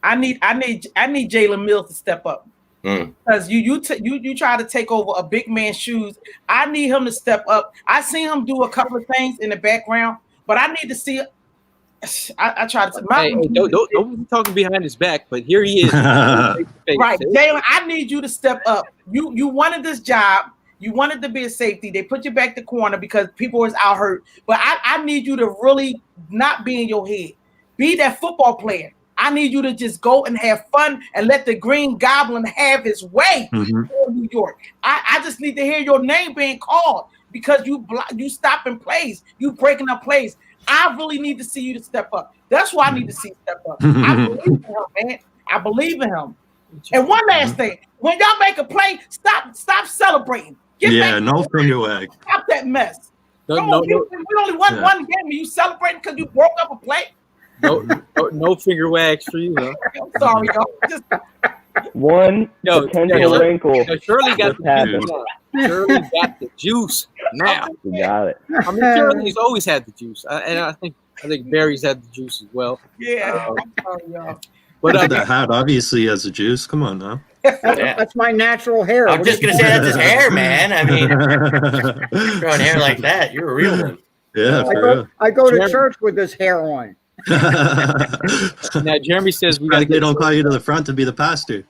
I need Jalen Mills to step up. Because you try to take over a big man's shoes. I need him to step up. I seen him do a couple of things in the background, but I need to see. I try to. Don't be talking behind his back, but here he is. Right, Jalen. I need you to step up. You wanted this job. You wanted to be a safety. They put you back the corner because people was out hurt. But I need you to really not be in your head. Be that football player. I need you to just go and have fun and let the Green Goblin have his way in New York. I just need to hear your name being called because you stopping plays, you breaking up plays. I really need to see you to step up. That's why I need to see you step up. I believe in him, man. I believe in him. And one last thing, when y'all make a play, stop celebrating. No finger wag. Stop that mess. We only won one game and you celebrating because you broke up a play. No finger wags for you, though. I'm sorry, y'all. Just one potential wrinkle. Shirley got the juice. Shirley got the juice now. You got it. I mean, Shirley's always had the juice, and I think Barry's had the juice as well. Yeah. I'm sorry, y'all. But the hat obviously has the juice. Come on now. That's my natural hair. I'm just gonna say that's his hair, man. I mean, growing hair like that, you're a real one. Yeah, I go to church with this hair on. Now Jeremy says they don't call you to the front to be the pastor.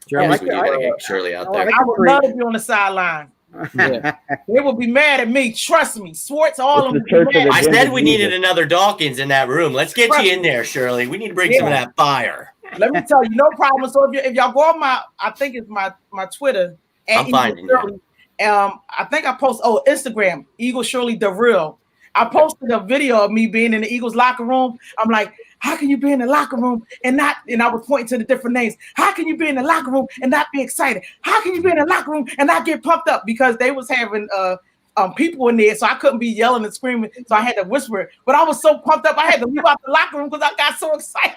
Jeremy, we need to get Shirley out there. I would love to be on the sideline. Yeah. They would be mad at me. Trust me, Swartz. All of them. I said we needed another Dawkins in that room. Let's get you in there, Shirley. We need to bring some of that fire. Let me tell you, no problem. So if y'all go on I think it's my Twitter. I'm finding you. I think I post Instagram, Eagle Shirley the Real. I posted a video of me being in the Eagles locker room. I'm like, how can you be in the locker room and I was pointing to the different names. How can you be in the locker room and not be excited? How can you be in the locker room and not get pumped up? Because they was having people in there, so I couldn't be yelling and screaming. So I had to whisper. But I was so pumped up, I had to leave out the locker room because I got so excited.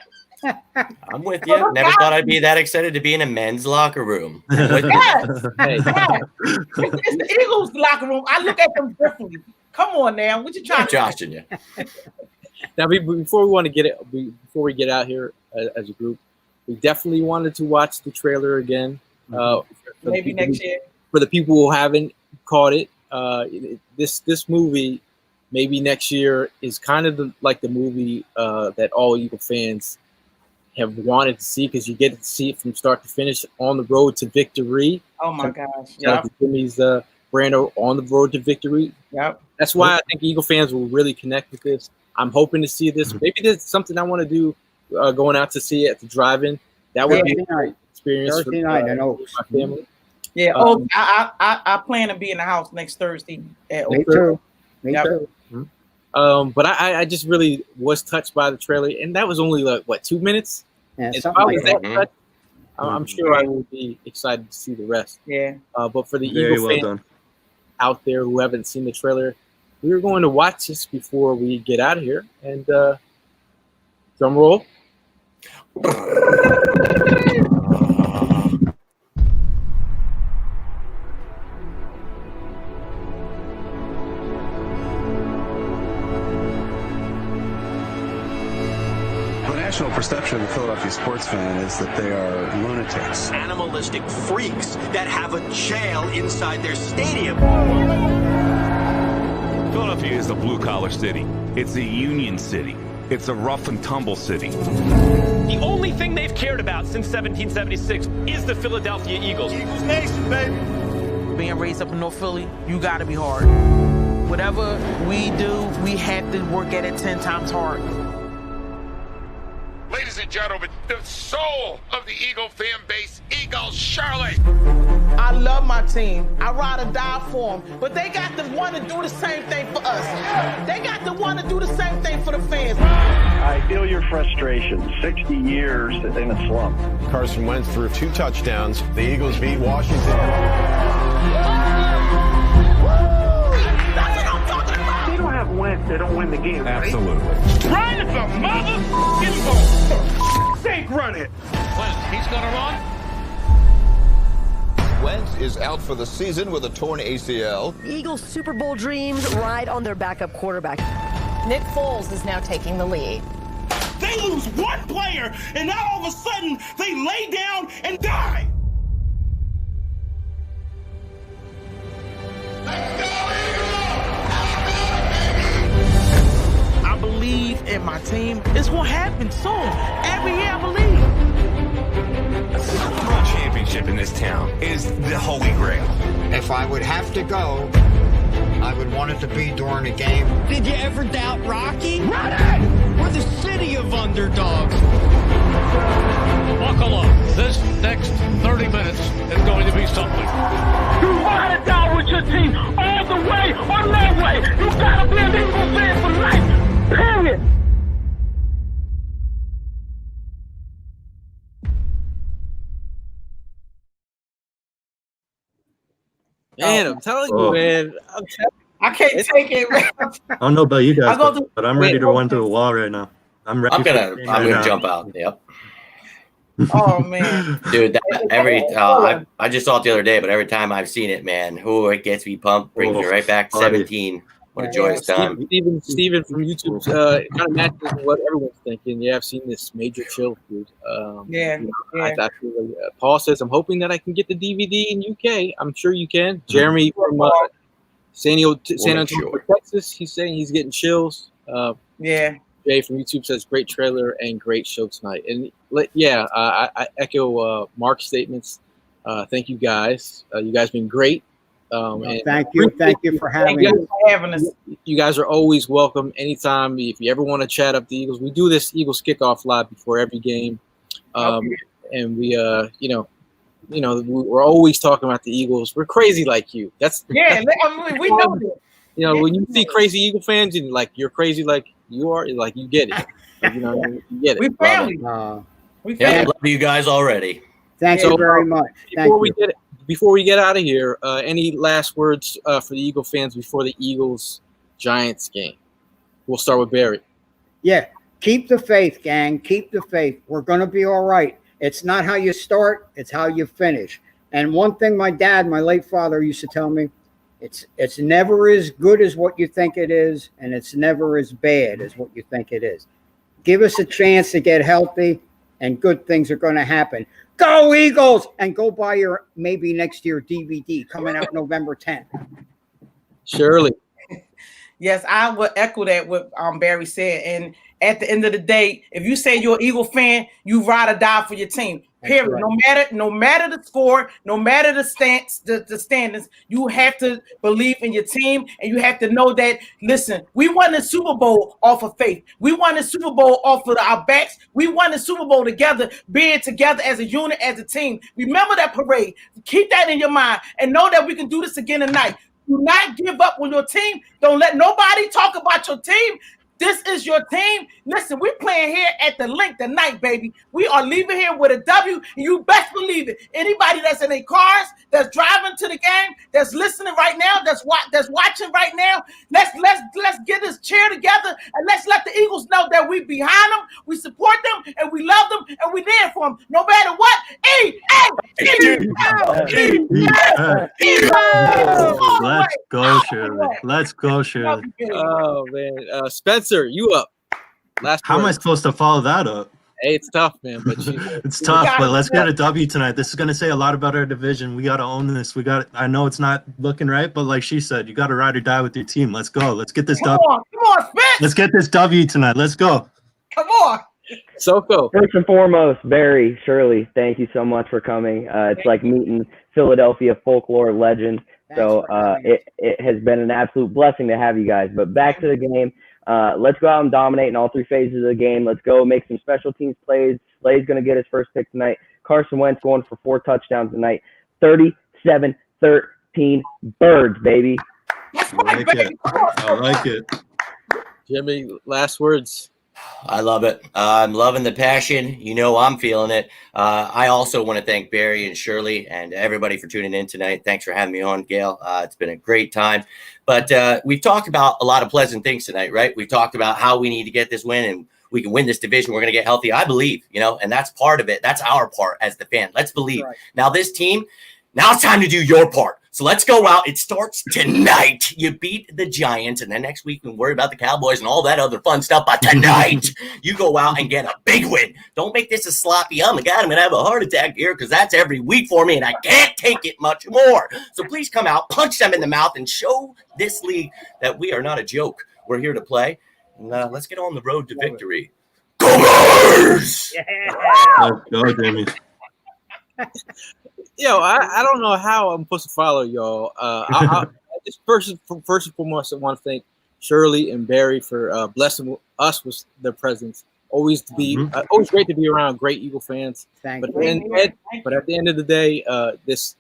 I'm with you. Never thought I'd be that excited to be in a men's locker room. Yes. It's the Eagles locker room. I look at them differently. Come on now, what you trying to joshing you? Now, before we get out here as a group, we definitely wanted to watch the trailer again. Maybe next year. For the people who haven't caught it, this movie, maybe next year, is kind of like the movie that all Eagle fans have wanted to see because you get to see it from start to finish on the road to victory. Oh my gosh! Yeah, Jimmy's Brando on the road to victory. Yep. That's why I think Eagle fans will really connect with this. I'm hoping to see this. Maybe there's something I want to do going out to see it at the drive-in. That would be a great experience Thursday night, I know. my family. Yeah. I plan to be in the house next Thursday. Me too. Me too. But I just really was touched by the trailer, and that was only like 2 minutes. Yeah, if I was that touched, I'm sure I will be excited to see the rest. Yeah. But for the Eagle fans out there who haven't seen the trailer, we were going to watch this before we get out of here. And drum roll. The national perception of the Philadelphia sports fan is that they are lunatics. Animalistic freaks that have a jail inside their stadium. Philadelphia is a blue-collar city. It's a union city. It's a rough-and-tumble city. The only thing they've cared about since 1776 is the Philadelphia Eagles. Eagles Nation, baby. Being raised up in North Philly, you gotta be hard. Whatever we do, we have to work at it 10 times hard. Ladies and gentlemen, the soul of the Eagle fan base, Eagle Shirley. I love my team. I ride or die for them. But they got to want to do the same thing for us. They got to want to do the same thing for the fans. I feel your frustration. 60 years in a slump. Carson Wentz threw 2 touchdowns. The Eagles beat Washington. They don't have Wentz, they don't win the game. Right? Absolutely. Run the motherfucking ball. Think run it. Wentz, he's going to run. Wentz is out for the season with a torn ACL. Eagles' Super Bowl dreams ride on their backup quarterback. Nick Foles is now taking the lead. They lose one player, and now all of a sudden they lay down and die. I believe in my team. It's going to happen soon. Every year I believe. A Super Bowl championship in this town is the holy grail. If I would have to go, I would want it to be during a game. Did you ever doubt Rocky? Run it! We're the city of underdogs. Buckle up. This next 30 minutes is going to be something. You ride it down with your team all the way or no way. You gotta be an Eagles fan for life. Period. Man, I'm telling you, man. I can't take it, man. I don't know about you guys, gonna but I'm ready to run through a wall right now. I'm ready. I'm gonna jump out. Yep. Oh man, dude, I just saw it the other day, but every time I've seen it, man, it gets me pumped, brings me right back to 17. What a joyous time. Steven from YouTube kind of matches what everyone's thinking. Yeah, I've seen this major chill, dude. I feel like, Paul says, I'm hoping that I can get the DVD in UK. I'm sure you can. Jeremy from San Antonio, Texas, he's saying he's getting chills. Jay from YouTube says, great trailer and great show tonight. And I echo Mark's statements. Thank you guys. You guys been great. And thank you for having us. You guys are always welcome anytime. If you ever want to chat up the Eagles, we do this Eagles kickoff live before every game, and we we're always talking about the Eagles. We're crazy like you. we know this. When you see crazy Eagle fans and you're crazy like you are, like you get it. You get it. We family. I love you guys already. Thank you very much. Before we get out of here, any last words for the Eagle fans before the Eagles-Giants game? We'll start with Barry. Yeah, keep the faith, gang. Keep the faith. We're going to be all right. It's not how you start, it's how you finish. And one thing my dad, my late father, used to tell me, it's never as good as what you think it is, and it's never as bad as what you think it is. Give us a chance to get healthy, and good things are going to happen. Go Eagles! And go buy your maybe next year DVD coming out November 10th. Shirley. Yes, I would echo that what Barry said. And at the end of the day, if you say you're an Eagle fan, you ride or die for your team. Period. Right. No matter the score, no matter the standings, you have to believe in your team, and you have to know that. Listen, we won the Super Bowl off of faith. We won the Super Bowl off of our backs. We won the Super Bowl together, being together as a unit, as a team. Remember that parade. Keep that in your mind, and know that we can do this again tonight. Do not give up on your team. Don't let nobody talk about your team. This is your team. Listen, we're playing here at the link tonight, baby. We are leaving here with a W, and you best believe it. Anybody that's in their cars, that's driving to the game, that's listening right now, that's watching right now, let's get this chair together, and let's let the Eagles know that we behind them, we support them, and we love them, and we there for them, no matter what. Let's go, Shirley. Let's go, Shirley. Oh man, Spencer, you up? How am I supposed to follow that up? Hey, it's tough, man. But it's tough. But let's get a W tonight. This is going to say a lot about our division. We got to own this. I know it's not looking right, but like she said, you got to ride or die with your team. Let's go. Let's get this W. Come on, Spence. Let's get this W tonight. Let's go. Come on. Soko. First and foremost, Barry, Shirley, thank you so much for coming. It's like meeting Philadelphia folklore legend. So it has been an absolute blessing to have you guys. But back to the game. Let's go out and dominate in all three phases of the game. Let's go make some special teams plays. Slay's going to get his first pick tonight. Carson Wentz going for 4 touchdowns tonight. 30 7-13 birds, baby. I like it. I like it. Jimmy, last words. I love it. I'm loving the passion. You know, I'm feeling it. I also want to thank Barry and Shirley and everybody for tuning in tonight. Thanks for having me on, Gail. It's been a great time. But we've talked about a lot of pleasant things tonight, right? We've talked about how we need to get this win and we can win this division. We're going to get healthy. I believe, you know, and that's part of it. That's our part as the fan. Let's believe. Right. Now this team, now it's time to do your part. So let's go out. It starts tonight. You beat the Giants, and then next week we can worry about the Cowboys and all that other fun stuff. But tonight, you go out and get a big win. Don't make this a sloppy, oh my God, I'm going to have a heart attack here because that's every week for me, and I can't take it much more. So please come out, punch them in the mouth, and show this league that we are not a joke. We're here to play. And let's get on the road to victory. Go Bears! Let's go, Jimmy. Yo, I don't know how I'm supposed to follow y'all. I just first and foremost, I want to thank Shirley and Barry for blessing us with their presence. Always great to be around great Eagle fans. But at the end of the day, this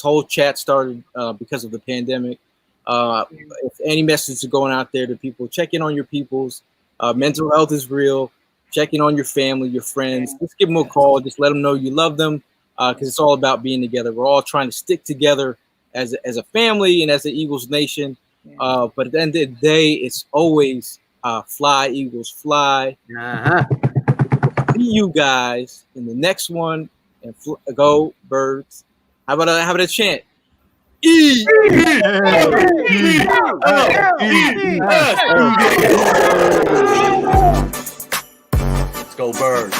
whole chat started because of the pandemic. If any messages are going out there to people, check in on your peoples. Mental health is real. Check in on your family, your friends. Just give them a call. Just let them know you love them. Because it's all about being together. We're all trying to stick together as a family and as the Eagles nation. But at the end of the day, it's always fly, Eagles, fly. See you guys in the next one, and go Birds. How about a chant? Let's go Birds.